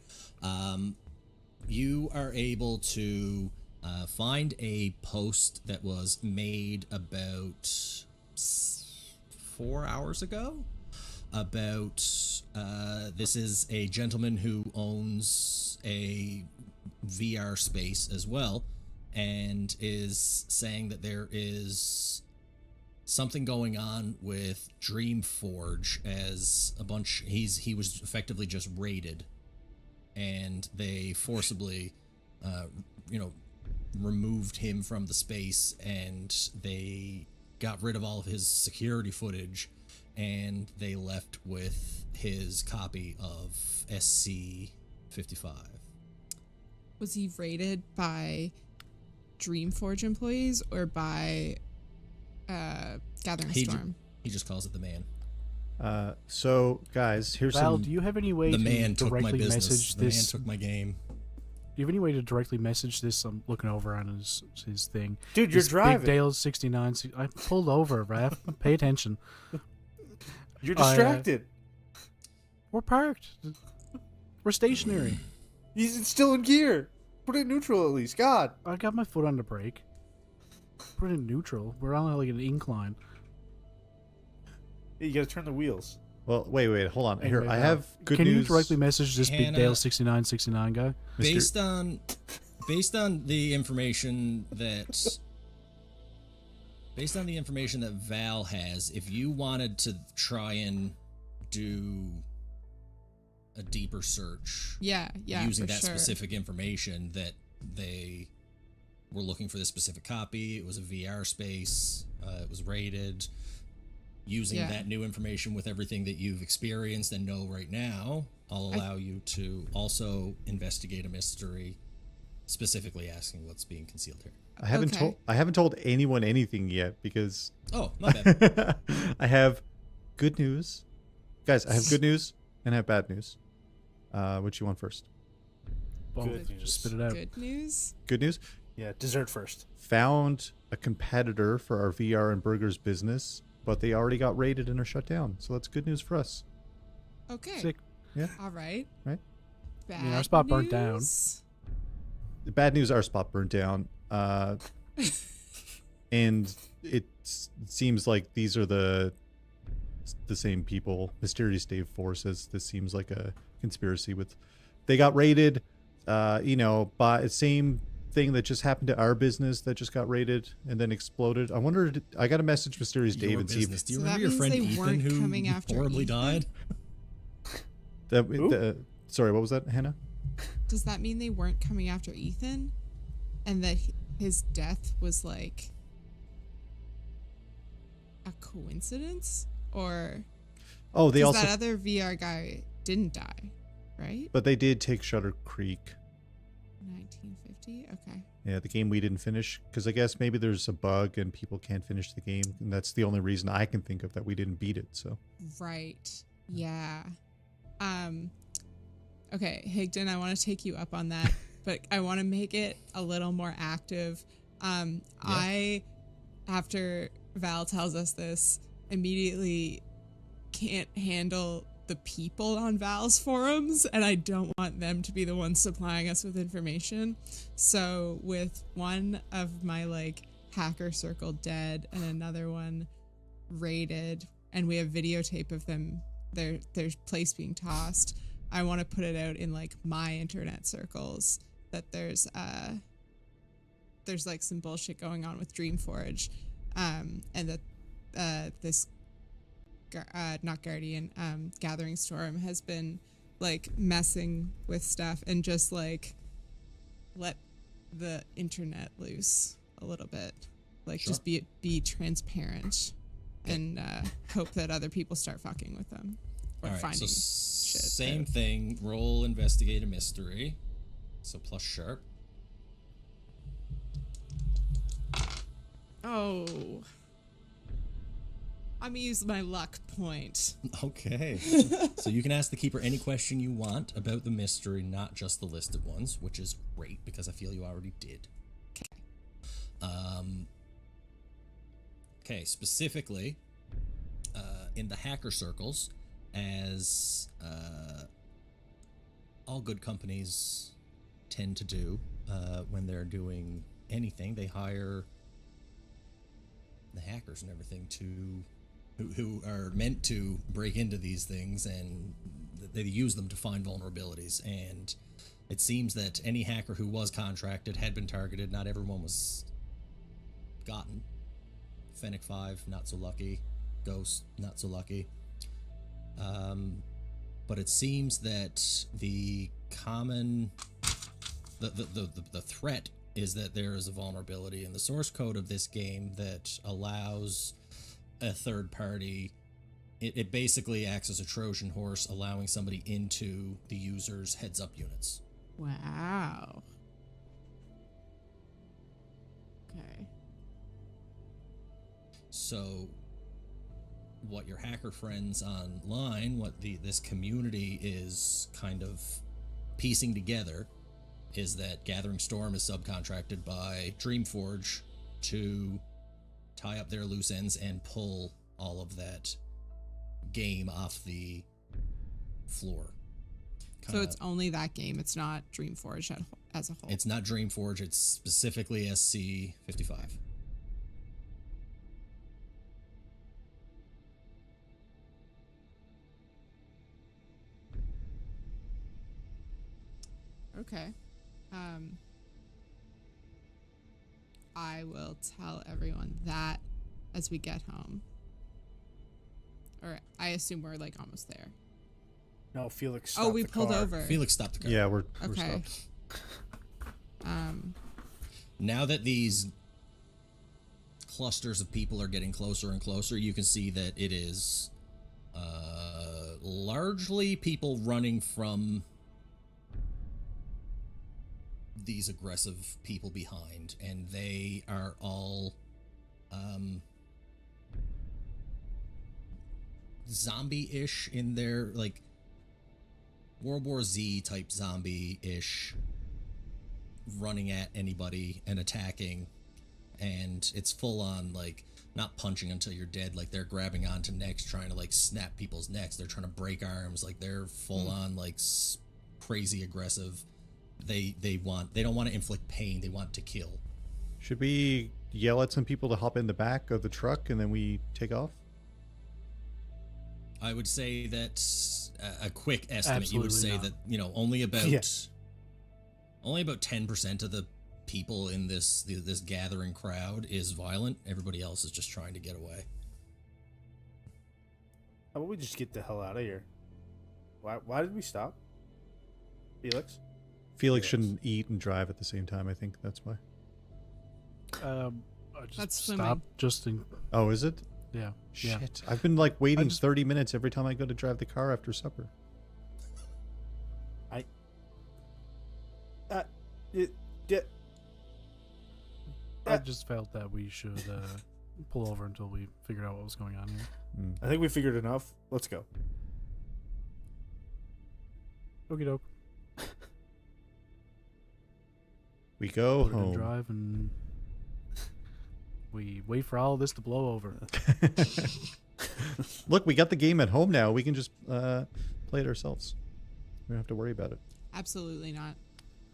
You are able to find a post that was made about 4 hours ago about this is a gentleman who owns a VR space as well, and is saying that there is something going on with Dreamforge as a bunch. He was effectively just raided, and they forcibly, removed him from the space, and they got rid of all of his security footage, and they left with his copy of SC-55. Was he raided by Dreamforge employees or by Gathering Storm? He just calls it the man. So, guys, here's Val, some... do you have any way The to man took my directly business. message The man this? took my game. Do you have any way to directly message this? I'm looking over on his thing. Dude, you're This driving. Big Dale 69. I pulled over, Raph. Pay attention. You're distracted. We're parked. We're stationary. He's still in gear. Put it in neutral at least. God. I got my foot on the brake. Put it in neutral. We're on like an incline. You gotta turn the wheels. Well, wait, hold on. Here, Anyway, I Val, have good Can news. you directly message this Big Hannah- Dale 6969 guy? Based on the information that Val has, if you wanted to try and do a deeper search Yeah, using for that sure. specific information, that they were looking for this specific copy, it was a VR space, it was rated. Using Yeah. that new information with everything that you've experienced and know right now, I'll allow you to also investigate a mystery, specifically asking what's being concealed here. I haven't told anyone anything yet because Oh, my bad. I have good news. Guys, I have good news and I have bad news. What you want first? Both. Good news. Just spit it out. Good news. Good news? Yeah, dessert first. Found a competitor for our VR and burgers business, but they already got raided and are shut down. So that's good news for us. Okay. Sick. All right. Right? Bad our spot burnt down. news? The bad news, our spot burned down. And it seems like these are the same people. Mysterious Dave 4 says this seems like a conspiracy with... They got raided, by same thing that just happened to our business that just got raided and then exploded. I wonder... I got to message Mysterious Dave Your and see business. if... Do you So remember that your means friend they Ethan weren't who coming after horribly Ethan? died? Sorry, what was that, Hannah? Does that mean they weren't coming after Ethan, and that his death was like a coincidence, or Oh, they 'cause also... that other VR guy didn't die, right? But they did take Shuttercreek. 1950. Okay. Yeah, the game we didn't finish. Because I guess maybe there's a bug and people can't finish the game. And that's the only reason I can think of that we didn't beat it, so... Right. Yeah. Okay, Higdon, I want to take you up on that, but I want to make it a little more active. I, after Val tells us this, immediately can't handle the people on Val's forums, and I don't want them to be the ones supplying us with information. So with one of my hacker circle dead and another one raided and we have videotape of them, their place being tossed, I want to put it out in like my internet circles that there's like some bullshit going on with Dreamforge, and that this not Guardian, Gathering Storm has been like messing with stuff, and just like let the internet loose a little bit, like Sure. just be transparent, and hope that other people start fucking with them or All right, finding so shit. same out. thing. Roll investigate a mystery. So plus sharp. Oh, I'm gonna use my luck point. Okay. So you can ask the keeper any question you want about the mystery, not just the listed ones, which is great because I feel you already did. Okay, specifically, in the hacker circles, as all good companies tend to do when they're doing anything, they hire the hackers and everything who are meant to break into these things, and they use them to find vulnerabilities. And it seems that any hacker who was contracted had been targeted. Not everyone was gotten. Fennec 5, not so lucky. Ghost, not so lucky. But it seems that the common the threat is that there is a vulnerability in the source code of this game that allows a third party. It basically acts as a Trojan horse, allowing somebody into the user's heads up units. Wow. Okay. So what your hacker friends online, what this community is kind of piecing together, is that Gathering Storm is subcontracted by Dreamforge to tie up their loose ends and pull all of that game off the floor. So it's only that game. It's not Dreamforge as a whole. It's not Dreamforge. It's specifically SC55. Okay. I will tell everyone that as we get home. Or I assume we're like almost there. No, Felix. Oh, stopped we the pulled car. over. Felix stopped the car. Yeah, we're Okay. stopped. Now that these clusters of people are getting closer and closer, you can see that it is largely people running from these aggressive people behind, and they are all zombie-ish in their, like, World War Z type zombie-ish, running at anybody and attacking. And it's full on, like, not punching until you're dead, like they're grabbing onto necks, trying to like snap people's necks. They're trying to break arms, like they're full on like crazy aggressive. They don't want to inflict pain, they want to kill. Should we yell at some people to hop in the back of the truck and then we take off? I would say that a quick estimate, Absolutely you would say not. that, you know, only about 10% of the people in this gathering crowd is violent. Everybody else is just trying to get away. How about we just get the hell out of here? Why did we stop? Felix? Felix Yes. shouldn't eat and drive at the same time. I think that's why. I just That's stop swimming. just in. Oh, is it? Yeah. Shit. I've been like waiting just- 30 minutes every time I go to drive the car after supper. I just felt that we should pull over until we figured out what was going on here. I think we figured enough. Let's go. Okie doke. We go Put it in home. drive and we wait for all of this to blow over. Look, we got the game at home now. We can just play it ourselves. We don't have to worry about it. Absolutely not.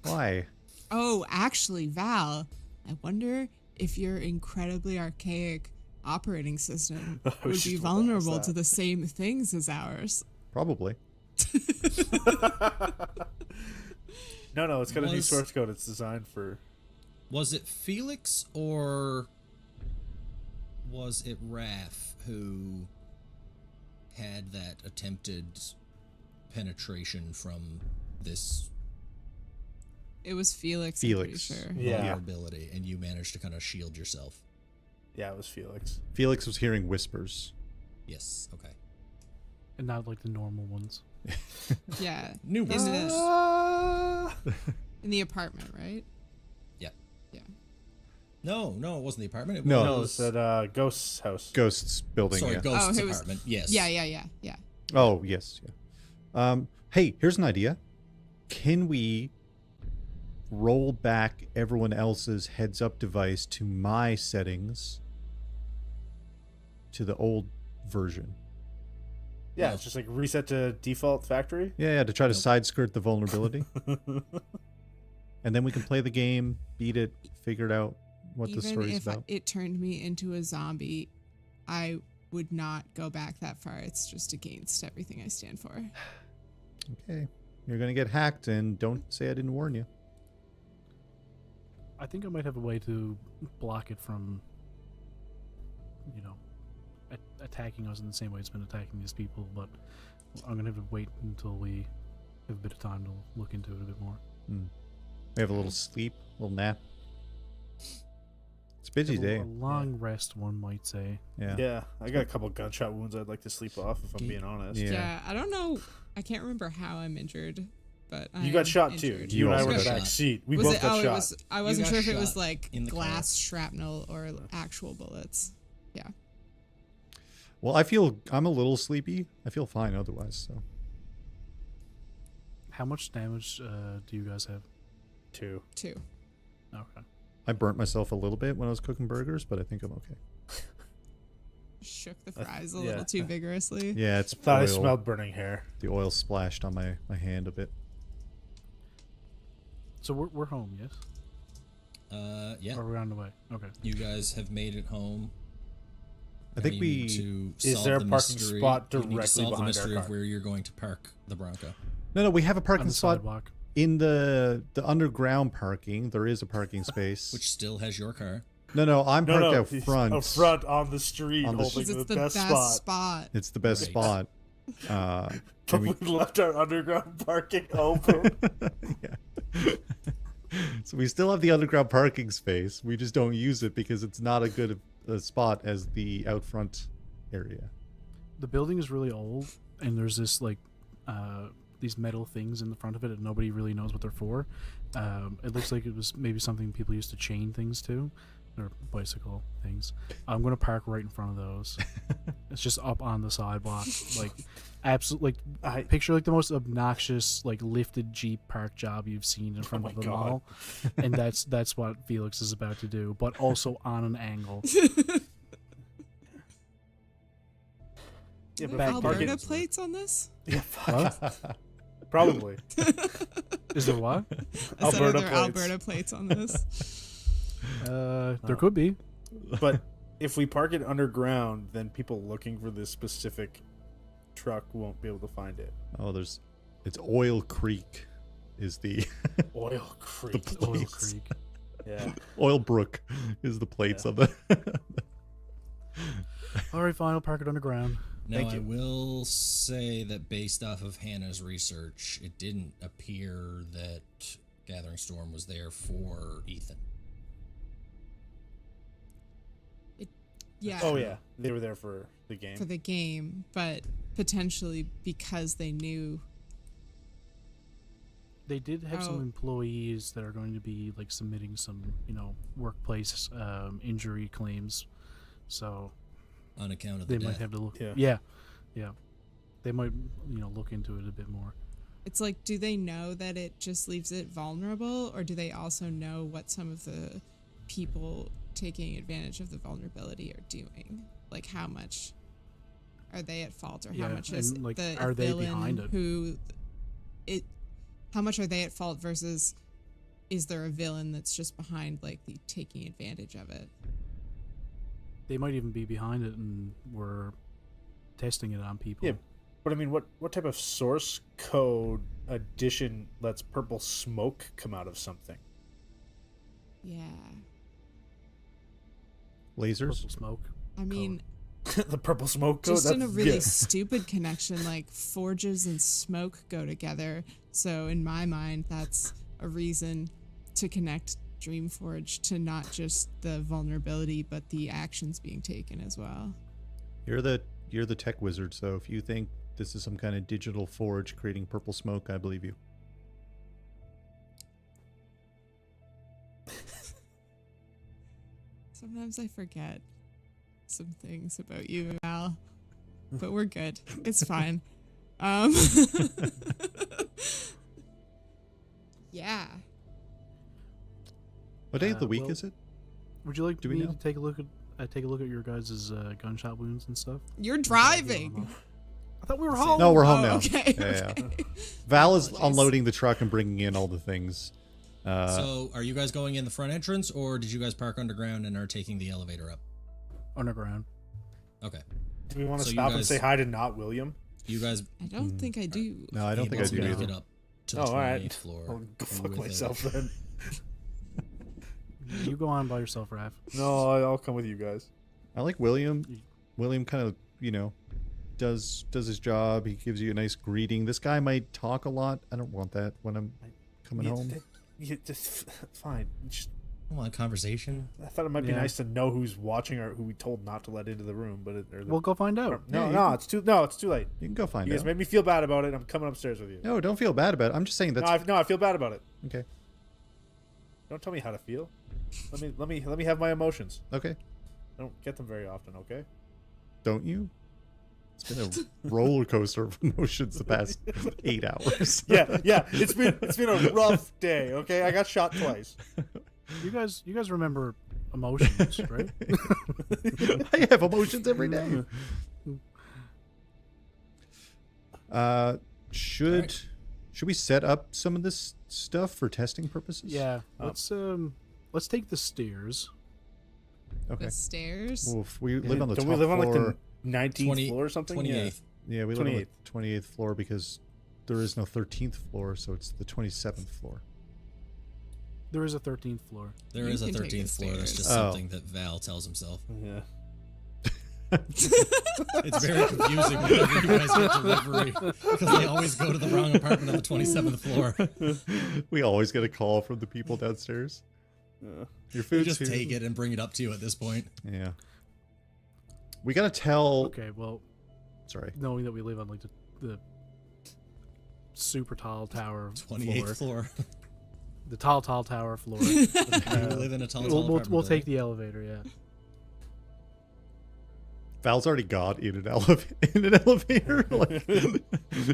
Why? Oh, actually, Val, I wonder if your incredibly archaic operating system was would just be about to ask vulnerable that. to the same things as ours. Probably. No, it's got a new Was- source code. It's designed for. Was it Felix or was it Raph who had that attempted penetration from this It was Felix. Felix. I'm pretty sure. Yeah. vulnerability, and you managed to kind of shield yourself? Yeah, it was Felix. Felix was hearing whispers. Yes. Okay. And not like the normal ones. Yeah. New In the, Ah! in the apartment, right? Yeah. Yeah. No, it wasn't the apartment. It No. No, was it's at Ghost's house. Ghost's building. sorry, yeah. Ghost's it was- apartment. Yes. Yeah. Oh, yes. Yeah. Hey, here's an idea. Can we roll back everyone else's heads-up device to my settings to the old version? Yeah, it's just like reset to default factory. Yeah, to try to Nope. side skirt the vulnerability. And then we can play the game, beat it, figure it out what the Even story's if about. it turned me into a zombie, I would not go back that far. It's just against everything I stand for. Okay. You're going to get hacked, and don't say I didn't warn you. I think I might have a way to block it from, attacking us in the same way it's been attacking these people, but I'm going to have to wait until we have a bit of time to look into it a bit more. We have a little sleep, a little nap. It's a busy day. A long rest, one might say. Yeah. Yeah, I got a couple gunshot wounds I'd like to sleep off if I'm Okay. being honest. Yeah. Yeah, I don't know. I can't remember how I'm injured, but You got shot too. injured. You and I also were in the got back shot. seat. We Was both it? got Oh, shot. it was. I wasn't got sure if it was shot like in the car. glass shrapnel or actual bullets. Yeah. Well, I'm a little sleepy. I feel fine otherwise, so. How much damage do you guys have? 2. 2. Okay. I burnt myself a little bit when I was cooking burgers, but I think I'm okay. Shook the fries a yeah. little too vigorously. Yeah, it's Thought I oil. smelled burning hair. The oil splashed on my hand a bit. So we're home, yes? Yeah. Or we're on the way? Okay. You guys have made it home. I think Now you we. need to Is solve there a the parking mystery- spot you need to directly solve the behind our mystery of car? where you're going to park the Bronco. No, we have a On parking the spot sidewalk. in the underground parking. There is a parking space. Which still has your car. No, I'm parked out he's front. Out front on the street, On the holding Because it's the, the best, best spot. It's the best Right. spot. But and we left our underground parking open. yeah. So we still have the underground parking space. We just don't use it because it's not a good a spot as the out front area. The building is really old, and there's this these metal things in the front of it that nobody really knows what they're for. It looks like it was maybe something people used to chain things to, or bicycle things. I'm gonna park right in front of those. It's just up on the sidewalk, like absolutely. I- Picture like the most obnoxious like lifted Jeep park job you've seen in front my of the God. mall, and that's what Felix is about to do, but also on an angle. Yeah, Are but there if we park Alberta it- plates on this? Yeah, fuck. Probably. Is there what? I said, are Alberta there plates. Alberta plates on this? There could be. But if we park it underground, then people looking for this specific truck won't be able to find it. Oh, it's Oil Creek is the Oil Creek. The Oil place. Creek. Yeah. Oil Brook is the plates Yeah. of the All right, fine. I'll park it underground. Now, Thank I you. will say that based off of Hannah's research, it didn't appear that Gathering Storm was there for Ethan. Yeah. Oh yeah, they were there for the game. For the game, but potentially because they knew. They did have Oh. some employees that are going to be like submitting some, workplace injury claims. So On account of the they might death. have to look. Yeah. Yeah. They might, look into it a bit more. It's like, do they know that it just leaves it vulnerable, or do they also know what some of the people taking advantage of the vulnerability are doing? Like, how much are they at fault, or Yeah, how much is and, like, the are they villain behind it? who it? How much are they at fault versus is there a villain that's just behind like the taking advantage of it? they might even be behind it, and we're testing it on people. Yeah, but I mean, what type of source code addition lets purple smoke come out of something? Yeah. Lasers. Purple smoke. I mean, The purple smoke code? just in a That's- really yeah. stupid connection, like forges and smoke go together. So in my mind, that's a reason to connect Dreamforge to not just the vulnerability, but the actions being taken as well. You're the tech wizard, so if you think this is some kind of digital forge creating purple smoke, I believe you. Sometimes I forget some things about you, Al, but we're good. It's fine. Yeah. What day of the week well- is it? Would you like Do we me know? to take a look at your guys' gunshot wounds and stuff? You're driving. I thought we were home. No, we're home Oh, now. okay, Yeah, yeah. okay. Val is Apologies. unloading the truck and bringing in all the things. So, are you guys going in the front entrance, or did you guys park underground and are taking the elevator up? Underground. Okay. Do we want to So you stop and guys- say hi to not William? You guys I don't think I do. No, I don't think I able do to make either. it up to the Oh, 28th all right. floor. I'll go fuck with myself then. You go on by yourself, Raph. No, I'll come with you guys. I like William. William kind of, does his job. He gives you a nice greeting. This guy might talk a lot. I don't want that when I'm coming home. Fine. Just, Come on, conversation. I thought it might be Yeah. nice to know who's watching or who we told not to let into the room, but We'll go find out. no, Yeah, it's too late. You can go find You guys out. made me feel bad about it. I'm coming upstairs with you. No, don't feel bad about it. I'm just saying that's I feel bad about it. okay. Don't tell me how to feel. Let me have my emotions. Okay, I don't get them very often. Okay. don't you? It's been a roller coaster of emotions the past 8 hours. Yeah. It's been a rough day. Okay. I got shot twice. You guys remember emotions, right? I have emotions every day. Should we set up some of this stuff for testing purposes? Yeah. Let's take the stairs. Okay. The stairs. Well, if we live on the Don't top we live on floor. like the 19th floor or something? 28th. Yeah, we live on the 28th. 28th floor because there is no 13th floor, so it's the 27th floor. There is a 13th floor. There You is a can take the 13th floor. That's just stairs. Oh. something that Val tells himself. Yeah. It's very confusing whenever you guys get delivery because they always go to the wrong apartment on the 27th floor. We always get a call from the people downstairs. Your You food's just here. take it and bring it up to you at this point. Yeah. We gotta tell. Okay, well, Sorry. knowing that we live on like the super tall tower 28th floor, floor. the tall tower floor. You live in a tall, we'll apartment take building. the elevator. Yeah. Val's already got in an elevator. Like,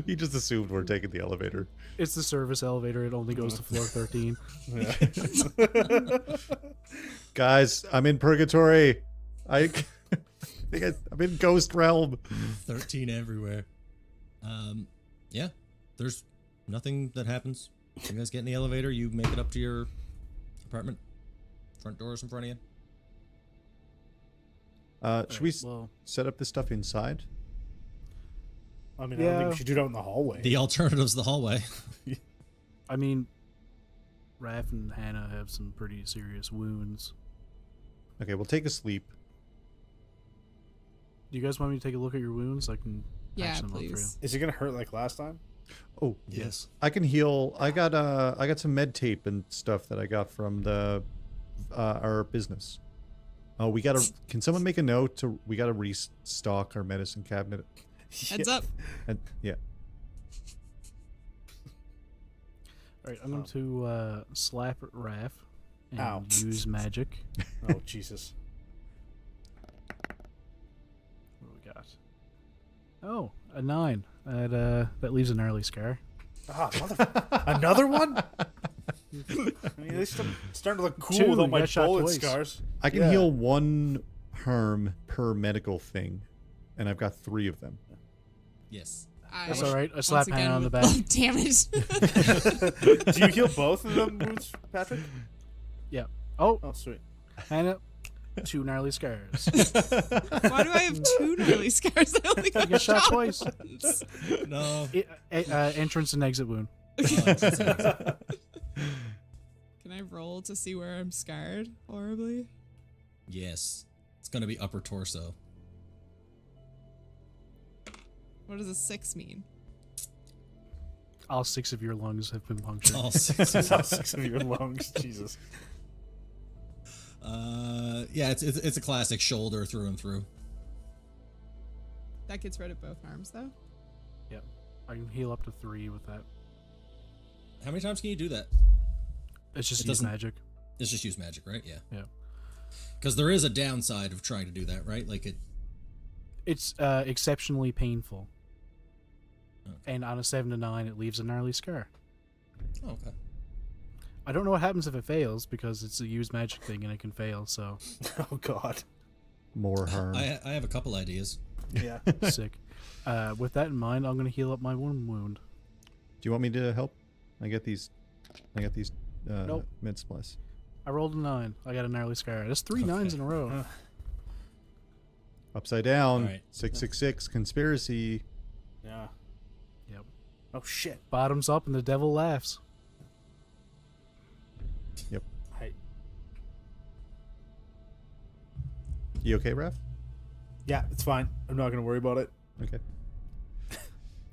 he just assumed we're taking the elevator. It's the service elevator. It only goes to floor 13. Guys, I'm in purgatory. I'm in ghost realm. 13 everywhere. Yeah, there's nothing that happens. You guys get in the elevator, you make it up to your apartment. Front doors in front of you. Should we Well, set up this stuff inside? I mean, I don't think Yeah. we should do it out in the hallway. The alternative's the hallway. I mean, Raph and Hannah have some pretty serious wounds. Okay, we'll take a sleep. Do you guys want me to take a look at your wounds? I can Yeah, patch them up for you. please. Is it gonna hurt like last time? Oh, Yes. I can heal. I got some med tape and stuff that I got from the our business. Oh, can someone make a note we gotta restock our medicine cabinet? Heads up. And yeah. All right, I'm going to slap at Raph and Ow. use magic. Oh Jesus! What do we got? Oh, a 9. That leaves an early scar. Ah, another one. I mean, they starting to look cool 2, with all you my got shot bullet twice. scars. I can Yeah. heal 1 herm per medical thing, and I've got 3 of them. Yes. That's all right. I slap once again Hannah on the with- back. Oh, damn it. Do you heal both of them wounds, Patrick? Yeah. Oh, Oh, sweet. Hannah, 2 gnarly scars. Why do I have 2 gnarly scars? I only You got get shot shot twice. once. No. Entrance and exit wound. Can I roll to see where I'm scarred horribly? Yes. It's going to be upper torso. What does a 6 mean? All 6 of your lungs have been punctured. All 6. All 6 of your lungs. Jesus. Yeah, it's a classic shoulder through and through. That gets rid of both arms, though. Yep. I can heal up to 3 with that. How many times can you do that? It's just It use doesn't- magic. It's just use magic, right? Yeah. Yeah. Because there is a downside of trying to do that, right? Like It's exceptionally painful. Okay. And on a 7 to 9, it leaves a gnarly scar. Oh, okay. I don't know what happens if it fails because it's a use magic thing and it can fail. So Oh God. More harm. I have a couple ideas. Yeah. sick. With that in mind, I'm gonna heal up my 1 wound. Do you want me to help? I got these. Nope. Mid splice. I rolled a 9. I got a gnarly scar. That's 3 9s in a row. Upside down. All right. 666 conspiracy. Yeah. Yep. Oh shit. Bottoms up and the devil laughs. Yep. I, You okay, Raph? yeah, it's fine. I'm not gonna worry about it. Okay.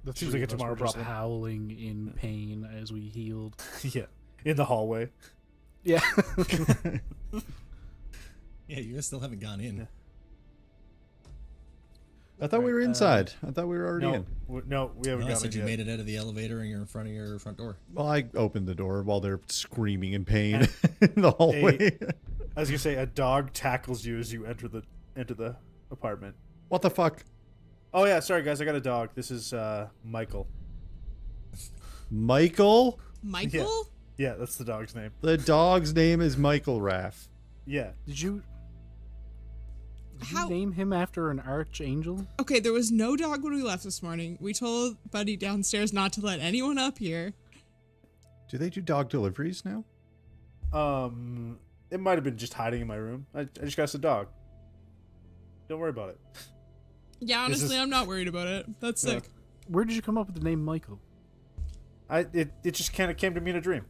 The Seems 3 like a of us tomorrow were just problem. howling in pain as we healed. Yeah. In the hallway. Yeah. Yeah, you guys still haven't gone in. I thought we were Right, inside. I thought we were already in. No, we haven't No, I gotten said it you yet. made it out of the elevator and you're in front of your front door. Well, I opened the door while they're screaming in pain in the hallway. I was gonna say a dog tackles you as you enter the apartment. What the fuck? Oh yeah, sorry guys, I got a dog. This is Michael. Michael? Michael? Yeah, that's the dog's name. The dog's name is Michael Raph. Yeah. Did you How? name him after an archangel? Okay, there was no dog when we left this morning. We told Buddy downstairs not to let anyone up here. Do they do dog deliveries now? It might have been just hiding in my room. I just got us a dog. Don't worry about it. Yeah, honestly, is- I'm not worried about it. That's Yeah. sick. Where did you come up with the name Michael? It just kind of came to me in a dream.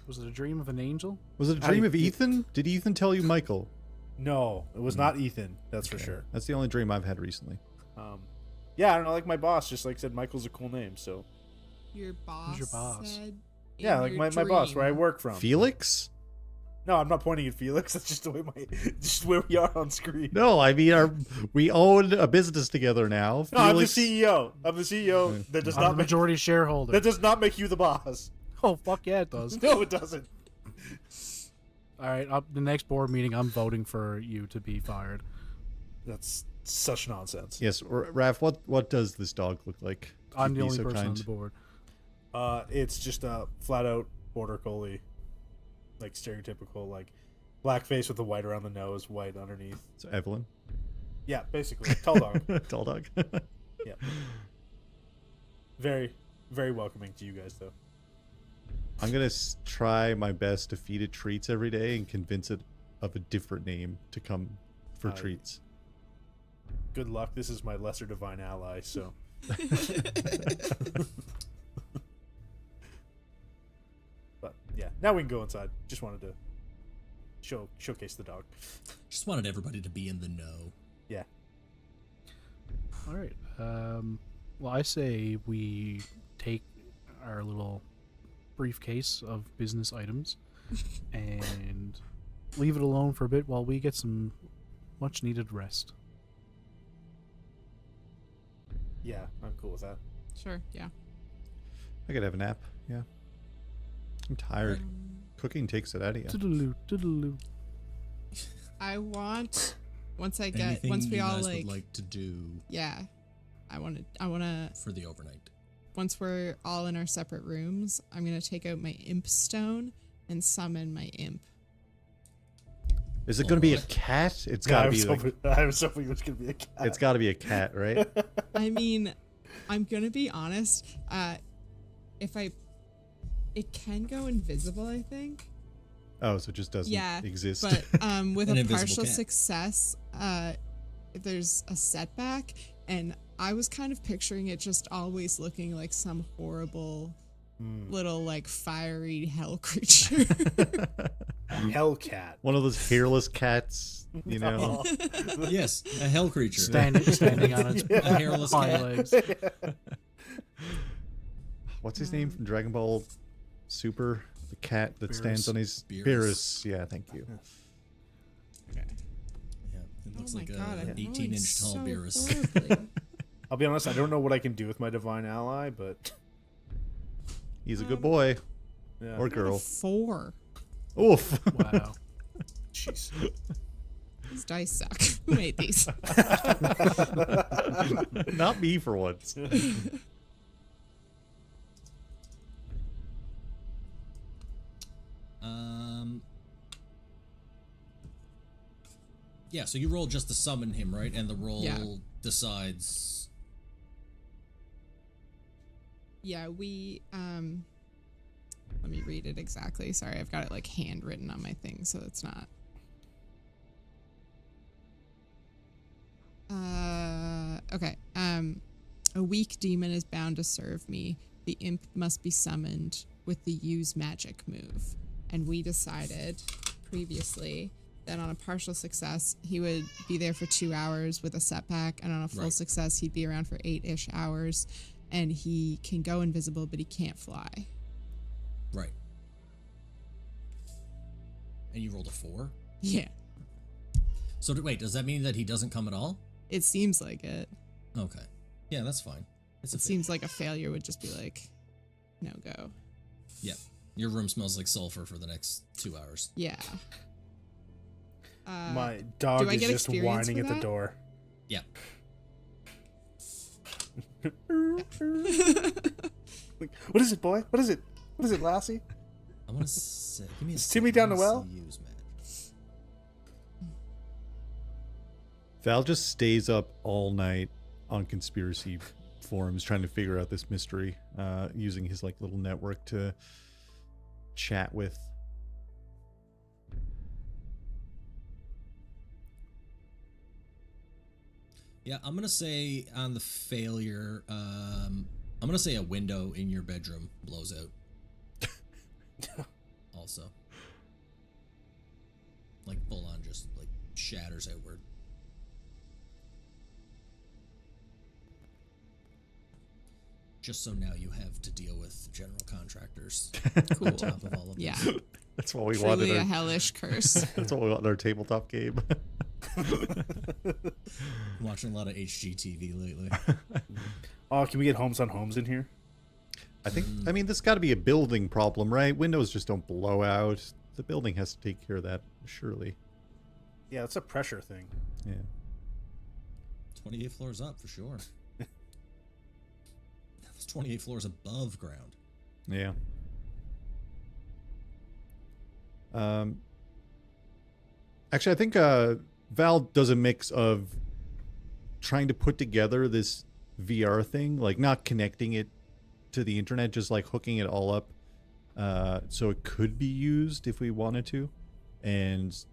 Was it a dream of an angel? Was it a How do dream you of get- Ethan? Did Ethan tell you Michael? No, it was not Ethan. That's for Okay. sure. That's the only dream I've had recently. Yeah, I don't know. Like my boss just said Michael's a cool name. So Your boss, your boss? said yeah, in like your my boss where I dream. work from. Felix? No, I'm not pointing at Felix. That's just the way just where we are on screen. No, I mean, we own a business together now. No, I'm the Felix- CEO. I'm the CEO. That does I'm the not make majority shareholder. that does not make you the boss. Oh, fuck yeah, it does. No, it doesn't. All right, the next board meeting, I'm voting for you to be fired. That's such nonsense. Yes, Raph, what does this dog look like? I'm You'd the be only so person on kind. the board. It's just a flat out border collie, like stereotypical, like black face with the white around the nose, white underneath. So Evelyn? Yeah, basically tall dog. Tall dog. Yeah, very, very welcoming to you guys though. I'm going to try my best to feed it treats every day and convince it of a different name to come for treats. Good luck. This is my lesser divine ally. So. But yeah, now we can go inside. Just wanted to showcase the dog. Just wanted everybody to be in the know. Yeah. All right. Well, I say we take our little briefcase of business items and leave it alone for a bit while we get some much needed rest. Yeah, I'm cool with that. Sure, yeah. I could have a nap. Yeah. I'm tired. Cooking takes it out of you. Toodaloo, toodaloo. I want once Anything we you all guys would like to do yeah. I want to for the overnight? once we're all in our separate rooms, I'm going to take out my imp stone and summon my imp. Is it going to be a cat? It's got to be like, I was hoping it was gonna be a cat. it's got to be a cat, right? I mean, I'm going to be honest, it can go invisible, I think. Oh, so it just doesn't Yeah, exist. but with An a invisible partial cat. success, there's a setback, and I was kind of picturing it just always looking like some horrible little like fiery hell creature. Hellcat. One of those hairless cats, you know. Yes, a hell creature. Standing on its A hairless hind cat. legs. What's his name from Dragon Ball Super? The cat that stands Beerus. on his Beerus. Beerus. Yeah, thank you. Yeah, it looks Oh my like God, I'm an rolling 18-inch tall so Beerus. horribly. I'll be honest, I don't know what I can do with my divine ally, but He's a good boy yeah. or girl. 4. Oof. Wow. Jeez. These dice suck. Who made these? Not me for once. Yeah, so you roll just to summon him, right? And the roll Yeah. decides. Yeah, we let me read it exactly. Sorry, I've got it like handwritten on my thing, so it's not. Okay. A weak demon is bound to serve me. The imp must be summoned with the use magic move. And we decided previously that on a partial success, he would be there for 2 hours with a setback, and on a full Right. success, he'd be around for 8-ish hours. And he can go invisible, but he can't fly. Right. And you rolled a 4? Yeah, So wait, does that mean that he doesn't come at all? it seems like it. Okay. Yeah, that's fine. It's a It seems like a failure would just be like, no go. Yeah. Your room smells like sulfur for the next 2 hours. Yeah. My do dog I is get just experience whining for at the that? door. Yeah. Like, what is it, boy? What is it? What is it, Lassie? I want to say. Give me a Is second. Timmy down I the wanna well? see use magic. Val just stays up all night on conspiracy forums trying to figure out this mystery, using his like little network to chat with. Yeah, I'm gonna say on the failure, I'm gonna say a window in your bedroom blows out. Also, like full on, just like shatters outward. Just so now you have to deal with general contractors Cool. on top of all of Yeah. this. That's what we wanted. Truly a Our, hellish curse. that's what we want in our tabletop game. I'm watching a lot of HGTV lately. Oh, can we get homes on homes in here? I think. I mean, this got to be a building problem, right? Windows just don't blow out. The building has to take care of that, surely. Yeah, it's a pressure thing. Yeah. 28 floors up for sure. That's 28 floors above ground. Yeah. Actually, I think Val does a mix of trying to put together this VR thing, like not connecting it to the internet, just like hooking it all up, so it could be used if we wanted to, and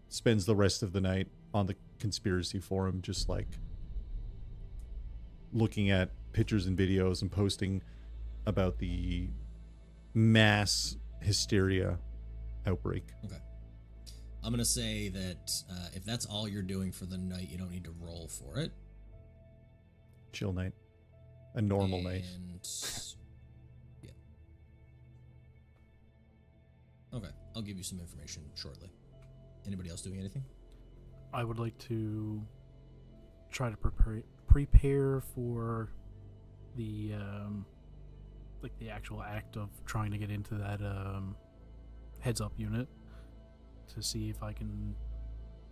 spends the rest of the night on the conspiracy forum, just like looking at pictures and videos and posting about the mass hysteria outbreak. Okay. I'm going to say that if that's all you're doing for the night, you don't need to roll for it. Chill night. A normal night. And yeah. Okay, I'll give you some information shortly. Anybody else doing anything? I would like to try to prepare for the like the actual act of trying to get into that heads up unit to see if I can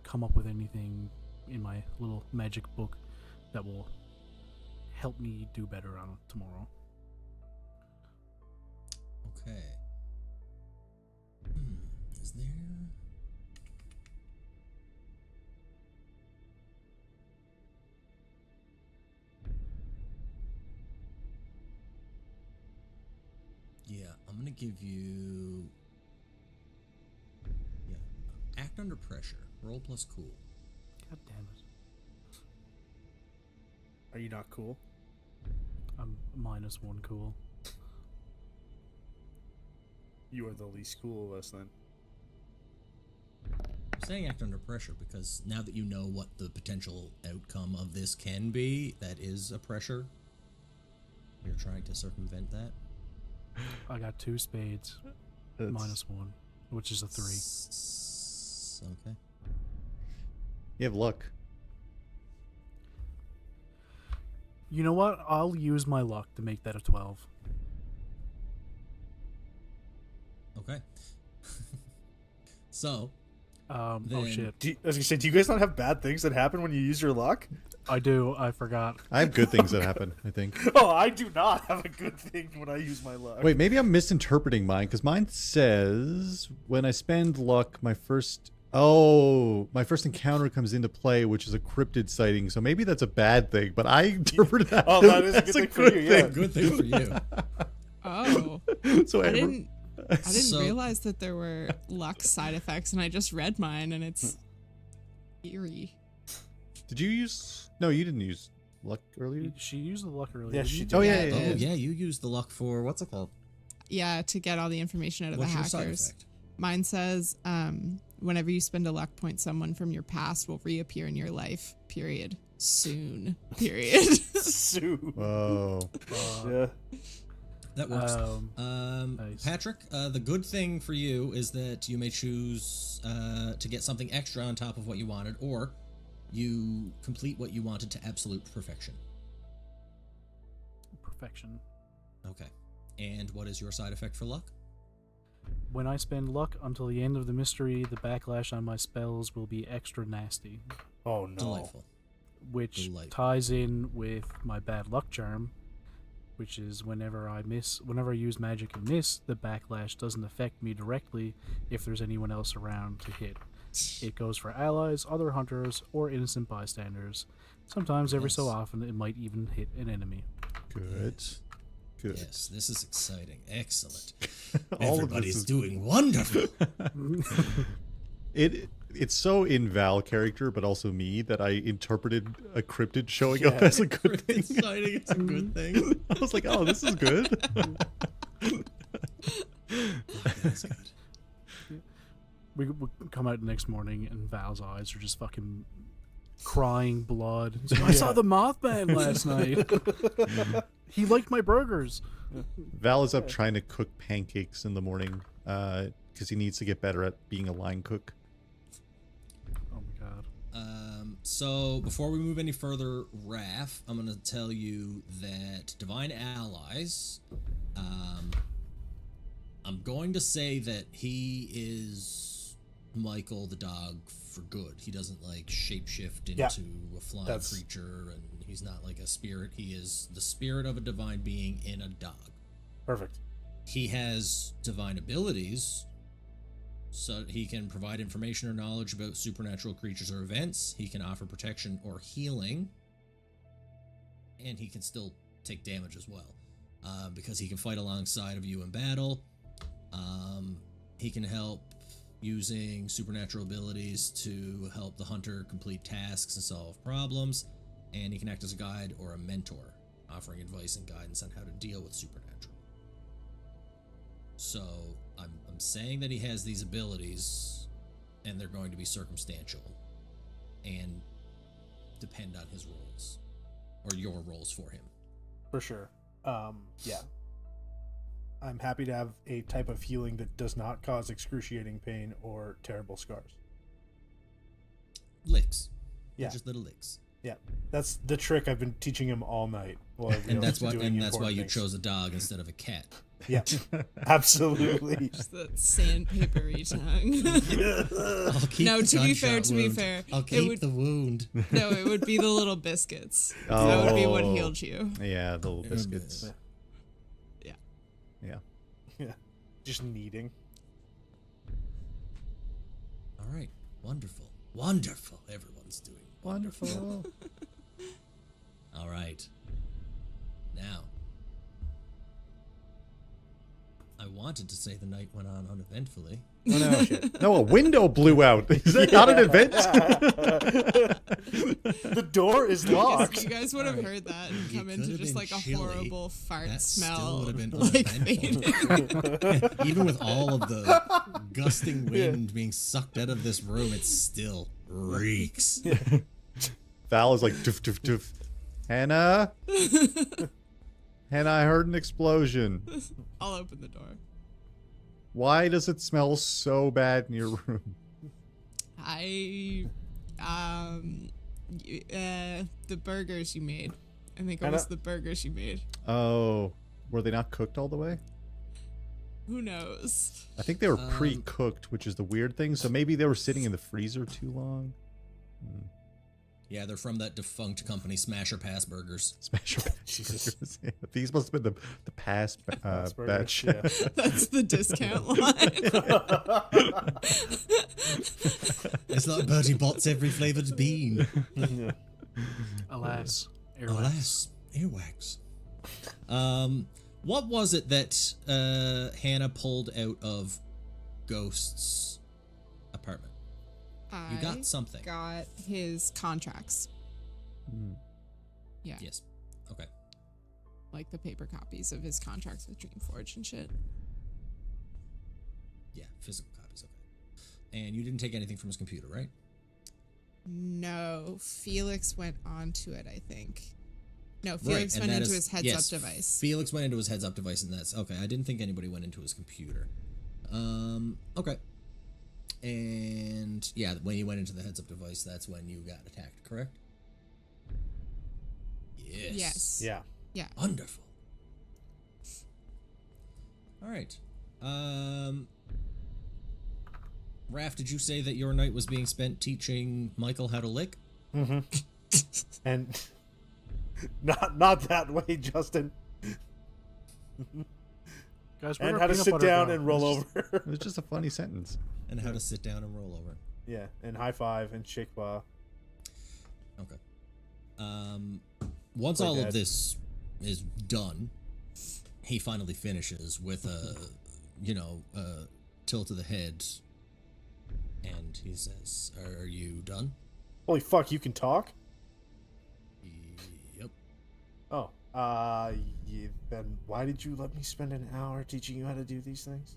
come up with anything in my little magic book that will help me do better on tomorrow. Okay. Is there... Yeah, I'm gonna give you act under pressure. Roll plus cool. God damn it. Are you not cool? I'm -1 cool. You are the least cool of us then. I'm saying act under pressure because now that you know what the potential outcome of this can be, that is a pressure. You're trying to circumvent that. I got 2 spades, -1, which is a 3. Okay. You have luck. You know what? I'll use my luck to make that a 12. Okay. So, Oh Then- shit. I was gonna say, do you guys not have bad things that happen when you use your luck? I do. I forgot. I have good things that happen, I think. Oh, I do not have a good thing when I use my luck. Wait, maybe I'm misinterpreting mine, because mine says when I spend luck, my first encounter comes into play, which is a cryptid sighting. So maybe that's a bad thing, but I interpreted that. Oh, that is a as good thing for you, yeah. good thing for you. Oh, So I didn't So- realize that there were luck side effects, and I just read mine, and it's eerie. Did you use? No, you didn't use luck earlier. She used the luck earlier. Yeah, didn't she you? did. Oh yeah, Oh yeah, you used the luck for what's it called? Yeah, to get all the information out of What's the your side hackers. effect? Mine says, whenever you spend a luck point, someone from your past will reappear in your life. Period. Soon. Period. Sue. Whoa. Yeah. That works. Nice. Patrick, the good thing for you is that you may choose to get something extra on top of what you wanted, or you complete what you wanted to absolute perfection. Perfection. Okay. And what is your side effect for luck? When I spend luck until the end of the mystery, the backlash on my spells will be extra nasty, Oh no. Delightful. which Delightful. ties in with my bad luck charm, which is whenever I use magic and miss, the backlash doesn't affect me directly if there's anyone else around to hit. It goes for allies, other hunters, or innocent bystanders. Sometimes, every so Yes. often, it might even hit an enemy. Good. Good. Yes, this is exciting. Excellent. All of Everybody's this is doing wonderful. It's so in Val character, but also me, that I interpreted a cryptid showing up Yeah. as a good thing. Exciting. It's a good thing. I was like, oh, this is good. That's good. We come out the next morning, and Val's eyes are just fucking crying blood. He's like, I saw the Mothman last night. He liked my burgers. Val is up trying to cook pancakes in the morning because he needs to get better at being a line cook. Oh my god. So before we move any further, Raph, I'm going to tell you that Divine Allies, I'm going to say that he is Michael the dog for good. He doesn't like shapeshift into Yeah. a flying That's- creature, and he's not like a spirit. He is the spirit of a divine being in a dog. Perfect. He has divine abilities, so he can provide information or knowledge about supernatural creatures or events. He can offer protection or healing, and he can still take damage as well, because he can fight alongside of you in battle. He can help using supernatural abilities to help the hunter complete tasks and solve problems, and he can act as a guide or a mentor, offering advice and guidance on how to deal with supernatural. So I'm saying that he has these abilities, and they're going to be circumstantial and depend on his roles, or your roles for him. For sure. Yeah. I'm happy to have a type of healing that does not cause excruciating pain or terrible scars. Licks. They're Yeah. just little licks. Yeah. That's the trick I've been teaching him all night while we And were that's why doing and that's why important you things. chose a dog instead of a cat. Yeah. Absolutely. Just that sandpapery tongue. I'll keep No, the to be gunshot fair, wound. I'll it keep would- the wound. No, it would be the little biscuits. That would be what Oh. healed you. Yeah, the little biscuits. Yeah. Yeah. Yeah. Just kneading. All right. Wonderful. Wonderful. Everyone's doing wonderful. All right. Now, I wanted to say the night went on uneventfully. Oh, no. No, a window blew out. Is that not an event? The door is locked. You guys would have heard that and come into could've just been like a chilly. horrible fart That still smell. would have been Like uneventful. Even with all of the gusting wind being sucked out of this room, it still reeks. Val is like, doof, doof, doof. Hannah? Hannah, I heard an explosion. I'll open the door. Why does it smell so bad in your room? The burgers you made. I think it was the burgers you made. Oh, were they not cooked all the way? Who knows? I think they were pre-cooked, which is the weird thing. So maybe they were sitting in the freezer too long. Yeah, they're from that defunct company, Smasher Pass Burgers. Smasher Jesus. These must have been the past batch. Yeah. That's the discount line. It's like Bertie Bott's every flavored bean. Yeah. Alas, airwax. Alas, earwax. What was it that Hannah pulled out of Ghost's apartment? You got something. Got his contracts. Yeah. Yes. Okay. Like the paper copies of his contracts with Dreamforge and shit. Yeah, physical copies. Okay. And you didn't take anything from his computer, right? No, Felix went onto it, I think. No, Felix and went that into is- his heads-up device. Felix went into his heads-up device, and that's okay. I didn't think anybody went into his computer. Okay. And yeah, when you went into the heads-up device, that's when you got attacked, correct? Yes. Yes. Yeah. Yeah. Wonderful. All right. Raph, did you say that your night was being spent teaching Michael how to lick? Mm-hmm. And not that way, Justin. Guys, And how to sit down and roll over. It was just a funny sentence. And how to sit down and roll over. Yeah, and high five and shake paw. Okay. Once Play all dead. of this is done, he finally finishes with a, tilt of the head, and he says, "Are you done?" Holy fuck, you can talk? Yep. Oh, then why did you let me spend an hour teaching you how to do these things?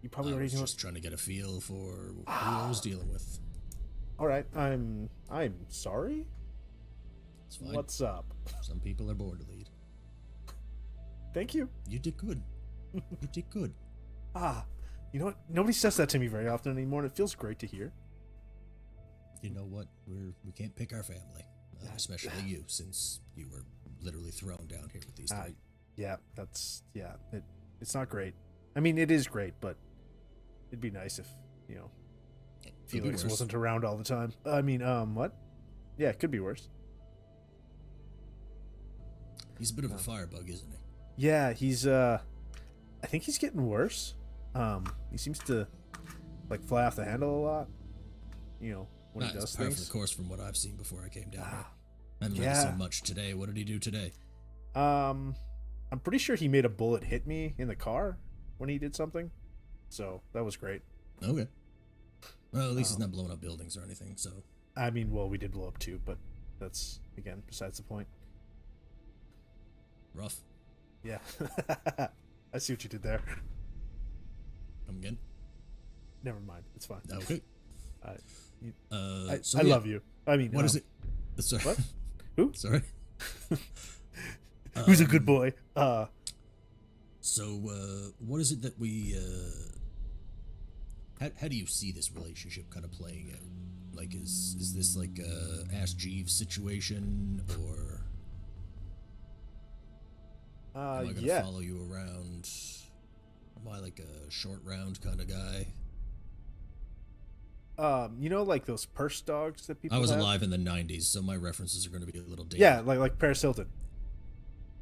You probably I already was know. just trying to get a feel for who I was dealing with. All right, I'm sorry. It's fine. What's up? Some people are born to lead. Thank you. You did good. You did good. You know what? Nobody says that to me very often anymore, and it feels great to hear. You know what? We can't pick our family, especially you, since you were literally thrown down here with these three. It's not great. I mean, it is great, but it'd be nice if Could be Felix worse. wasn't around all the time. I mean, what? Yeah, it could be worse. He's a bit of a firebug, isn't he? Yeah, he's I think he's getting worse. He seems to fly off the handle a lot. When he does par for things. the course from what I've seen before I came down here. I haven't yeah. really seen much today. What did he do today? I'm pretty sure he made a bullet hit me in the car when he did something. So that was great. Okay. Well, at least he's not blowing up buildings or anything, so... I mean, well, we did blow up too, but that's, again, besides the point. Rough. Yeah. I see what you did there. Come again? Never mind. It's fine. Okay. I So yeah, love you. I mean, What is it? Sorry. What? Who? Sorry. Who's a good boy? So, what is it that we, how do you see this relationship kind of playing out? Like, is this like a Ask Jeeves situation, or am I gonna follow you around? Am I like a short round kind of guy? Like those purse dogs that people I was have? alive in the 90s, so my references are going to be a little dated. Yeah, like Paris Hilton.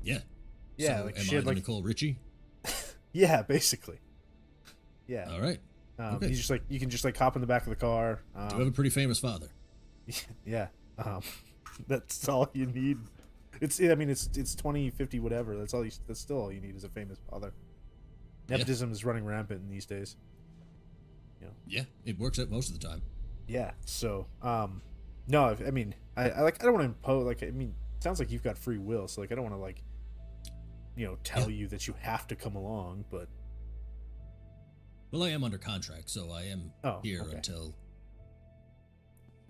Yeah. Yeah, So like am she I had the like Nicole Richie? yeah, basically. Yeah. All right. Okay. You can just hop in the back of the car. You have a pretty famous father. Yeah. That's all you need. It's 20, 50, whatever. That's still all you need is a famous father. Nepotism is running rampant in these days. Yeah, it works out most of the time. Yeah. So, no, I mean, I don't want to impose. Like, I mean, it sounds like you've got free will. So, like, I don't want to like, tell you that you have to come along. But Well, I am under contract, so I am here okay. until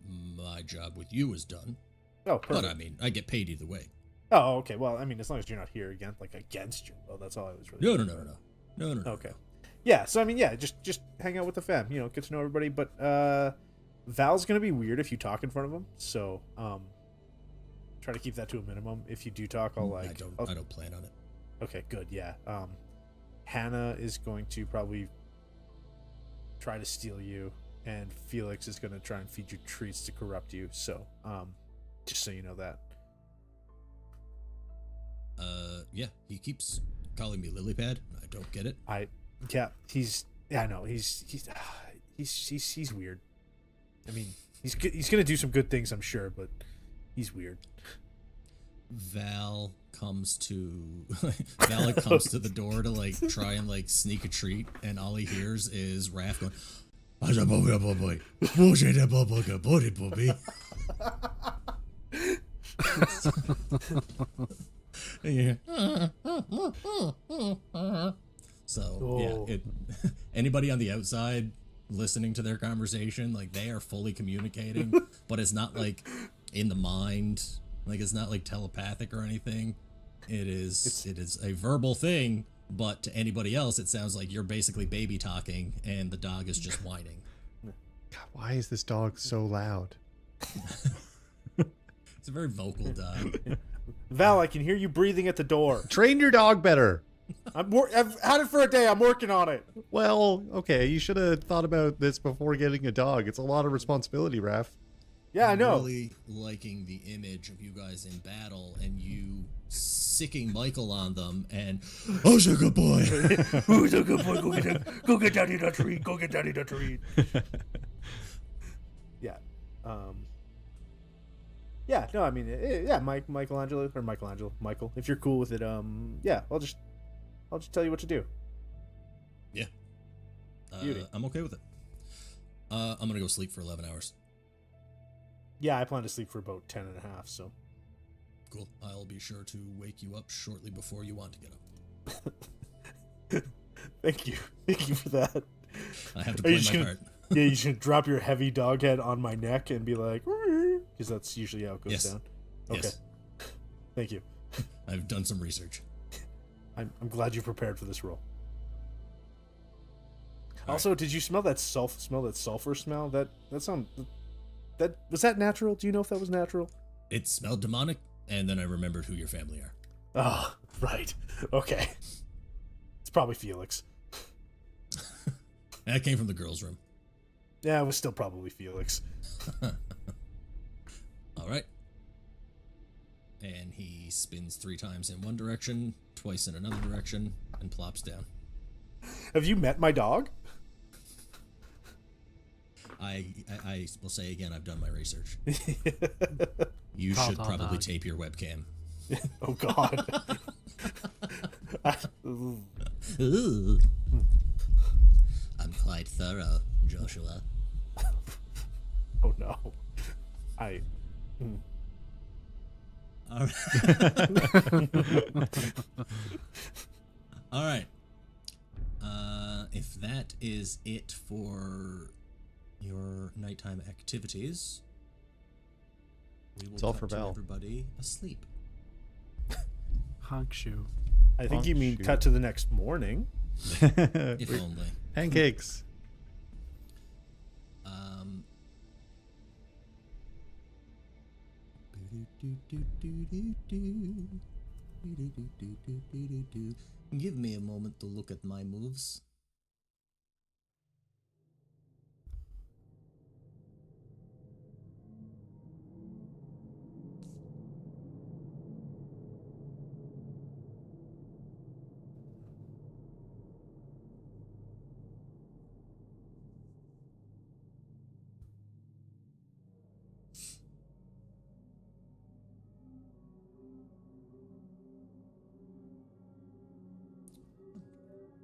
my job with you is done. Oh, perfect. But I mean, I get paid either way. Oh, okay. Well, I mean, as long as you're not here against your will, that's all I was really. No. Okay. Yeah. So I mean, yeah, just hang out with the fam. Get to know everybody. But Val's gonna be weird if you talk in front of him. So try to keep that to a minimum. If you do talk, I'll like. I don't plan on it. Okay. Good. Yeah. Hannah is going to probably try to steal you, and Felix is gonna try and feed you treats to corrupt you. So just so you know that. Yeah, he keeps calling me Lilypad. I don't get it. I know he's weird. I mean, he's gonna do some good things, I'm sure, but he's weird. Val comes to the door to like try and like sneak a treat, and all he hears is Raph going, yeah. So yeah, anybody on the outside listening to their conversation, like they are fully communicating, but it's not like in the mind, like it's not like telepathic or anything. It is a verbal thing, but to anybody else, it sounds like you're basically baby talking, and the dog is just whining. God, why is this dog so loud? It's a very vocal dog. Val, I can hear you breathing at the door. Train your dog better. I've had it for a day. I'm working on it. Well, okay, you should have thought about this before getting a dog. It's a lot of responsibility, Raph. Yeah, I know. I'm really liking the image of you guys in battle and you sicking Michael on them and who's a good boy? Who's a good boy? Go get daddy the treat. Go get daddy the treat. Yeah. Yeah, no, I mean, yeah, Michael. If you're cool with it, yeah, I'll just tell you what to do. Yeah. Beauty. I'm okay with it. I'm gonna go sleep for 11 hours. Yeah, I plan to sleep for about 10 and a half, so. Cool. I'll be sure to wake you up shortly before you want to get up. Thank you. Thank you for that. I have to play my part. Yeah, you should drop your heavy dog head on my neck and be like, because that's usually how it goes down. Okay. Yes. Thank you. I've done some research. I'm glad you prepared for this role. All also, did you smell that sulfur smell? That was that natural? Do you know if that was natural? It smelled demonic, and then I remembered who your family are. Oh, right. Okay. It's probably Felix. That came from the girls' room. Yeah, it was still probably Felix. All right. And he spins 3 times in one direction, twice in another direction, and plops down. Have you met my dog? I will say again, I've done my research. You should probably tape your webcam. Oh, God. Ooh. I'm quite thorough, Joshua. Oh, no. All right. All right. If that is it for your nighttime activities, we will It's all cut for to Val. everybody asleep. Honk shoe. I think you mean cut to the next morning. If only. Pancakes. Give me a moment to look at my moves.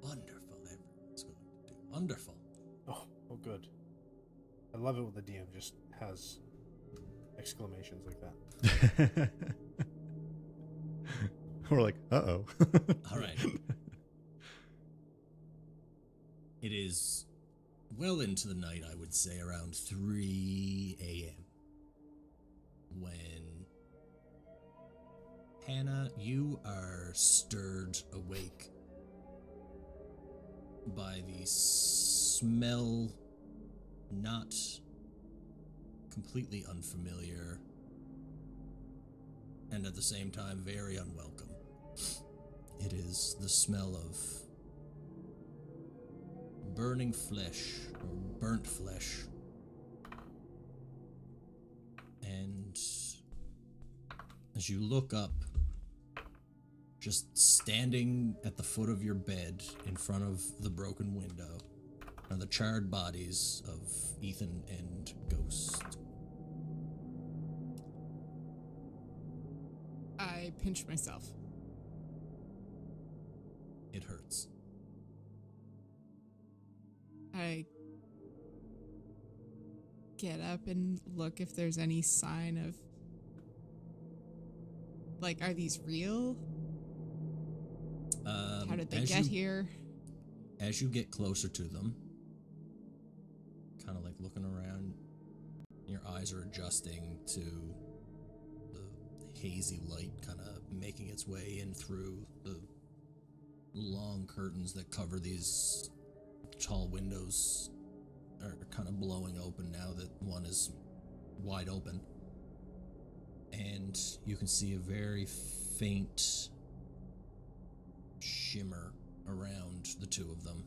Wonderful. Wonderful. Oh, good. I love it when the DM just has exclamations like that. We're like, uh-oh. All right. It is well into the night, I would say, around 3 a.m. when Hannah, you are stirred awake by the smell, not completely unfamiliar, and at the same time very unwelcome. It is the smell of burning flesh, or burnt flesh. And as you look up, just standing at the foot of your bed in front of the broken window are the charred bodies of Ethan and Ghost. I pinch myself. It hurts. I get up and look if there's any sign of, like, are these real? How did they get here? As you get closer to them, kind of like looking around, your eyes are adjusting to the hazy light kind of making its way in through the long curtains that cover these tall windows are kind of blowing open now that one is wide open. And you can see a very faint shimmer around the two of them.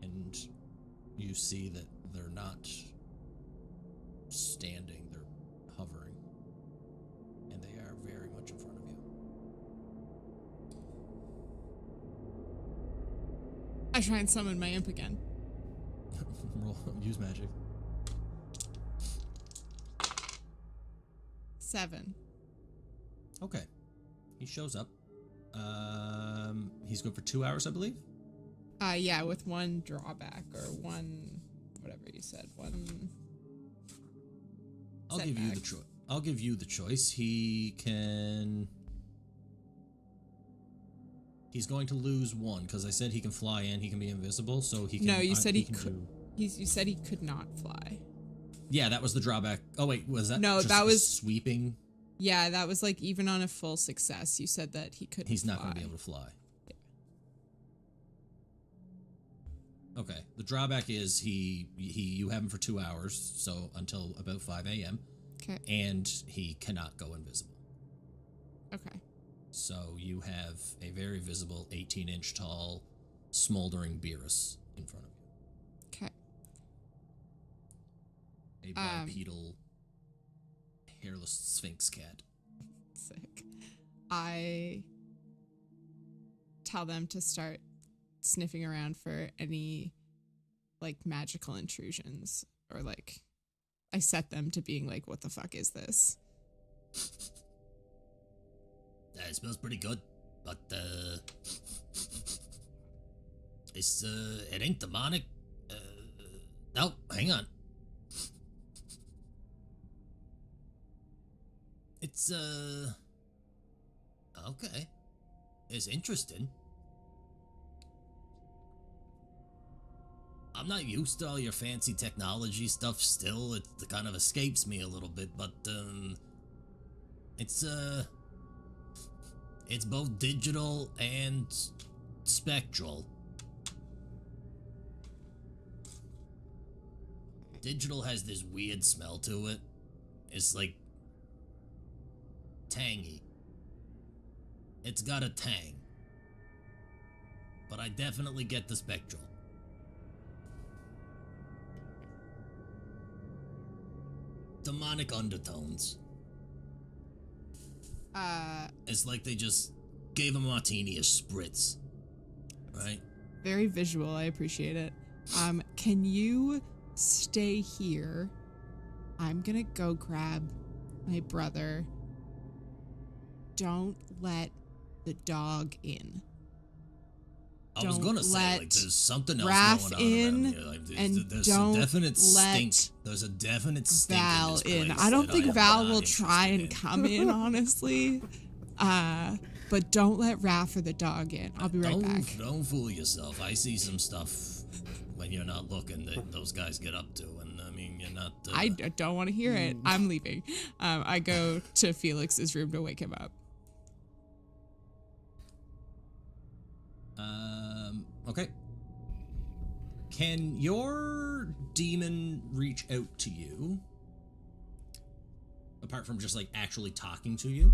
And you see that they're not standing, they're hovering. And they are very much in front of you. I try and summon my imp again. Roll, use magic. 7. Okay. He shows up. He's good for 2 hours, I believe. Yeah, with one drawback or one, whatever you said, one. I'll give you the choice. I'll give you the choice. He's going to lose 1 because I said he can fly and he can be invisible, so he can. No, you said he can could. You said he could not fly. Yeah, that was the drawback. Oh wait, was that? No, just that was sweeping. Yeah, that was like even on a full success. You said that he couldn't. He's not going to be able to fly. Yeah. Okay. The drawback is you have him for 2 hours, so until about 5 a.m. Okay. And he cannot go invisible. Okay. So you have a very visible 18-inch tall smoldering Beerus in front of you. Okay. A bipedal hairless sphinx cat. Sick. I tell them to start sniffing around for any like magical intrusions, or like I set them to being like, what the fuck is this? It smells pretty good, but it's it ain't demonic. No, hang on. It's okay. It's interesting. I'm not used to all your fancy technology stuff still. It kind of escapes me a little bit, but it's both digital and spectral. Digital has this weird smell to it. It's like tangy. It's got a tang. But I definitely get the spectral. Demonic undertones. It's like they just gave a martini a spritz. Right? Very visual. I appreciate it. Can you stay here? I'm gonna go grab my brother. Don't let the dog in. I was Don't gonna say, like, let there's something else Raph going on in, around here. Like, and there's don't a definite let stink. There's a definite stink Val in this in. place I don't that think am Val not will try and interested in. come in, honestly. But don't let Raph or the dog in. I'll be right back. Don't fool yourself. I see some stuff when you're not looking that those guys get up to, and I mean, you're not. I don't want to hear it. I'm leaving. I go to Felix's room to wake him up. Okay. Can your demon reach out to you? Apart from just like actually talking to you?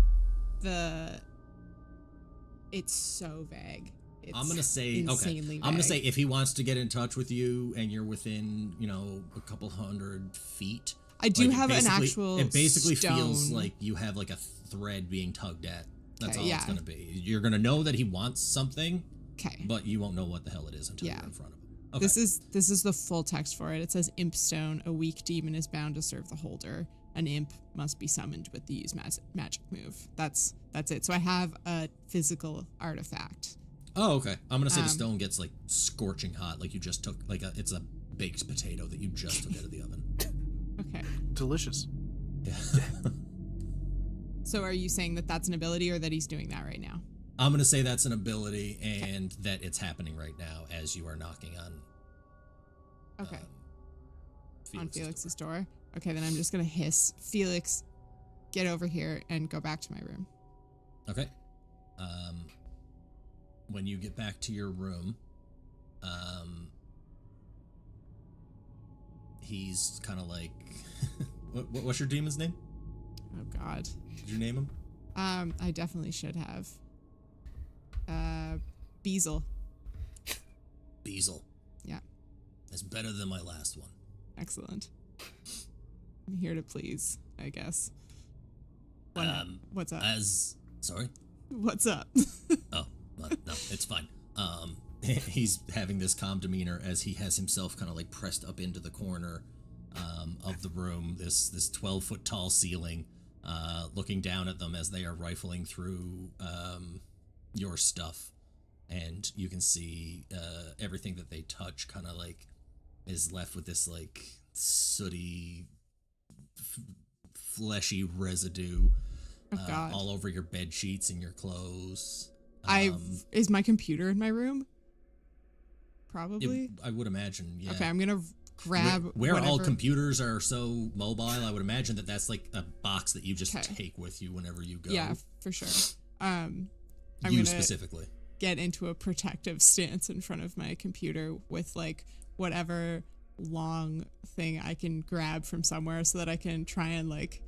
It's so vague. It's I'm gonna say insanely I'm gonna say vague. if he wants to get in touch with you and you're within, a couple hundred feet. I do like, have an basically- actual It basically feels stone. like you have like a thread being tugged at. That's Okay, all yeah. it's gonna be. You're gonna know that he wants something, Okay. but you won't know what the hell it is until Yeah. you're in front of him. Okay. This is the full text for it. It says Impstone, a weak demon is bound to serve the holder. An imp must be summoned with the use magic move. That's it. So I have a physical artifact. Oh, okay. I'm gonna say the stone gets like scorching hot, like you just took it's a baked potato that you just took out of the oven. Okay. Delicious. Yeah. So are you saying that that's an ability or that he's doing that right now? I'm gonna say that's an ability and that it's happening right now as you are knocking on. Okay. On Felix's Felix's door. Okay, then I'm just gonna hiss, Felix, get over here and go back to my room. Okay. When you get back to your room, he's kind of like, what's your demon's name? Oh God. Did you name him? I definitely should have. Beazle. Beazle. Yeah. That's better than my last one. Excellent. I'm here to please, I guess. What's up? Sorry? What's up? Oh, no, it's fine. He's having this calm demeanor as he has himself kind of like pressed up into the corner of the room, this 12-foot tall ceiling, looking down at them as they are rifling through your stuff. And you can see everything that they touch kind of like is left with this like sooty, fleshy residue Oh God. all over your bed sheets and your clothes. Is my computer in my room? Probably. I would imagine, yeah. Okay, I'm gonna grab where all whatever- computers are so mobile, I would imagine that that's like a box that you just Okay. take with you whenever you go. Yeah, for sure. I'm you gonna specifically. get into a protective stance in front of my computer with like whatever long thing I can grab from somewhere so that I can try and like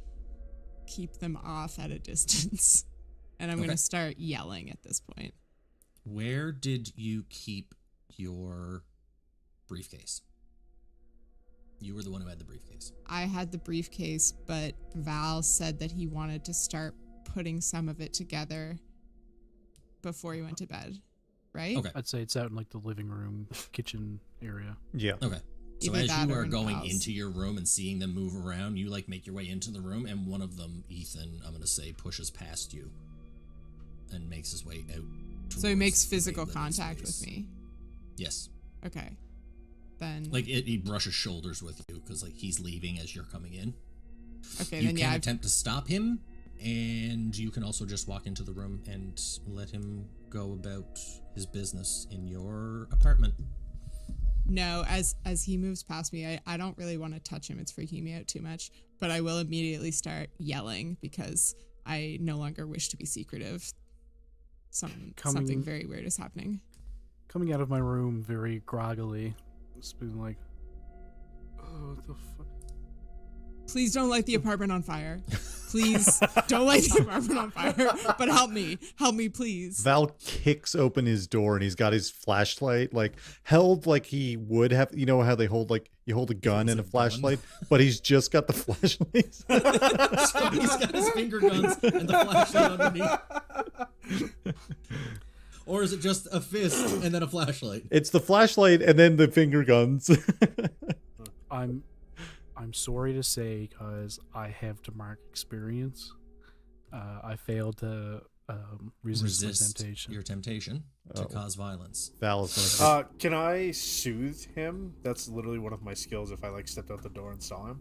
keep them off at a distance. And I'm Okay. gonna start yelling at this point. Where did you keep your briefcase? You were the one who had the briefcase. I had the briefcase, but Val said that he wanted to start putting some of it together before he went to bed, right? Okay. I'd say it's out in like the living room, kitchen area. Yeah. Okay. So Either as that you or are in going Val's. into your room and seeing them move around, you like make your way into the room, and one of them, Ethan, I'm gonna say, pushes past you and makes his way out. So he towards makes the physical living contact space. with me. Yes. Okay. Then Like he brushes shoulders with you because like he's leaving as you're coming in. okay, You then can yeah, attempt to stop him, and you can also just walk into the room and let him go about his business in your apartment. no, as he moves past me, I don't really want to touch him. It's freaking me out too much. But I will immediately start yelling because I no longer wish to be secretive. Something very weird is happening. Coming out of my room very groggily, just being like, "Oh, what the fuck." Please don't light the apartment on fire. Please don't light the apartment on fire. But help me, please. Val kicks open his door and he's got his flashlight like held like he would have, you know how they hold like you hold a gun and a flashlight, but he's just got the flashlight. So he's got his finger guns and the flashlight underneath. Or is it just a fist and then a flashlight? It's the flashlight and then the finger guns. I'm sorry to say, because I have demonic experience. I failed to resist my Resist temptation. your temptation to Oh. cause violence. Val is going to. Can I soothe him? That's literally one of my skills if I like stepped out the door and saw him.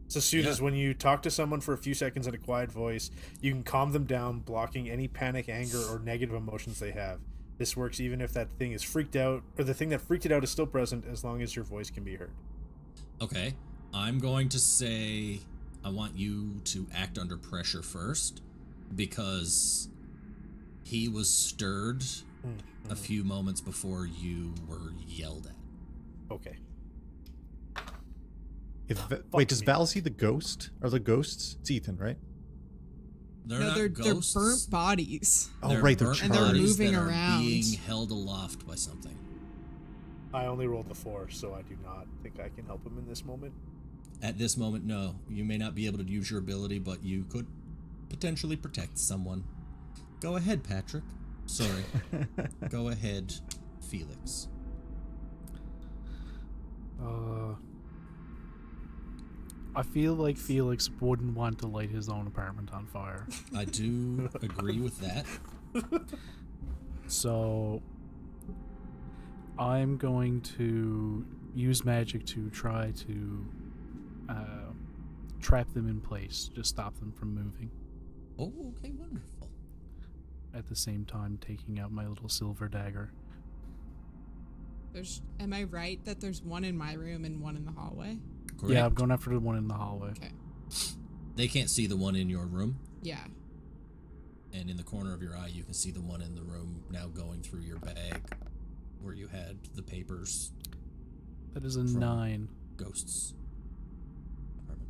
So soothe is when you talk to someone for a few seconds in a quiet voice, you can calm them down, blocking any panic, anger, or negative emotions they have. This works even if that thing is freaked out, or the thing that freaked it out is still present, as long as your voice can be heard. Okay, I'm going to say I want you to act under pressure first, because he was stirred a few moments before you were yelled at. Okay. Wait, does Val see the ghost? Are the ghosts? It's Ethan, right? They're No, not they're ghosts. burnt bodies. Oh, right, they're burnt And they're bodies moving that are around. being held aloft by something. I only rolled the 4, so I do not think I can help him in this moment. At this moment, no. You may not be able to use your ability, but you could potentially protect someone. Go ahead, Patrick. Sorry. Go ahead, Felix. I feel like Felix wouldn't want to light his own apartment on fire. I do agree with that. So I'm going to use magic to try to trap them in place, just stop them from moving. Oh, okay, wonderful. At the same time, taking out my little silver dagger. Am I right that there's one in my room and one in the hallway? Correct. Yeah, I'm going after the one in the hallway. Okay. They can't see the one in your room, Yeah. and in the corner of your eye, you can see the one in the room now going through your bag where you had the papers. That is a From- 9. Ghosts. Apartment.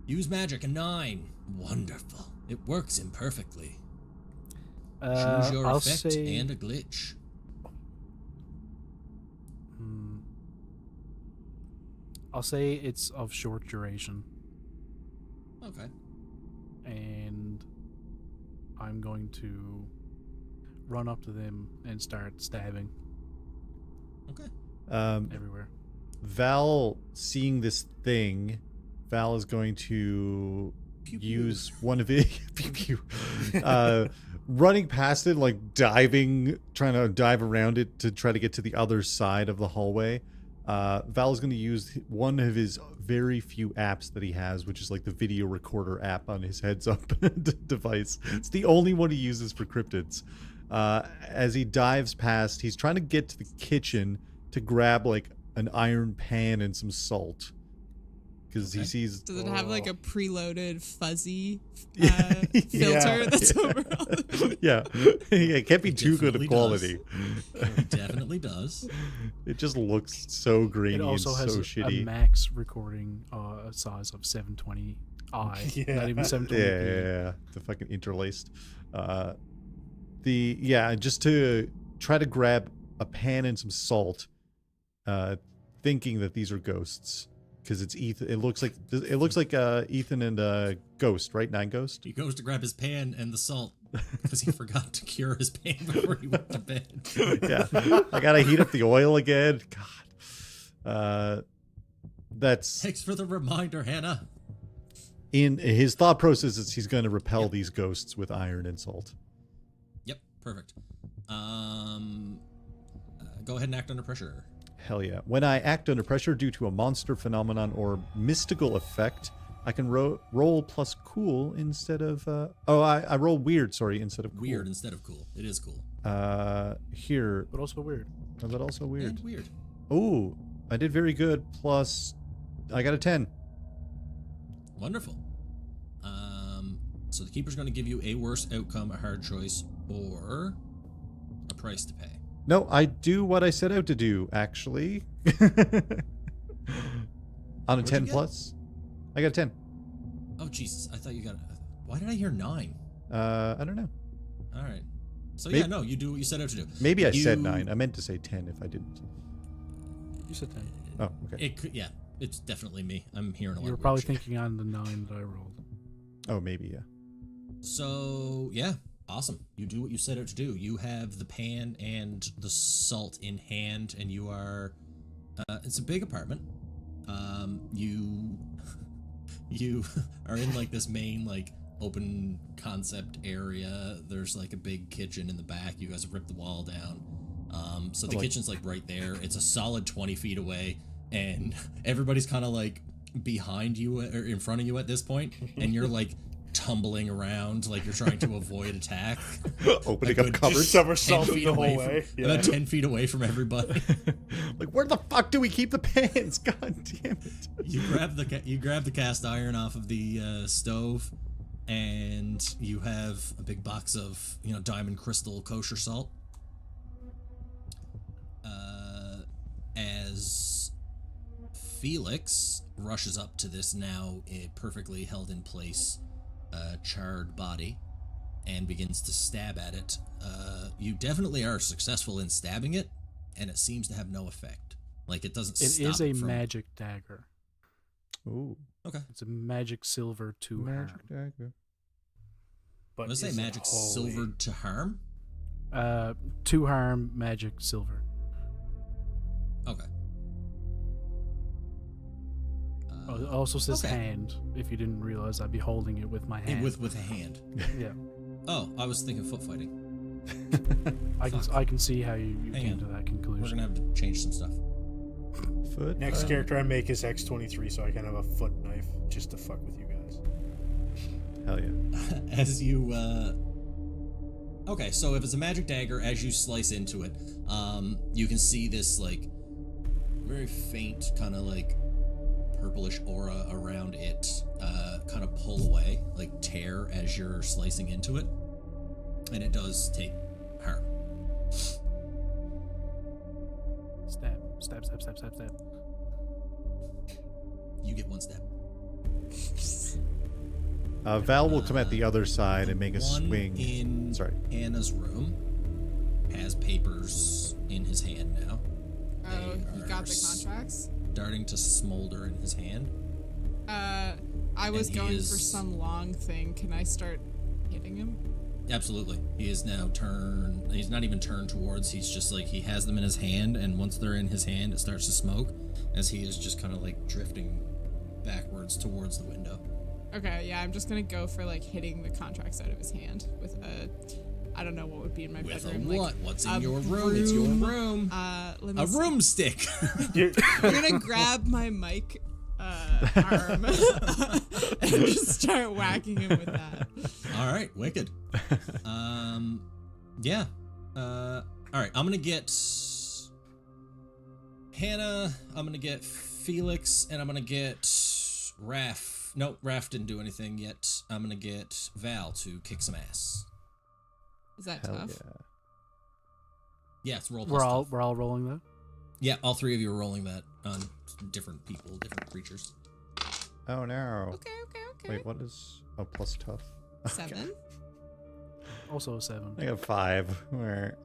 Use magic, a 9. Wonderful. It works imperfectly. Choose your I'll effect say, and a glitch. I'll say it's of short duration, Okay. and I'm going to run up to them and start stabbing Okay. everywhere. Val seeing this thing, Val is going to Pew, pew. use one of it, pew, pew, running past it, like diving, trying to dive around it to try to get to the other side of the hallway. Val is going to use one of his very few apps that he has, which is like the video recorder app on his heads-up device. It's the only one he uses for cryptids. As he dives past, he's trying to get to the kitchen to grab like an iron pan and some salt. Because he sees... Does it have like a preloaded fuzzy Yeah. filter that's over all the... Yeah. It can't be too good of definitely quality. It definitely does. It just looks so grainy It also and has so a shitty. max recording size of 720i, Yeah. not even 720p. Yeah. The fucking interlaced. Just to try to grab a pan and some salt, thinking that these are ghosts. Because it's Ethan. It looks like Ethan and Ghost, right? 9 Ghost. He goes to grab his pan and the salt because he forgot to cure his pan before he went to bed. Yeah, I gotta heat up the oil again. God, that's Thanks for the reminder, Hannah. in his thought process. Is he's going to repel these ghosts with iron and salt. Yep, perfect. Go ahead and act under pressure. Hell yeah! When I act under pressure due to a monster phenomenon or mystical effect, I can roll plus cool instead of. I roll weird. Sorry, instead of cool. Weird instead of cool. It is cool. Here, But also weird. but also weird. And weird. Oh, I did very good. Plus, I got a 10. Wonderful. So the keeper's going to give you a worse outcome, a hard choice, or a price to pay. No, I do what I set out to do, actually. On a What'd 10 you get? plus. I got a 10. Oh, Jesus. I thought you got... Why did I hear 9? I don't know. All right. So, Maybe- yeah, no, you do what you set out to do. Maybe I said You- 9. I meant to say 10 if I didn't. You said 10. Oh, okay. It could, yeah, it's definitely me. I'm hearing a lot You were of probably weird shit. thinking on the 9 that I rolled. Oh, maybe, yeah. So, yeah, awesome. You do what you set out to do. You have the pan and the salt in hand, and you are... it's a big apartment. You are in, like, this main, like, open concept area. There's like a big kitchen in the back. You guys have ripped the wall down. So the kitchen's like right there. It's a solid 20 feet away, and everybody's kind of like behind you or in front of you at this point, and you're like tumbling around like you're trying to avoid attack. Opening up cupboards. Somersaulting the whole way. About 10 feet away from everybody. Like, where the fuck do we keep the pans? God damn it. You grab the cast iron off of the stove, and you have a big box of diamond crystal kosher salt. As Felix rushes up to this now perfectly held in place charred body and begins to stab at it, you definitely are successful in stabbing it, and it seems to have no effect. Like, it doesn't stop. It is a magic dagger. Ooh. Okay. It's a magic silver to harm. Magic dagger. But Let's say is it magic holy? silvered to harm. To harm, magic silver. Okay. It also says okay. hand. If you didn't realize, I'd be holding it with my hand. With a hand. Yeah. Oh, I was thinking foot fighting. I can see how you Hang came on. to that We're conclusion. gonna have to change some stuff. Foot. Next character I make is X-23, so I can have a foot knife just to fuck with you guys. Hell yeah. As you okay, so if it's a magic dagger, as you slice into it, you can see this like very faint kind of like purplish aura around it kind of pull away, like tear as you're slicing into it, and it does take harm. Stab, stab, stab, stab, stab, stab. You get one step. Val will come at the other side and make a One swing. in Sorry. Anna's room has papers in his hand now. Oh, They you got are the contracts? starting to smolder in his hand. I was And he going is- for some long thing. Can I start hitting him? Absolutely. He is now turned. He's not even turned towards. He's just like, he has them in his hand, and once they're in his hand, it starts to smoke as he is just kind of like drifting backwards towards the window. Okay, yeah, I'm just gonna go for like hitting the contracts out of his hand with a, I don't know what would be in my With a bedroom. what? Like, What's a in your room? It's your room. Let me A see. roomstick. I'm gonna grab my mic arm and just start whacking him with that. All right, wicked. Yeah. All right, I'm gonna get Hannah. I'm gonna get Felix, and I'm gonna get Raph. Nope, Raph didn't do anything yet. I'm gonna get Val to kick some ass. Is that Hell tough? yeah. Yeah, it's roll. We're plus all tough. we're all rolling that. Yeah, all three of you are rolling that on different people, different creatures. Oh no. Okay. Wait, what is... Oh, plus tough. 7. Also a 7. I got 5. Where...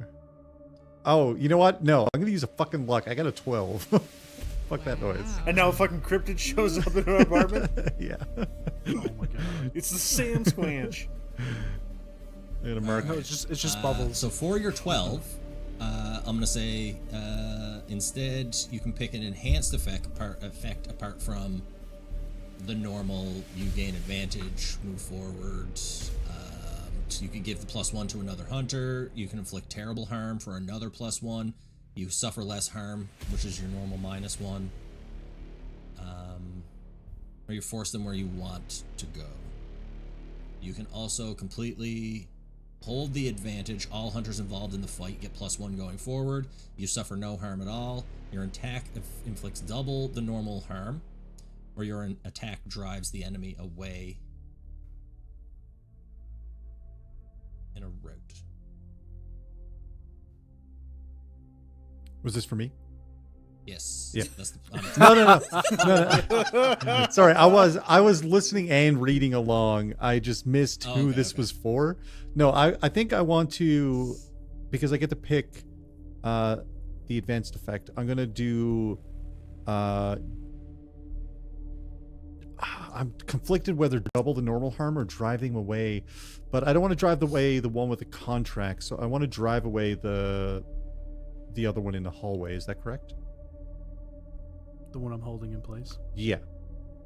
Oh, you know what? No, I'm gonna use a fucking luck. I got a 12. Fuck that noise. Wow. And now a fucking cryptid shows up in our apartment. Yeah. Oh my god. It's the Sam Squanch. I'm gonna mark... No, it's just bubbles. So for your 12, I'm gonna say instead you can pick an enhanced effect apart from the normal. You gain advantage, move forward. So you can give the +1 to another hunter. You can inflict terrible harm for another +1. You suffer less harm, which is your normal -1. Or you force them where you want to go. You can also completely hold the advantage. All hunters involved in the fight get +1 going forward. You suffer no harm at all. Your attack inflicts double the normal harm, or your attack drives the enemy away in a route. Was this for me? Yes. Yeah. That's the, No. Sorry, I was listening and reading along. I just missed who this was for. No, I think I want to, because I get to pick the advanced effect. I'm gonna do. I'm conflicted whether double the normal harm or driving away, but I don't want to drive away the one with the contract. So I want to drive away the other one in the hallway. Is that correct? The one I'm holding in place. Yeah.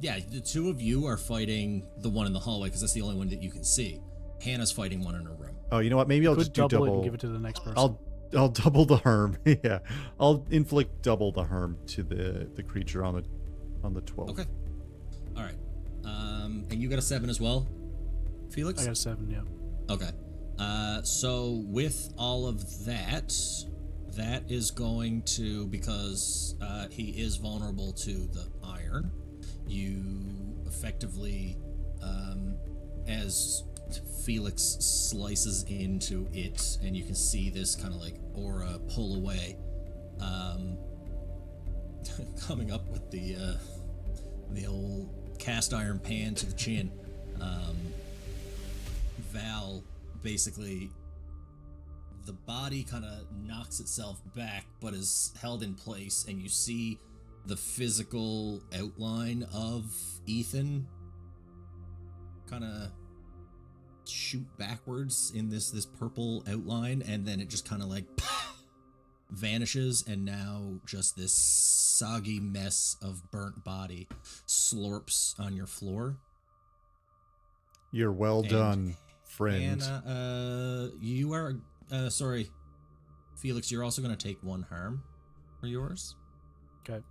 Yeah, the two of you are fighting the one in the hallway because that's the only one that you can see. Hannah's fighting one in her room. Oh, you know what? Maybe I'll just do double it double. and give it to the next person. I'll double the harm. Yeah, I'll inflict double the harm to the creature on the 12. Okay. All right. And you got a 7 as well, Felix? I got a 7, yeah. Okay. So with all of that, that is going to, because he is vulnerable to the iron, you effectively, as Felix slices into it, and you can see this kind of like aura pull away, coming up with the old cast iron pan to the chin. Val basically, the body kind of knocks itself back but is held in place, and you see the physical outline of Ethan kind of shoot backwards in this purple outline, and then it just kind of like vanishes, and now just this soggy mess of burnt body slurps on your floor. You're well done, friend. And you are sorry, Felix, you're also going to take 1 harm for yours. Okay.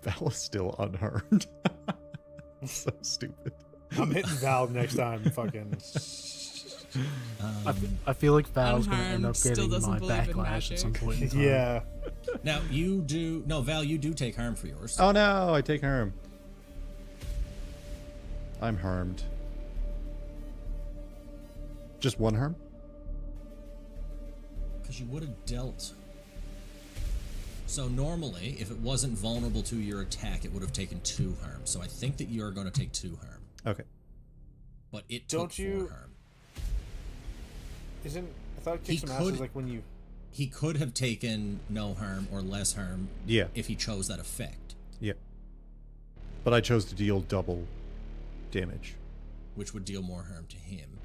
Val is still unharmed. So stupid. I'm hitting Val next time. Fucking. I feel like Val's going to end Unharmed up still getting doesn't my believe in backlash at some magic. point in time. Yeah. Now you do Val, you do take harm for yours. Oh no, I take harm. I'm harmed. Just 1 harm? Because you would have dealt. So normally, if it wasn't vulnerable to your attack, it would have taken 2 harm. So I think that you are going to take 2 harm. Okay. But it took Don't you- 4 harm. I thought He kick some ass could- is like when you. He could have taken no harm or less harm Yeah. if he chose that effect, Yeah. But I chose to deal double damage. which would deal more harm to him.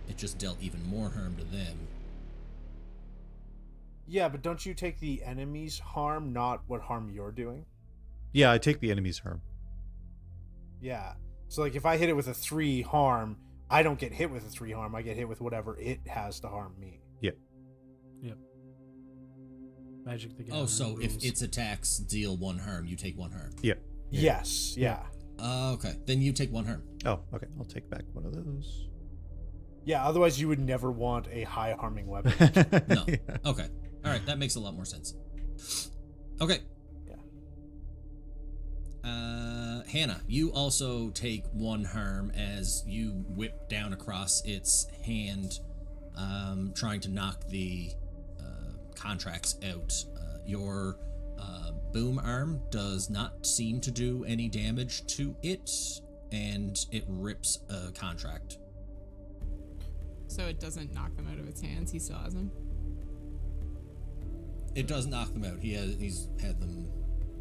It just dealt even more harm to them. Yeah, but don't you take the enemy's harm, not what harm you're doing? Yeah, I take the enemy's harm. Yeah. So like if I hit it with a 3 harm, I don't get hit with a 3 harm. I get hit with whatever it has to harm me. Yep. Magic the Oh, Gathering so if rules. its attacks deal 1 harm, you take 1 harm. Yep. Yes. Yeah. Okay, then you take 1 harm. Oh, okay. I'll take back one of those. Yeah. Otherwise, you would never want a high harming weapon. No. Yeah. Okay. All right, that makes a lot more sense. Okay. Hannah, you also take 1 harm as you whip down across its hand, trying to knock the contracts out. Your boom arm does not seem to do any damage to it, and it rips a contract. So it doesn't knock them out of its hands. He still has them. It does knock them out. He's had them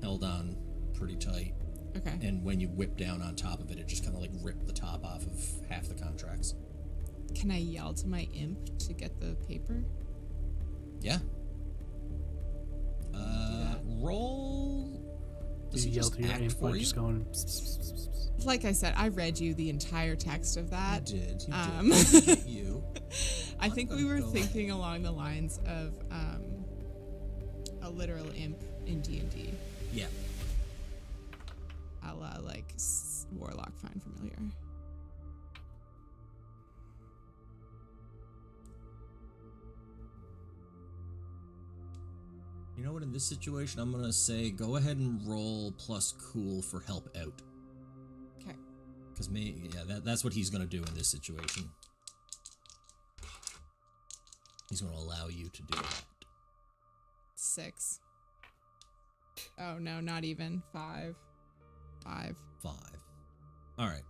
held on pretty tight. Okay. And when you whip down on top of it, it just kind of like ripped the top off of half the contracts. Can I yell to my imp to get the paper? Yeah. Roll. Do Does you he yell just to your act imp for by you? just going... Like I said, I read you the entire text of that. You did. Um, Hit you. I I'm think gonna we were go- thinking along the lines of a literal imp in D&D, Yeah. a la like Warlock Find Familiar. You know what? In this situation, I'm gonna say go ahead and roll plus cool for help out. Okay. Because that's what he's gonna do in this situation. He's gonna allow you to do that. 6. Oh no, not even 5. 5. 5. All right.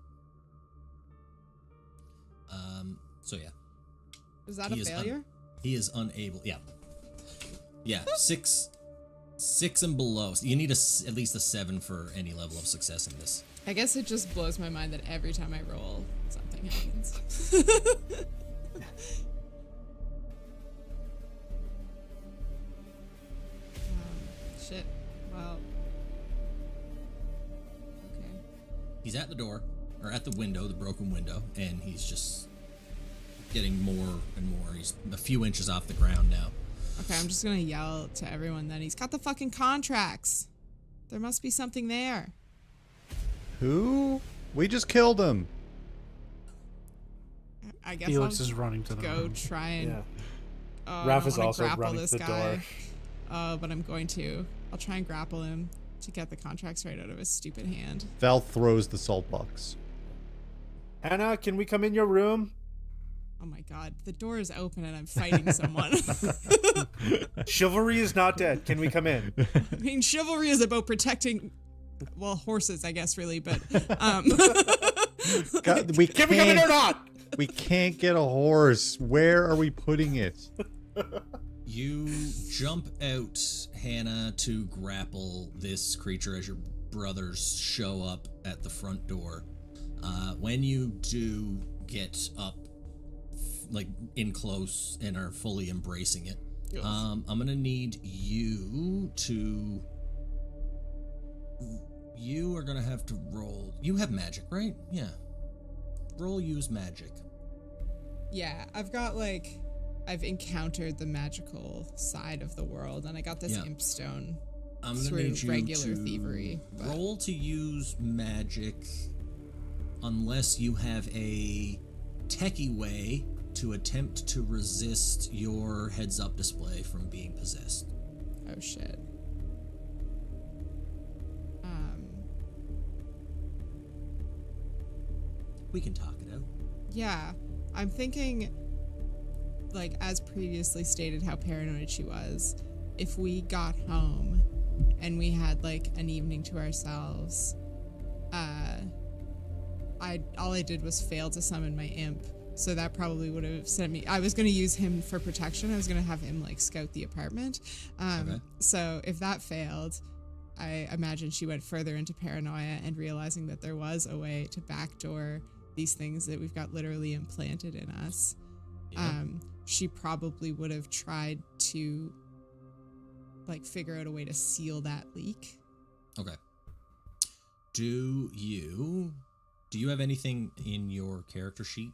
So yeah, Is that He a is failure? he is unable. Yeah. Yeah. 6 and below. So you need at least a 7 for any level of success in this. I guess it just blows my mind that every time I roll, something happens. Shit. Well, He's at the door, or at the window, the broken window, and he's just getting more and more. He's a few inches off the ground now. Okay, I'm just gonna yell to everyone then. He's got the fucking contracts. There must be something there. Who? We just killed him. I guess Felix I'll is running to the go room. try and. Yeah. I Raph don't is wanna also grapple running this to the guy. door. But I'm going to. I'll try and grapple him to get the contracts right out of his stupid hand. Val throws the salt box. Hannah, can we come in your room? Oh my god, the door is open and I'm fighting someone. Chivalry is not dead. Can we come in? I mean, chivalry is about protecting, well, horses, I guess, really, but God, we Can we come in or not? We can't get a horse. Where are we putting it? You jump out, Hannah, to grapple this creature as your brothers show up at the front door. When you do get up, like in close and are fully embracing it, Yes. I'm gonna need you to. You are gonna have to roll. You have magic, right? Yeah. Roll use magic. yeah, I've encountered the magical side of the world, and I got this Yeah. imp stone I'm gonna through need you regular to thievery. But roll to use magic unless you have a techie way to attempt to resist your heads-up display from being possessed. oh shit. We can talk it out. Yeah, I'm thinking, like, as previously stated, how paranoid she was. If we got home and we had, like, an evening to ourselves, all I did was fail to summon my imp, so that probably would have sent me. I was going to use him for protection. I was going to have him, like, scout the apartment. Okay. So if that failed, I imagine she went further into paranoia and realizing that there was a way to backdoor these things that we've got literally implanted in us. Yeah. She probably would have tried to, like, figure out a way to seal that leak. Okay. Do you have anything in your character sheet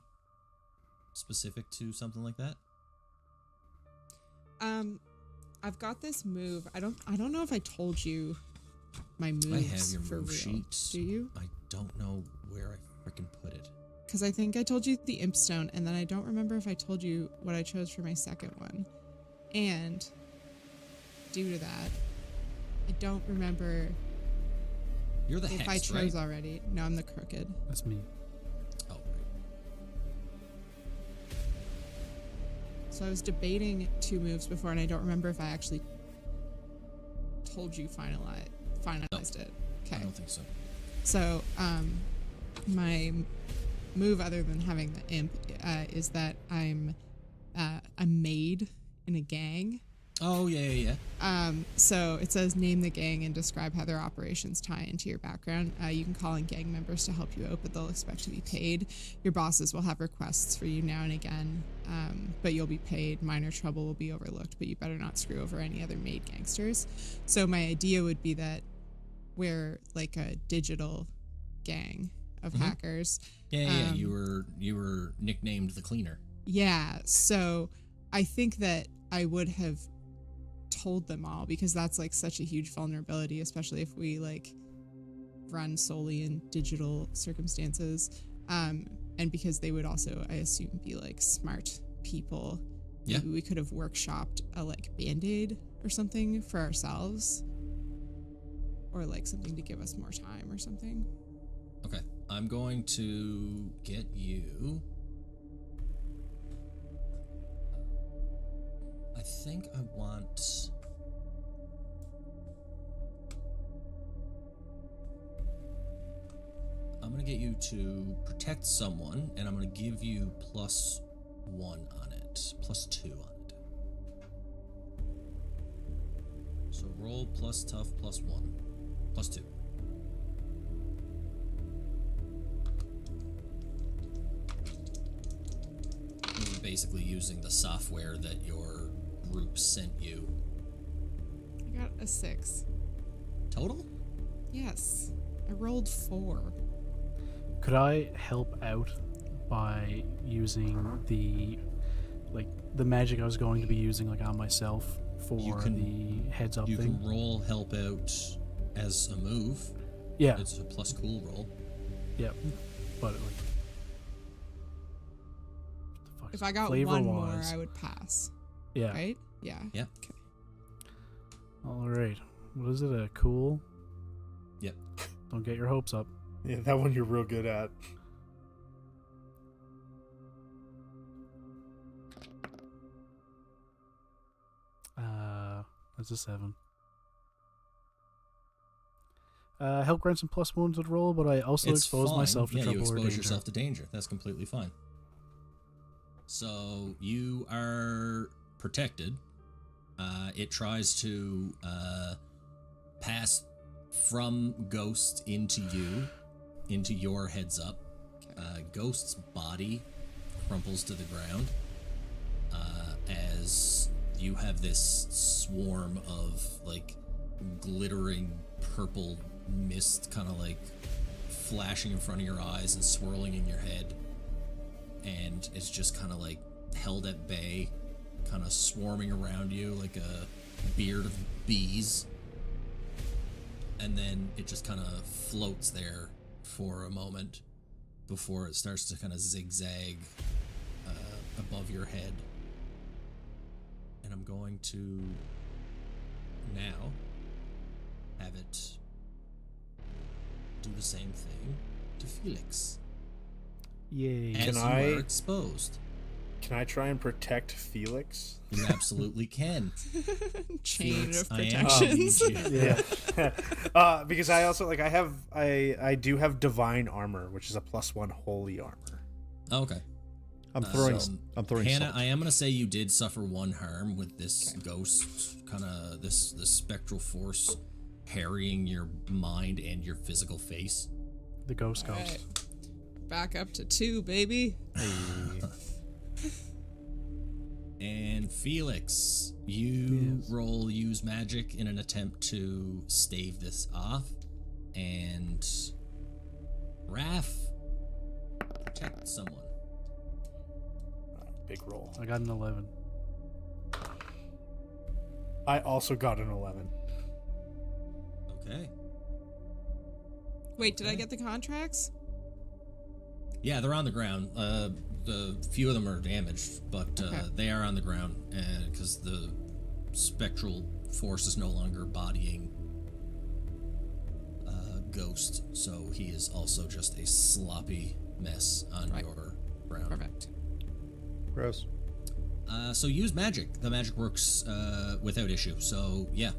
specific to something like that? I've got this move. I don't know if I told you my moves. I have your for move real. sheet. Do you? I don't know where I freaking put it. Because I think I told you the imp stone, and then I don't remember if I told you what I chose for my second one. And due to that, I don't remember You're the if hex, I chose right? already. No, I'm the crooked. That's me. Oh, right. So I was debating two moves before, and I don't remember if I actually told you finalized it. I Okay. don't think so. So, my move, other than having the imp, is that I'm a maid in a gang. Oh, yeah. So it says name the gang and describe how their operations tie into your background. You can call in gang members to help you out, but they'll expect to be paid. Your bosses will have requests for you now and again, but you'll be paid. Minor trouble will be overlooked, but you better not screw over any other maid gangsters. So my idea would be that we're like a digital gang of hackers. Yeah. You were nicknamed the Cleaner. Yeah, so I think that I would have told them all, because that's like such a huge vulnerability, especially if we like run solely in digital circumstances, and because they would also, I assume, be like smart people. Yeah. Maybe we could have workshopped a like band-aid or something for ourselves, or like something to give us more time or something. Okay. I'm going to get you. I think I want. I'm going to get you to protect someone, and I'm going to give you +1 on it, +2 on it. So roll plus tough +1, +2. This is basically using the software that your group sent you. I got a 6. Total? Yes, I rolled 4. Could I help out by using the magic I was going to be using on myself for the heads up You thing? can roll help out as a move. Yeah. It's a plus cool roll. Yeah. But If I got one more, I would pass. Yeah. Right? Yeah. Yeah. Okay. All right. What is it? A cool? Yep. Don't get your hopes up. Yeah, that one you're real good at. That's a 7. Help grant some plus one to the roll, but I also expose fine. myself to you trouble or expose danger. yourself to danger. That's completely fine. So you are protected. It tries to pass from Ghost into your heads up. Ghost's body crumples to the ground as you have this swarm of glittering purple mist kind of flashing in front of your eyes and swirling in your head, and it's just kind of held at bay, kind of swarming around you like a beard of bees, and then it just kind of floats there for a moment before it starts to kind of zigzag above your head. And I'm going to now have it do the same thing to Felix. Yay. As you are exposed. Can I try and protect Felix? You absolutely can. Chain Felix, of I am protections. going to need you. Yeah. Because I also I do have divine armor, which is a +1 holy armor. Okay. I'm throwing Hannah, salt. I am going to say you did suffer one harm with this ghost, kind of this spectral force harrying your mind and your physical face. The ghost All goes. right. Back up to 2, baby. And Felix, you roll use magic in an attempt to stave this off. And Raph, protect someone. Big roll. I got an 11. I also got an 11. Okay. Wait, did I get the contracts? Yeah, they're on the ground. The few of them are damaged, but Okay. they are on the ground because the spectral force is no longer bodying Ghost, so he is also just a sloppy mess on your ground. Perfect. Gross. So use magic. The magic works without issue. So yeah,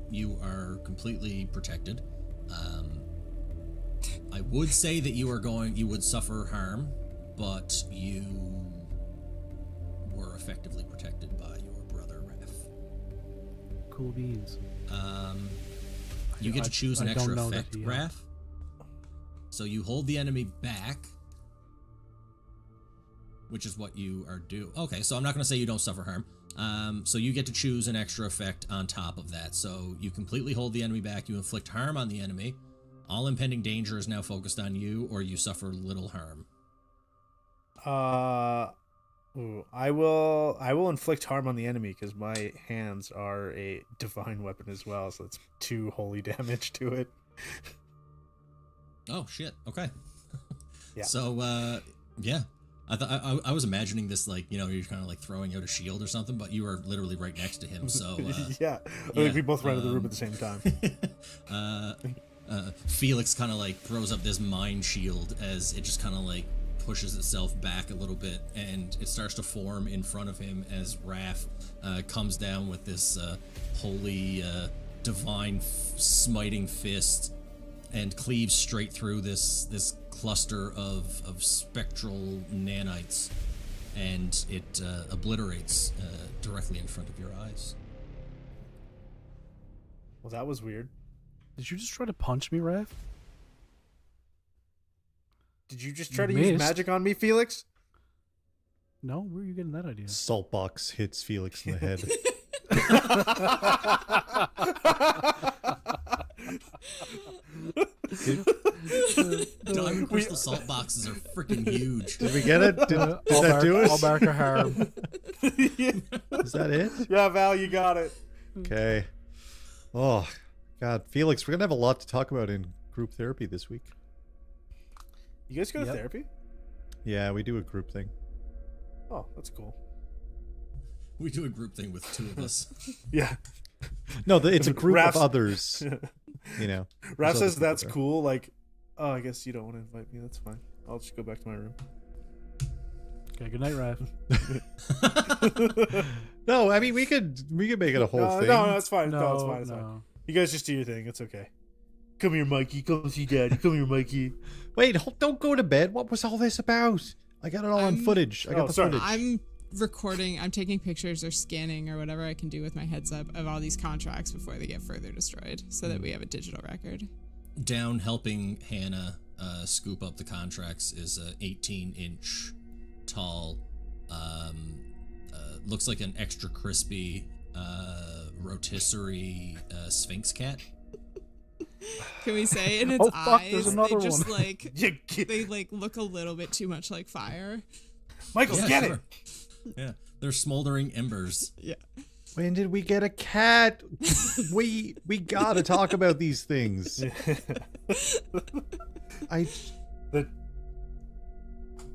you are completely protected. I would say that you would suffer harm, but you were effectively protected by your brother Raph. Cool beans. You get to choose an I extra don't know effect, that he- Raph. So you hold the enemy back, which is what you are doing. Okay, so I'm not going to say you don't suffer harm. So you get to choose an extra effect on top of that. So you completely hold the enemy back. You inflict harm on the enemy. All impending danger is now focused on you, or you suffer little harm. I will inflict harm on the enemy because my hands are a divine weapon as well, so that's 2 holy damage to it. Oh shit! Okay. Yeah. So yeah, I was imagining this you're kind of throwing out a shield or something, but you are literally right next to him. So yeah. I think we both run into the room at the same time. Felix kind of throws up this mind shield as it just kind of pushes itself back a little bit, and it starts to form in front of him as Raph comes down with this holy divine smiting fist and cleaves straight through this cluster of spectral nanites, and it obliterates directly in front of your eyes. Well, that was weird. Did you just try to punch me, Raph? Did you just try to missed. use magic on me, Felix? No, where are you getting that idea? Salt box hits Felix in the head. Diamond crystal salt box are freaking huge. Did we get it? Did All that do it? All Barker harm. Is that it? Yeah, Val, you got it. Okay. Oh, God. Felix, we're going to have a lot to talk about in group therapy this week. You guys go to Yep. therapy? Yeah, we do a group thing. Oh, that's cool. We do a group thing with 2 of us. Yeah. No, it's a group Raph's- of others. You know. Raph There's other says people that's there. cool. Like, oh, I guess you don't want to invite me. That's fine. I'll just go back to my room. Okay, good night, Raph. No, I mean we could make it a whole No, thing. no, it's fine. No, No, it's fine. It's fine. no. You guys just do your thing. It's okay. Come here, Mikey. Come see Daddy. Come here, Mikey. Wait, don't go to bed. What was all this about? I got it all on footage. I got Oh, the sorry. footage. I'm recording, I'm taking pictures or scanning or whatever I can do with my heads up of all these contracts before they get further destroyed so that we have a digital record. Down helping Hannah scoop up the contracts is a 18-inch tall, looks like an extra crispy rotisserie Sphinx cat. Can we say in its Oh, fuck, eyes, there's they another just one. like, You they like look a little bit too much like fire. Michael, Yeah, get sure. it. Yeah, they're smoldering embers. Yeah. When did we get a cat? we gotta talk about these things.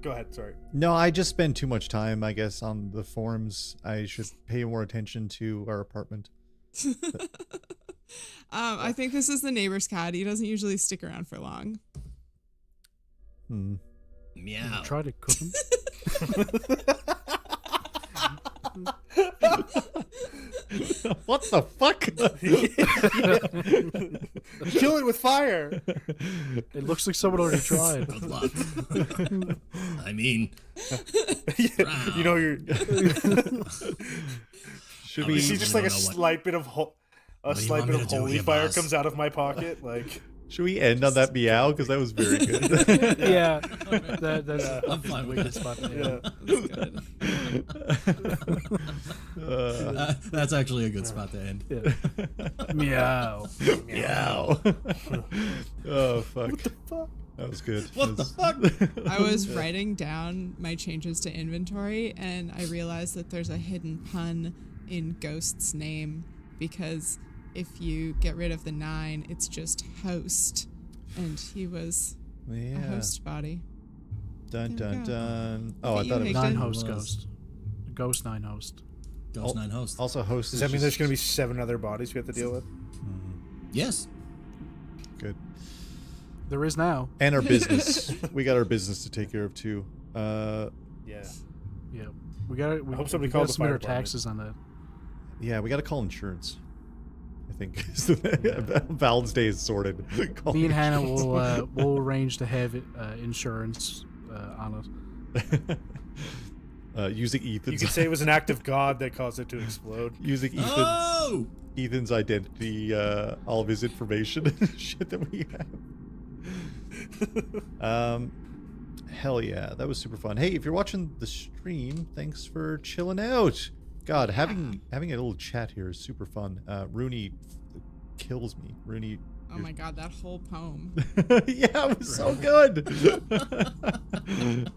Go ahead. Sorry. No, I just spend too much time, I guess, on the forums. I should pay more attention to our apartment. I think this is the neighbor's cat. He doesn't usually stick around for long. Meow. Try to cook him. What the fuck? Kill it with fire. It looks like someone already tried. Good luck. I mean, You know, you're. Should I we? You You see just really like a don't know what- slight bit of do you want me to do holy here, fire boss? comes out of my pocket. Like, Should we end on that meow? Because that was very good. Yeah, that's I'm fine with wicked it. spot. yeah. That's good. That's actually a good spot to end. Meow. Meow. Oh fuck. That was good. What the fuck? I was writing down my changes to inventory and I realized that there's a hidden pun in Ghost's name because if you get rid of the 9, it's just host. And he was a Yeah. host body. Dun There we dun go. dun. Oh, I Look at thought you, it was Nine Higdon. host Was. ghost. Ghost 9 host. Ghost 9 host. also host. Does that mean there's going to be 7 other bodies we have to deal with? Yes. good? There is now. And our business. We got our business to take care of too. Yeah. Yeah, we got. I hope somebody we called gotta the submit fire our department. taxes on that. Yeah, we got to call insurance. I think Val's Day is sorted. Call Me and Hannah insurance. will arrange to have insurance on it. Using You Ethan's could say it was an act of God that caused it to explode. using Oh! Ethan's identity, all of his information and shit that we have. Hell yeah, that was super fun. Hey, if you're watching the stream, thanks for chilling out. God, having a little chat here is super fun. Rooney kills me. Rooney. Oh my god, that whole poem. Yeah, it was so good.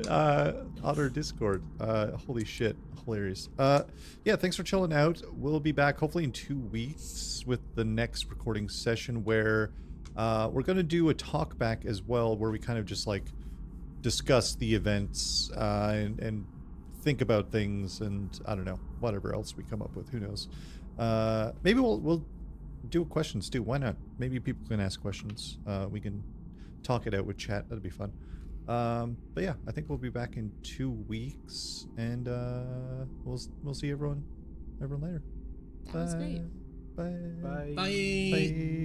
On our Discord. Holy shit, hilarious. Yeah, thanks for chilling out. We'll be back hopefully in 2 weeks with the next recording session where we're gonna do a talk back as well, where we kind of just like discuss the events and think about things, and I don't know, whatever else we come up with. Who knows? Maybe we'll do questions too. Why not? Maybe people can ask questions. We can talk it out with chat. That'd be fun. But yeah, I think we'll be back in 2 weeks, and we'll see everyone later. That was great. Bye. Bye. Bye. Bye.